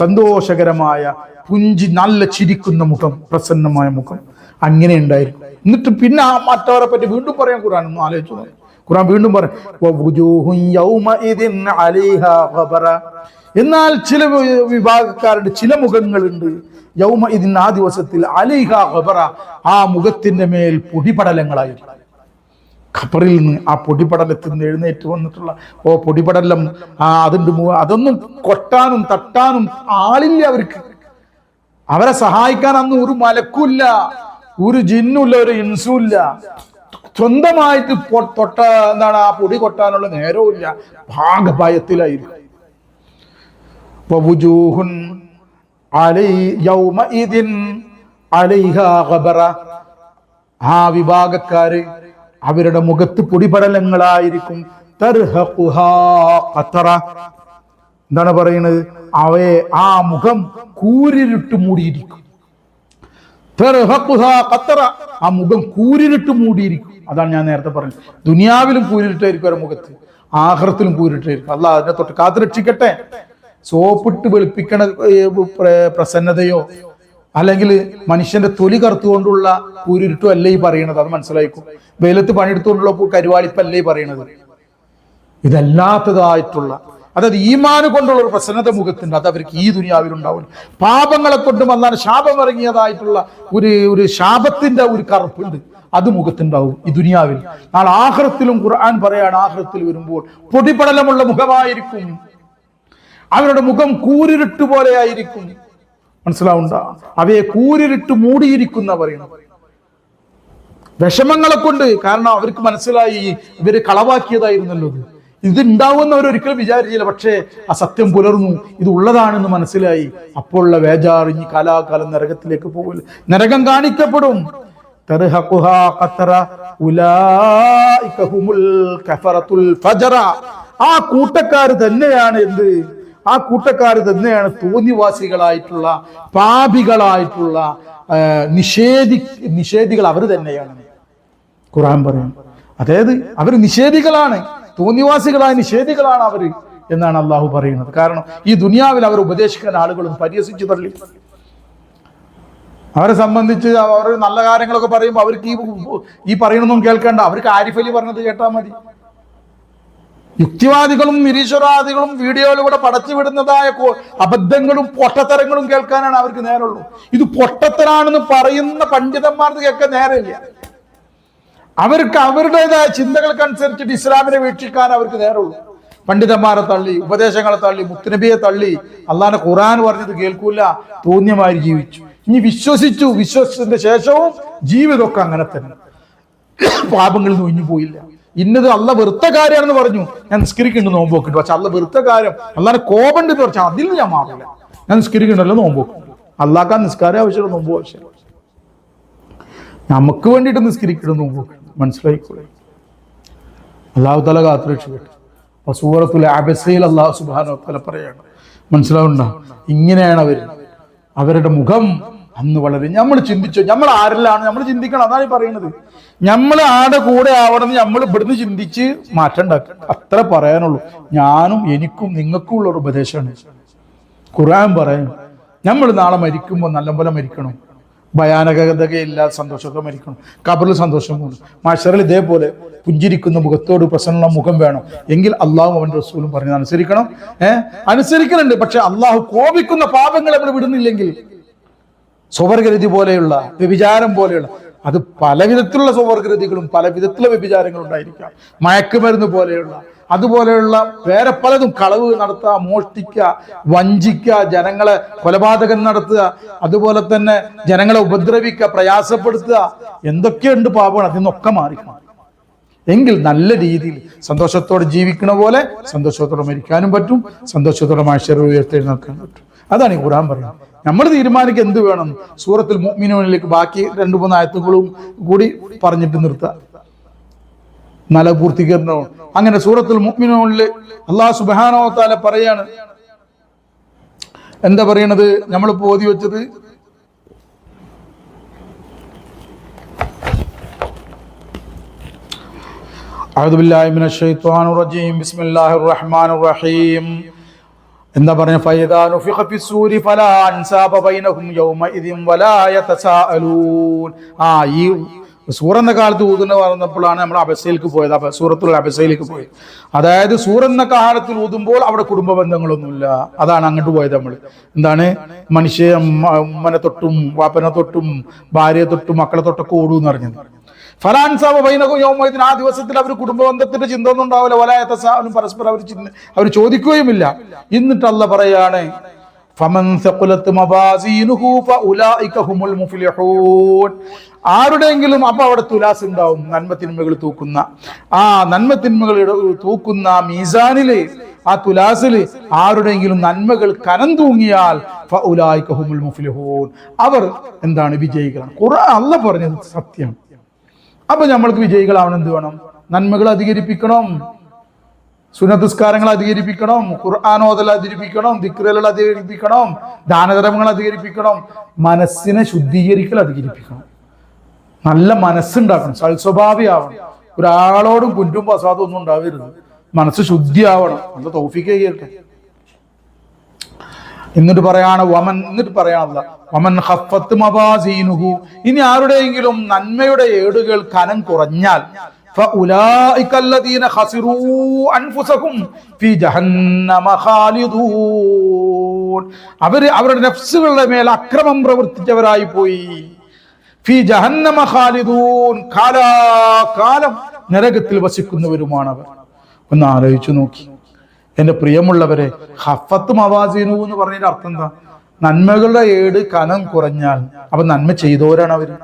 സന്തോഷകരമായ പുഞ്ചി, നല്ല ചിരിക്കുന്ന മുഖം, പ്രസന്നമായ മുഖം, അങ്ങനെ ഉണ്ടായിരിക്കും. എന്നിട്ട് പിന്നെ ആ മറ്റവരെ പറ്റി വീണ്ടും പറയാൻ ഖുർആൻ ഒന്ന് ആലോചിച്ചു. ഖുർആൻ വീണ്ടും പറയും എന്നാൽ ചില വിഭാഗക്കാരുടെ ചില മുഖങ്ങളുണ്ട് യൗമ ഇതിൻ, ആ ദിവസത്തിൽ അലൈഹ ഖബറ, ആ മുഖത്തിന്റെ മേൽ പൊടിപടലങ്ങളായിരിക്കും. ഖബറിൽ നിന്ന് ആ പൊടിപടലത്തിൽ നിന്ന് എഴുന്നേറ്റ് വന്നിട്ടുള്ള പൊടിപടലം അതൊന്നും കൊട്ടാനും തട്ടാനും ആളില്ല അവർക്ക്. അവരെ സഹായിക്കാൻ അന്ന് ഒരു മലക്കുമില്ല, ഒരു ജിന്നുമില്ല, ഒരു ഇൻസുമില്ല. സ്വന്തമായിട്ട് എന്താണ് ആ പൊടി കൊട്ടാനുള്ള നേരവും ഇല്ല. ഭാഗഭയത്തിലായിരിക്കും. ആ വിഭാഗക്കാര് അവരുടെ മുഖത്ത് പൊടിപടലങ്ങളായിരിക്കും. എന്താണ് പറയുന്നത്? ആ മുഖം കൂരിരുട്ട് മൂടിയിരിക്കും. ആ മുഖം കൂരിരുട്ട് മൂടിയിരിക്കും. അതാണ് ഞാൻ നേരത്തെ പറഞ്ഞത്. ദുനിയാവിലും കൂരിരുട്ടായിരിക്കും അവരുടെ മുഖത്ത്, ആഖിറത്തിലും കൂരിരുട്ടായിരിക്കും. അല്ലാഹ് അതിനെ തൊട്ട് കാത്തുരക്ഷിക്കട്ടെ. സോപ്പിട്ട് വെളുപ്പിക്കണ പ്രസന്നതയോ അല്ലെങ്കിൽ മനുഷ്യന്റെ തൊലി കറുത്തുകൊണ്ടുള്ള കൂരിരുട്ടും അല്ലേ ഈ പറയണത്. അത് മനസ്സിലായിക്കും. വെയിലത്ത് പണിയെടുത്തുകൊണ്ടുള്ള കരിവാളിപ്പല്ലേ ഈ പറയണത്. ഇതല്ലാത്തതായിട്ടുള്ള, അതായത് ഈമാന് കൊണ്ടുള്ള ഒരു പ്രസന്നത മുഖത്തുണ്ട്. അത് അവർക്ക് ഈ ദുനിയാവിൽ ഉണ്ടാവില്ല. പാപങ്ങളെ കൊണ്ട് വന്നാൽ ശാപം ഇറങ്ങിയതായിട്ടുള്ള ഒരു ശാപത്തിന്റെ ഒരു കറുപ്പുണ്ട്, അത് മുഖത്തുണ്ടാവും ഈ ദുനിയാവിൽ. നാളെ ആഖിറത്തിലും ഖുർആൻ പറയാണ്, ആഖിറത്തിൽ വരുമ്പോൾ പൊടിപടലമുള്ള മുഖമായിരിക്കും. അവരുടെ മുഖം കൂരിരുട്ട് പോലെ ആയിരിക്കും. മനസ്സിലാവുണ്ട? അവയെ കൂരിരുട്ട് മൂടിയിരിക്കുന്ന പറയുന്നത് വിഷമങ്ങളെ കൊണ്ട്. കാരണം അവർക്ക് മനസ്സിലായി ഇവര് കളവാക്കിയതായിരുന്നല്ലോ. ഇത് ഉണ്ടാവുമെന്ന് അവരൊരിക്കലും വിചാരിച്ചില്ല. പക്ഷേ ആ സത്യം പുലർന്നു, ഇത് ഉള്ളതാണെന്ന് മനസ്സിലായി. അപ്പോഴുള്ള വേജാറിഞ്ഞ് കാലാകാലം നരകത്തിലേക്ക് പോകില്ല. നരകം കാണിക്കപ്പെടും. ആ കൂട്ടക്കാര് തന്നെയാണ് ആ കൂട്ടക്കാര് തന്നെയാണ് തോന്നിവാസികളായിട്ടുള്ള, പാപികളായിട്ടുള്ള നിഷേധികൾ അവർ തന്നെയാണ്. ഖുർആൻ പറയും. അതായത് അവർ നിഷേധികളാണ്, തോന്നിവാസികളായ നിഷേധികളാണ് അവർ എന്നാണ് അള്ളാഹു പറയുന്നത്. കാരണം ഈ ദുനിയാവിൽ അവർ ഉപദേശിക്കാൻ ആളുകളും പരിഹസിച്ചു തള്ളി. അവരെ സംബന്ധിച്ച് അവർ നല്ല കാര്യങ്ങളൊക്കെ പറയുമ്പോൾ അവർക്ക് ഈ പറയണമൊന്നും കേൾക്കേണ്ട. അവർക്ക് ആരിഫ് അലി പറഞ്ഞത് കേട്ടാൽ മതി. യുക്തിവാദികളും നിരീശ്വരവാദികളും വീഡിയോയിലൂടെ പടച്ചു വിടുന്നതായ അബദ്ധങ്ങളും പൊട്ടത്തരങ്ങളും കേൾക്കാനാണ് അവർക്ക് നേരമുള്ളൂ. ഇത് പൊട്ടത്തരാണെന്ന് പറയുന്ന പണ്ഡിതന്മാർക്ക് കേൾക്കാൻ നേരമില്ല. അവർക്ക് അവരുടേതായ ചിന്തകൾക്കനുസരിച്ചിട്ട് ഇസ്ലാമിനെ വീക്ഷിക്കാൻ അവർക്ക് നേരമുള്ളൂ. പണ്ഡിതന്മാരെ തള്ളി, ഉപദേശങ്ങളെ തള്ളി, മുത്തുനബിയെ തള്ളി, അള്ളാന്റെ ഖുർആൻ പറഞ്ഞത് കേൾക്കൂല, തോന്നിയമാതിരി ജീവിച്ചു. ഇനി വിശ്വസിച്ചതിന്റെ ശേഷവും ജീവിതമൊക്കെ അങ്ങനെ തന്നെ. പാപങ്ങളിൽ നിന്ന് ഒഴിഞ്ഞു പോയില്ല. ഇന്നത് അള്ള വെറുത്ത കാര്യമാണെന്ന് പറഞ്ഞു, ഞാൻ നിസ്കരിക്കുന്നുണ്ട്, നോമ്പ് നോക്കിട്ട്. പക്ഷെ അള്ള വെറുത്ത കാര്യം, അള്ളാനെ കോപണ്ട് എന്ന് പറഞ്ഞാൽ അതിൽ ഞാൻ മാറില്ല. ഞാൻ നിസ്കരിക്കുന്നുണ്ടല്ലോ, നോമ്പ് നോക്കും. അള്ളാക്കാൻ നിസ്കാരം ആവശ്യമുള്ള, നോമ്പ് ആവശ്യമില്ല. നമുക്ക് വേണ്ടിയിട്ട് നിസ്കരിക്കണം, നോമ്പ് നോക്കും. മനസ്സിലായിക്കോളെ. അള്ളാഹു തആല കാത്തുരക്ഷിക്കട്ടെ. അപ്പൊ സൂറത്തുൽ അബസയിൽ അള്ളാഹു സുബ്ഹാനഹു വ തആല പറയാണ്, മനസ്സിലാവുണ്ടോ? ഇങ്ങനെയാണ് അവരുടെ മുഖം അന്ന് വളരെ നമ്മൾ ചിന്തിച്ചു, നമ്മൾ ആരിലാണ് നമ്മൾ ചിന്തിക്കണം. അതാണ് ഈ പറയുന്നത്. നമ്മൾ ആടെ കൂടെ ആവണമെന്ന് നമ്മൾ ഇവിടുന്ന് ചിന്തിച്ച് മാറ്റം ഉണ്ടാക്കുക, അത്ര പറയാനുള്ളൂ. ഞാനും എനിക്കും നിങ്ങൾക്കും ഉള്ള ഒരു ഉപദേശമാണ്. ഖുർആൻ പറയുന്നു, നമ്മൾ നാളെ മരിക്കുമ്പോൾ നല്ലപോലെ മരിക്കണം, ഭയാനകതയില്ലാതെ സന്തോഷമൊക്കെ മരിക്കണം. ഖബറിൽ സന്തോഷം വേണം, മഹ്ശറിൽ ഇതേപോലെ പുഞ്ചിരിക്കുന്ന മുഖത്തോട് പ്രസന്ന മുഖം വേണം. എങ്കിൽ അള്ളാഹു അവന്റെ റസൂലും പറഞ്ഞത് അനുസരിക്കണം. അനുസരിക്കുന്നുണ്ട്. പക്ഷെ അള്ളാഹു കോപിക്കുന്ന പാപങ്ങൾ നമ്മൾ വിടുന്നില്ലെങ്കിൽ, സ്വവർഗരതി പോലെയുള്ള വ്യഭിചാരം പോലെയുള്ള, അത് പല വിധത്തിലുള്ള സ്വവർഗരതികളും പല വിധത്തിലുള്ള വ്യഭിചാരങ്ങളും ഉണ്ടായിരിക്കാം, മയക്കുമരുന്ന് പോലെയുള്ള, അതുപോലെയുള്ള വേറെ പലതും, കളവ് നടത്തുക, മോഷ്ടിക്കുക, വഞ്ചിക്കുക, ജനങ്ങളെ കൊലപാതകം നടത്തുക, അതുപോലെ തന്നെ ജനങ്ങളെ ഉപദ്രവിക്കുക, പ്രയാസപ്പെടുത്തുക, എന്തൊക്കെയുണ്ട് പാപങ്ങൾ, അതിൽ നിന്നൊക്കെ മാറിക്കണം. എങ്കിൽ നല്ല രീതിയിൽ സന്തോഷത്തോടെ ജീവിക്കണ പോലെ സന്തോഷത്തോടെ മരിക്കാനും പറ്റും, സന്തോഷത്തോടെ മഹ്ശറിൽ ഉയർത്തെഴുന്നേൽക്കാൻ പറ്റും. അതാണ് ഈ ഖുർആൻ പറയുന്നത്. നമ്മൾ തീരുമാനിക്കുക എന്ത് വേണം. സൂറത്തുൽ മുഅ്മിനൂനിലേക്ക് ബാക്കി 2-3 ആയത്തുകളും കൂടി പറഞ്ഞിട്ട് നിർത്തുക, നല്ല പൂർത്തീകരണവും. അങ്ങനെ സൂറത്തുൽ മുഅ്മിനൂനിൽ അല്ലാഹു സുബ്ഹാനഹു വ തആല പറയാണ്, എന്താ പറയണത്, നമ്മളിപ്പോ ഓതി വെച്ചത് അഊദു ബില്ലാഹി മിനശ് ശൈത്വാനിർ റജീം ബിസ്മില്ലാഹിർ റഹ്മാനിർ റഹീം. എന്താ പറഞ്ഞ, ഫൈദാ നുഫിഖ ഫിസ്സൂരി ഫലാ അൻസാബ ബൈനഹും യൗമഇദിൻ വലാ യതസാഅലൂൻ. ഈ സൂറെന്ന കാലത്ത് ഊതുന്ന പറഞ്ഞപ്പോഴാണ് നമ്മൾ അബസയിലേക്ക് പോയത്, സൂറത്തുൽ അബസയിലേക്ക് പോയത്. അതായത് സൂറെന്ന കാലത്തിൽ ഊതുമ്പോൾ അവിടെ കുടുംബ ബന്ധങ്ങളൊന്നുമില്ല, അതാണ് അങ്ങോട്ട് പോയത്. നമ്മൾ എന്താണ്, മനുഷ്യ ഉമ്മനെ തൊട്ടും വാപ്പനെ തൊട്ടും ഭാര്യയെ തൊട്ടും മക്കളെ തൊട്ടൊക്കെ ഓടൂന്ന് പറഞ്ഞത്. ഫലാൻസാബ ബൈനഹും യൗമഇദിൻ, ആ ദിവസത്തിൽ അവർ കുടുംബബന്ധത്തിന്റെ ചിന്ത ഒന്നും ഉണ്ടാവില്ല. വലാ യതസാഅലൂൻ, പരസ്പരം അവർ ചോദിക്കുകയുമില്ല. എന്നിട്ട് അല്ലാഹ് പറയാണ്, ഫമൻ സഖലത് മവാസീനുഹു ഫഉലൈക ഹുമുൽ മുഫ്ലിഹൂൻ. ആരുടെയെങ്കിലും അപ്പൊ അവിടെ തുലാസ് ഉണ്ടാവും, നന്മ തിന്മകൾ തൂക്കുന്ന, ആ നന്മ തിന്മകൾ തൂക്കുന്ന മീസാനില്, ആ തുലാസില് ആരുടെയെങ്കിലും നന്മകൾ കനം തൂങ്ങിയാൽ ഫഉലൈക ഹുമുൽ മുഫ്ലിഹൂൻ, അവർ എന്താണ്, വിജയികളാണ്. ഖുർആൻ അല്ലാഹ് പറഞ്ഞത് സത്യം. അപ്പൊ നമ്മൾക്ക് വിജയികളാവണം. എന്ത് വേണം, നന്മകൾ അധികരിപ്പിക്കണം, സുന്നത്തുസ്കാരങ്ങൾ അധികരിപ്പിക്കണം, ഖുർആൻ ഓതൽ അധികരിപ്പിക്കണം, ദിക്റുകൾ അധികരിപ്പിക്കണം, ദാനധർമ്മങ്ങൾ അധികരിപ്പിക്കണം, മനസ്സിനെ ശുദ്ധീകരിക്കൽ അധികരിപ്പിക്കണം, നല്ല മനസ്സുണ്ടാക്കണം, സൽസ്വഭാവിയാവണം, ഒരാളോടും കുറ്റും പ്രസാദം ഒന്നും ഉണ്ടാവരുത്, മനസ്സ് ശുദ്ധിയാവണം. നല്ല തൗഫീഖ് ചെയ്യട്ടെ. എന്നിട്ട് പറയാനുള്ള വമൻ ഖഫത്ത് മവാസീനുഹു, ഇനി ആരുടെയെങ്കിലും നന്മയുടെ ഏടുകൾ കനം കുറഞ്ഞാൽ ഫഉലൈക അല്ലദീന ഖസിറൂ അൻഫുസഹും ഫീ ജഹന്നമ ഖാലിദൂൻ, അവരുടെ നഫ്സുകളുടെ മേൽ അക്രമം പ്രവർത്തിച്ചവരായി പോയി. ഫീ ജഹന്നമ ഖാലിദൂൻ, കാലാകാലം നരകത്തിൽ വസിക്കുന്നവരുമാണവർ. ഒന്ന് ആലോചിച്ചു നോക്കി എന്റെ പ്രിയമുള്ളവരെ. ഖഫത്ത് മവാസീനു എന്ന് പറഞ്ഞതിന്റെ അർത്ഥം എന്താ? നന്മകളുടെ ഏട് കനം കുറഞ്ഞാൽ, അപ്പൊ നന്മ ചെയ്തവരാണ് അവര്.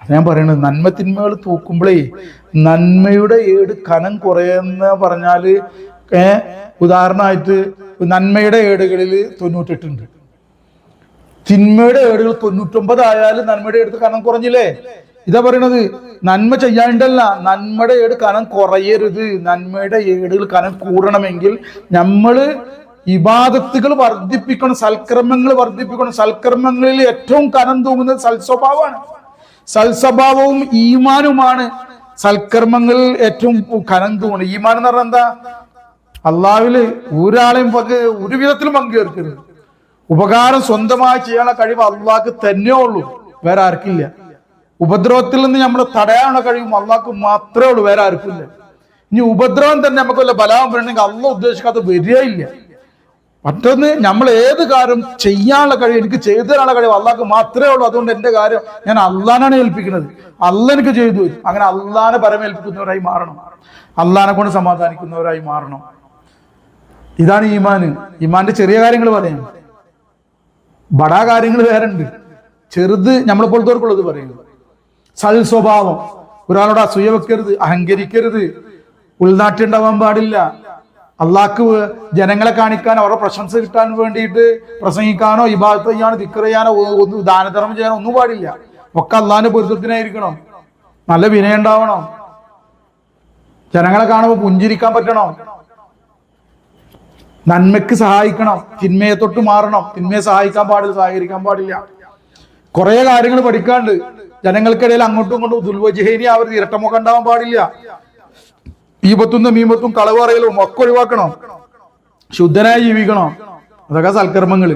അത് ഞാൻ പറയണത്, നന്മ തിന്മകൾ തൂക്കുമ്പോഴേ നന്മയുടെ ഏട് കനം കുറയുന്ന പറഞ്ഞാല്, ഉദാഹരണമായിട്ട് നന്മയുടെ ഏടുകളിൽ 98 ഉണ്ട്, തിന്മയുടെ ഏടുകൾ 99 ആയാലും നന്മയുടെ ഏട് കനം കുറഞ്ഞില്ലേ? ഇതാ പറയണത്. നന്മ ചെയ്യാണ്ടല്ല, നന്മയുടെ ഏട് കനം കുറയരുത്. നന്മയുടെ ഏടുകൾ കനം കൂടണമെങ്കിൽ നമ്മള് ഇബാദത്തുകൾ വർദ്ധിപ്പിക്കണം, സൽക്കർമ്മങ്ങൾ വർദ്ധിപ്പിക്കണം. സൽക്കർമ്മങ്ങളിൽ ഏറ്റവും കനം തൂങ്ങുന്നത് സൽസ്വഭാവമാണ്. സൽസ്വഭാവവും ഈമാനുമാണ് സൽക്കർമ്മങ്ങളിൽ ഏറ്റവും കനം തൂങ്ങുന്നത്. ഈമാൻ എന്ന് പറഞ്ഞാൽ എന്താ? അള്ളാഹുവില് ഒരാളെയും ഒരു വിധത്തിലും പങ്കുചേർക്കരുത്. ഉപകാരം സ്വന്തമായി ചെയ്യാനുള്ള കഴിവ് അള്ളാഹ്ക്ക് തന്നെ ഉള്ളൂ, വേറെ ആർക്കില്ല. ഉപദ്രവത്തിൽ നിന്ന് നമ്മൾ തടയാനുള്ള കഴിവും അള്ളാഹ്ക്ക് മാത്രമേ ഉള്ളൂ, വേറെ ആർക്കില്ല. ഇനി ഉപദ്രവം തന്നെ നമുക്ക് വല്ല ബലാവും വേണമെങ്കിൽ അള്ളാഹ് ഉദ്ദേശിക്കാത്ത വരികയില്ല. മറ്റൊന്ന്, നമ്മൾ ഏത് കാര്യം ചെയ്യാനുള്ള കഴിവ്, എനിക്ക് ചെയ്തു തരാനുള്ള കഴിവ് അള്ളാഹ്ക്ക് മാത്രമേ ഉള്ളൂ. അതുകൊണ്ട് എന്റെ കാര്യം ഞാൻ അള്ളാഹാനാണ് ഏൽപ്പിക്കുന്നത്, അള്ളാഹ് എനിക്ക് ചെയ്തു തരും. അങ്ങനെ അള്ളാഹിനെ പരമേൽപ്പിക്കുന്നവരായി മാറണം, അള്ളാഹിനെ കൊണ്ട് സമാധാനിക്കുന്നവരായി മാറണം. ഇതാണ് ഈമാന്. ഈമാന്റെ ചെറിയ കാര്യങ്ങൾ പറയാം, ബടാ കാര്യങ്ങൾ വേറെ ഉണ്ട്. ചെറുത് നമ്മളെ പോലത്തോർക്കുള്ളത് പറയുന്നത്. സൽ സ്വഭാവം, ഒരാളോട് അസൂയ വെക്കരുത്, അഹങ്കരിക്കരുത്, ഉൾനാട്ടുണ്ടാവാൻ പാടില്ല. അള്ളാഹ്ക്ക് ജനങ്ങളെ കാണിക്കാനോ അവരുടെ പ്രശംസ കിട്ടാൻ വേണ്ടിയിട്ട് പ്രസംഗിക്കാനോ ഇബാദത്ത് ചെയ്യാനോ ദിക്ർ ചെയ്യാനോ ഒന്നും ദാനധർമ്മം ചെയ്യാനോ ഒന്നും പാടില്ല. ഒക്കെ അള്ളാഹിന്റെ പൊരുത്തത്തിനായിരിക്കണം. നല്ല വിനയം ഉണ്ടാവണം, ജനങ്ങളെ കാണുമ്പോൾ പുഞ്ചിരിക്കാൻ പറ്റണം, നന്മയ്ക്ക് സഹായിക്കണം, തിന്മയെ തൊട്ട് മാറണം. തിന്മയെ സഹായിക്കാൻ പാടില്ല, സഹകരിക്കാൻ പാടില്ല. കുറെ കാര്യങ്ങൾ പഠിക്കാണ്ട്. ജനങ്ങൾക്കിടയിൽ അങ്ങോട്ടും ഇങ്ങോട്ടും ദുൽവജഹേനി ആവരുത്, ഇരട്ടമൊക്കെ ഉണ്ടാവാൻ പാടില്ല. ഈപത്തും മീമത്തും കളവ് പറയലും ഒക്കെ ഒഴിവാക്കണം. ശുദ്ധനായി ജീവിക്കണം. അതൊക്കെ സൽക്കർമ്മങ്ങള്.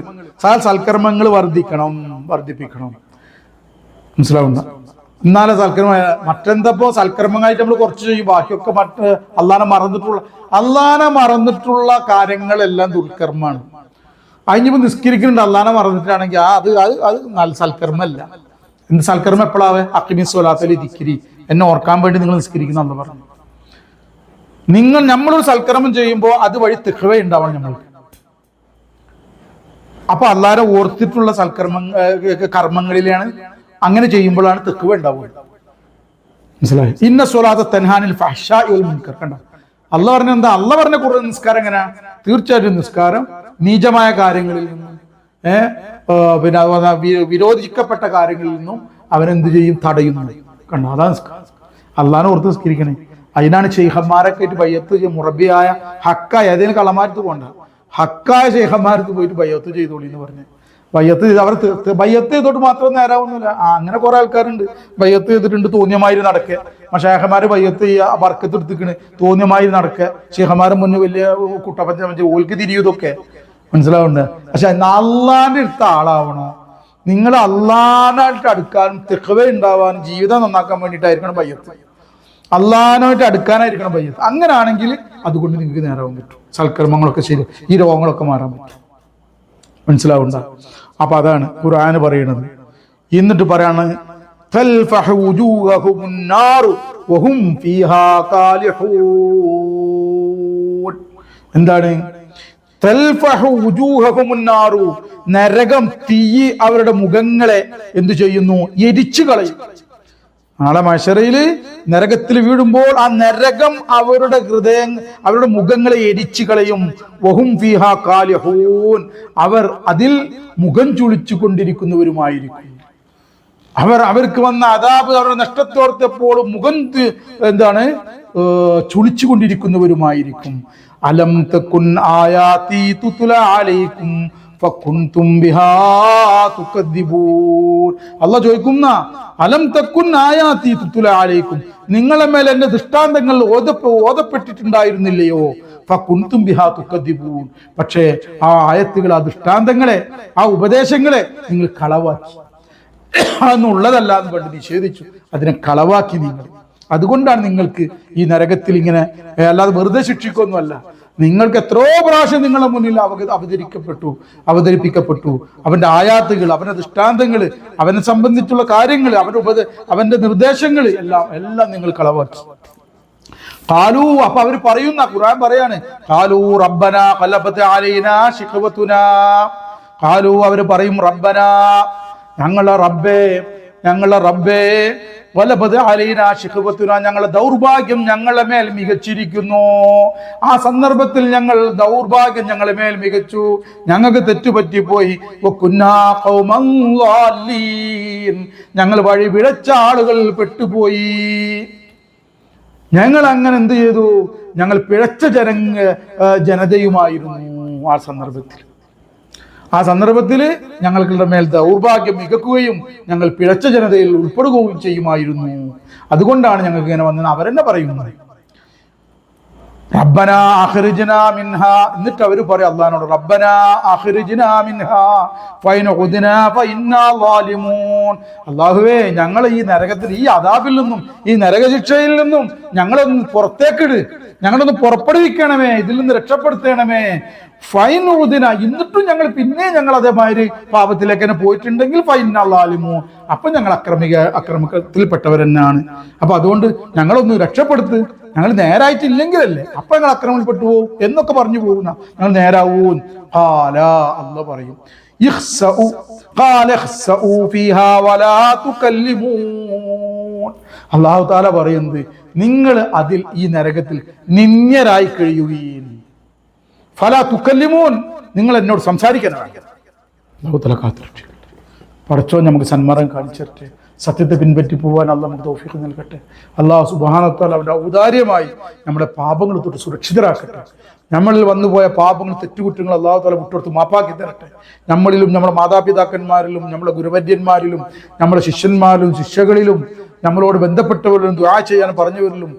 സൽക്കർമ്മങ്ങൾ വർദ്ധിപ്പിക്കണം. മനസ്സിലാവുന്ന എന്നാലും സൽക്കർമ്മ മറ്റെന്തപ്പോ സൽക്കർമ്മങ്ങളായിട്ട് നമ്മൾ കുറച്ച് ചെയ്യും, ബാക്കിയൊക്കെ അള്ളാനെ മറന്നിട്ടുള്ള കാര്യങ്ങളെല്ലാം ദുൽക്കർമ്മമാണ്. അതിനിപ്പോ നിസ്കരിക്കുന്നുണ്ട് അള്ളാനെ മറന്നിട്ടാണെങ്കിൽ അത് നല്ല സൽക്കർമ്മല്ല. എന്ത് സൽക്കർമ്മം എപ്പോഴാവേ? അഖിമി സ്വലാത്തിൽ ദിക്രി, എന്നെ ഓർക്കാൻ വേണ്ടി നിങ്ങൾ നിസ്കരിക്കുന്ന എന്ന് പറഞ്ഞു. നമ്മളൊരു സൽക്കർമ്മം ചെയ്യുമ്പോൾ അത് വഴി തിഖ്വ ഉണ്ടാവണം നമ്മൾക്ക്. അപ്പൊ അള്ളാനെ ഓർത്തിട്ടുള്ള കർമ്മങ്ങളിലാണ് അങ്ങനെ ചെയ്യുമ്പോഴാണ് തിഖ്വ ഉണ്ടാവുക. മനസ്സിലായി? ഇന്ന സ്വലാത്ത തൻഹാനിൽ ഫഹ്ശാഇ വൽ മുൻകർ. കണ്ടോ അള്ളാഹ് പറഞ്ഞ എന്താ? അള്ളാഹ് പറഞ്ഞ ഖുർആൻ നിസ്കാരം എങ്ങനെയാ? തീർച്ചയായിട്ടും നിസ്കാരം നീചമായ കാര്യങ്ങളിൽ നിന്നും പിന്നെ വിരോധിക്കപ്പെട്ട കാര്യങ്ങളിൽ നിന്നും അവനെന്ത് ചെയ്യും? തടയുന്നു. കണ്ടോ അതാണ് നിസ്കാരം. അള്ളാഹിനെ ഓർത്ത് നിസ്കരിക്കണേ. അതിനാണ് ശൈഖന്മാരൊക്കെ ആയിട്ട് ബയ്യത്ത് മുറബിയായ ഹക്കായ ഏതെങ്കിലും കളമാരത്ത് പോകണ്ട, ഹക്കായ ശൈഖന്മാരത്ത് പോയിട്ട് ബയ്യത്ത് ചെയ്തോളി എന്ന് പറഞ്ഞു. ബയ്യത്ത് ബയ്യത്ത് ചെയ്തോട്ട് മാത്രം നേരാവുന്നില്ല. അങ്ങനെ കുറെ ആൾക്കാരുണ്ട് ബയ്യത്ത് ചെയ്തിട്ടുണ്ട്, തോന്നിയമാതിരി നടക്കുക. മശായഖന്മാര് ബയ്യത്ത് ചെയ്യുക, ബർക്കത്ത് എടുത്തിക്കണ്, തോന്നിയമാതിരി നടക്കുക. ശൈഖന്മാരെ മുന്നിൽ വലിയ കുട്ടപ്പഞ്ച ഓൽക്ക് തിരിയതൊക്കെ മനസ്സിലാവുന്നുണ്ട്. പക്ഷെ അള്ളാന്റെ അടുത്ത ആളാവണോ? നിങ്ങൾ അള്ളാനായിട്ട് അടുക്കാനും തിഖ്വ ഉണ്ടാവാനും ജീവിതം നന്നാക്കാൻ വേണ്ടിയിട്ടായിരിക്കണം ബയ്യത്ത്. അള്ളാനായിട്ട് അടുക്കാനായിരിക്കണം ബയ്യത്ത്. അങ്ങനാണെങ്കിൽ അതുകൊണ്ട് നിങ്ങൾക്ക് നേരാവാൻ പറ്റും. സൽക്കർമ്മങ്ങളൊക്കെ ശരി, ഈ രോഗങ്ങളൊക്കെ മാറാൻ പറ്റും. മനസ്സിലാവുണ്ട? അപ്പൊ അതാണ് ഖുർആന് പറയണത്. എന്നിട്ട് പറയാണ് എന്താണ്? നരകം, തീ അവരുടെ മുഖങ്ങളെ എന്തു ചെയ്യുന്നു? എരിച്ചു കളയും. നാളെ മഹ്ശറയില് നരകത്തിൽ വീഴുമ്പോൾ ആ നരകം അവരുടെ മുഖങ്ങളെ എരിച്ചു കളയും. വഹും ഫീഹാ കാലിഹൂൻ, അവർ അതിൽ മുഖം ചുളിച്ചു കൊണ്ടിരിക്കുന്നവരുമായിരിക്കും. അവർക്ക് വന്ന അദാബ് അവരുടെ നഷ്ടത്തോർത്തപ്പോൾ മുഖം ചുളിച്ചു കൊണ്ടിരിക്കുന്നവരുമായിരിക്കും. അലം തകുൻ ആയാതി തുത്ല അലൈക്കും ഫകുൻതും ബിഹാ തുകദ്ദിബൂൻ. അല്ലാഹ് ചോദിക്കുന്ന അലം തകുൻ ആയാതി തുത്ല അലൈക്കും, നിങ്ങളെ മേൽ എന്റെ ദൃഷ്ടാന്തങ്ങൾ ഓതപ്പെട്ടിട്ടുണ്ടായിരുന്നില്ലയോ? ഫകുൻതും ബിഹാ തുകദ്ദിബൂൻ, പക്ഷേ ആ ആയത്തുകൾ, ആ ദൃഷ്ടാന്തങ്ങളെ, ആ ഉപദേശങ്ങളെ നിങ്ങൾ കളവാക്കി. അതൊന്നുള്ളതല്ല എന്ന് കണ്ട് നിഷേധിച്ചു, അതിനെ കളവാക്കി നിങ്ങൾ. അതുകൊണ്ടാണ് നിങ്ങൾക്ക് ഈ നരകത്തിൽ ഇങ്ങനെ, അല്ലാതെ വെറുതെ ശിക്ഷിക്കൊന്നുമല്ല. നിങ്ങൾക്ക് എത്രയോ പ്രാവശ്യം നിങ്ങളുടെ മുന്നിൽ അവതരിപ്പിക്കപ്പെട്ടു അവന്റെ ആയാത്തുകൾ, അവന്റെ ദൃഷ്ടാന്തങ്ങൾ, അവനെ സംബന്ധിച്ചുള്ള കാര്യങ്ങൾ, അവന്റെ നിർദ്ദേശങ്ങൾ എല്ലാം നിങ്ങൾ കളവാക്കി. ഖാലൂ, അപ്പൊ അവർ പറയുന്ന ഖുർആൻ പറയാണ്, ഖാലൂ റബ്ബനാ ഖലബത അലൈനാ ശിഖവതുനാ. ഖാലൂ, അവർ പറയും, റബ്ബനാ, ഞങ്ങളുടെ റബ്ബേ വലബദ അലൈനാ ശിഖവതുനാ, ഞങ്ങളുടെ ദൗർഭാഗ്യം ഞങ്ങളുടെ മേൽ മികച്ചിരിക്കുന്നു. ആ സന്ദർഭത്തിൽ ദൗർഭാഗ്യം ഞങ്ങളുടെ മേൽ മികച്ചു, ഞങ്ങൾക്ക് തെറ്റുപറ്റിപ്പോയി. വകുന്നാ ഖൗമൻ ളാലീൻ, ഞങ്ങൾ വഴി പിഴച്ച ആളുകൾ പെട്ടുപോയി. ഞങ്ങൾ അങ്ങനെ എന്ത് ചെയ്തു? ഞങ്ങൾ പിഴച്ച ജനതയുമായിരുന്നു. ആ സന്ദർഭത്തിൽ ഞങ്ങളുടെ മേൽ ദൗർഭാഗ്യം മികക്കുകയും ഞങ്ങൾ പിഴച്ച ജനതയിൽ ഉൾപ്പെടുകയും ചെയ്യുമായിരുന്നു. അതുകൊണ്ടാണ് ഞങ്ങൾക്ക് ഇങ്ങനെ വന്നത്. അവരെന്നെ പറയുന്നത് റബ്ബനാ അഖ്രിജ്നാ മിൻഹാ. എന്നിട്ട് അവർ പറയും അല്ലാഹുവിനോട്, റബ്ബനാ അഖ്രിജ്നാ മിൻഹാ ഫൈൻ ഉദ്നാ ഫഇന്നാ ളാലിമൂൻ. അല്ലാഹുവേ, ഞങ്ങൾ ഈ നരകത്തിൽ, ഈ അദാബിൽ നിന്നും, ഈ നരകശിക്ഷയിൽ നിന്നും ഞങ്ങളൊന്ന് പുറത്തേക്കിട്, ഞങ്ങളൊന്ന് പുറപ്പെടുവിക്കണമേ, ഇതിൽ നിന്ന് രക്ഷപ്പെടുത്തണമേ. ഫൈൻ ഉദ്ന, എന്നിട്ടും ഞങ്ങൾ അതേമാതിരി പാപത്തിലേക്ക് തന്നെ പോയിട്ടുണ്ടെങ്കിൽ ഫൈന്നാ ളാലിമൂൻ, അപ്പൊ ഞങ്ങൾ അക്രമത്തിൽപ്പെട്ടവരെന്നാണ്. അപ്പൊ അതുകൊണ്ട് ഞങ്ങളൊന്ന് രക്ഷപ്പെടുത്ത്, ഞങ്ങൾ നേരായിട്ടില്ലെങ്കിലല്ലേ അപ്പൊ ഞങ്ങൾ അക്രമത്തിൽപ്പെട്ടു പോകും എന്നൊക്കെ പറഞ്ഞു പോകുന്ന, ഞങ്ങൾ നേരാവൂൻ. അല്ലാഹ് പറയും, അല്ലാഹു തആല പറയുന്നത്, നിങ്ങൾ അതിൽ, ഈ നരകത്തിൽ നിന്ദ്യരായി കഴിയുകയും, ഫലാ തുകല്ലിമൂൻ, നിങ്ങൾ എന്നോട് സംസാരിക്കാനാണ്. അല്ലാഹു തആല കാത്തിരട്ടെ. പടച്ചോൻ നമുക്ക് സന്മാർഗം കാണിച്ചിരട്ടെ, സത്യത്തെ പിൻപറ്റി പോകാൻ അള്ളാഹ് നമുക്ക് തൗഫീഖ് നൽകട്ടെ. അള്ളാഹു സുബ്ഹാനഹു വ തആല അവന്റെ ഔദാര്യമായി നമ്മുടെ പാപങ്ങൾ തൊട്ട് സുരക്ഷിതരാക്കട്ടെ. നമ്മളിൽ വന്നുപോയ പാപങ്ങൾ, തെറ്റുകുറ്റങ്ങൾ അള്ളാഹു തആല വിട്ടുകൊടുത്ത് മാപ്പാക്കി തരട്ടെ. നമ്മളിലും നമ്മുടെ മാതാപിതാക്കന്മാരിലും നമ്മുടെ ഗുരുവര്യന്മാരിലും നമ്മുടെ ശിഷ്യന്മാരിലും ശിഷ്യകളിലും നമ്മളോട് ബന്ധപ്പെട്ടവരിലും ദുആ ചെയ്യാൻ പറഞ്ഞവരിലും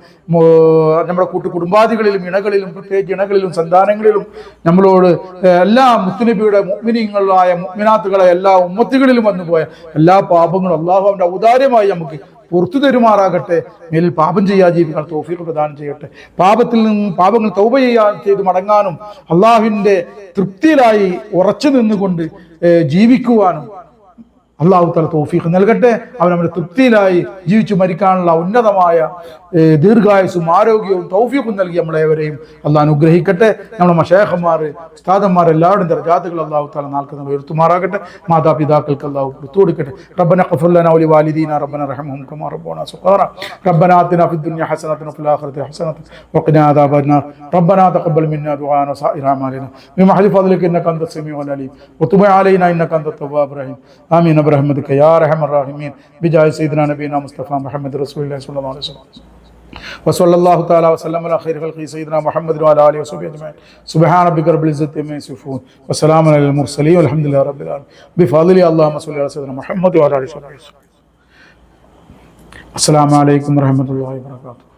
നമ്മുടെ കുടുംബാദികളിലും ഇണകളിലും പ്രത്യേകിച്ച് ഇണകളിലും സന്താനങ്ങളിലും നമ്മളോട് എല്ലാ മുത്തുനബിയുടെ മുഅ്മിനീങ്ങളായ മുഅ്മിനാത്തുകളെ എല്ലാ ഉമ്മത്തുകളിലും വന്നുപോയ എല്ലാ പാപങ്ങളും അള്ളാഹു അവന്റെ ഔദാര്യമായി നമുക്ക് പുറത്തു തരുമാറാകട്ടെ. മേലിൽ പാപം ചെയ്യാൻ ജീവിക്കാൻ തൗഫീഖ് പ്രദാനം ചെയ്യട്ടെ. പാപത്തിൽ നിന്നും പാപങ്ങൾ തൗബ ചെയ്ത് മടങ്ങാനും അള്ളാഹുവിന്റെ തൃപ്തിയിലായി ഉറച്ചു നിന്നുകൊണ്ട് ജീവിക്കുവാനും അള്ളാഹു തആല തൗഫീഖ് നൽകട്ടെ. അവൻ നമ്മുടെ തൃപ്തിയിലായി ജീവിച്ചു മരിക്കാനുള്ള ഉന്നതമായ ദീർഘായുസ്സും ആരോഗ്യവും തൗഫീഖും നൽകി നമ്മളെവരെയും അള്ളാഹ് അനുഗ്രഹിക്കട്ടെ. നമ്മുടെ മശൈഖന്മാർ ഉസ്താദന്മാർ എല്ലാവരുടെയും ദർജാത്തുകൾ അള്ളാഹു തആല നാൽക്കുന്ന ഉയർത്തുമാറാകട്ടെ. മാതാപിതാക്കൾക്ക് അള്ളാഹു പുറത്തു കൊടുക്കട്ടെ. റബ്ബന ഗ്ഫിർ ലനാ വലിവാലിദീന റബ്ബന റഹ്മഹും കമാ റബ്ബൂനാ സഗീറ റബ്ബന ആതിനാ ഫിദ്ദുനിയ ഹസനതൻ വഫിൽ ആഖിറതി ഹസനതൻ വഖിനാ അദാബന്നാർ റബ്ബന തഖബ്ബൽ മിന്നാ ദുആന വസائر അമാലിനാ ബിമഹ്ദി ഫദ്ലിക ഇന്നക അൻത സമീഉൽ അലീം വതുബ് അലൈനാ ഇന്നക അൻത തവ്വാബുർ റഹീം ആമീൻ برحمتك يا ارحم الراحمين بجاه سيدنا نبينا مصطفى محمد رسول الله صلى الله عليه وسلم وصلى الله تعالى وسلم على خير خلقه سيدنا محمد وعلى اله وصحبه اجمعين سبحان ربك رب العزه عما يصفون وسلام على المرسلين والحمد لله رب العالمين بفضل اللهم صل على سيدنا محمد وعلى اله وصحبه. السلام عليكم ورحمه الله وبركاته.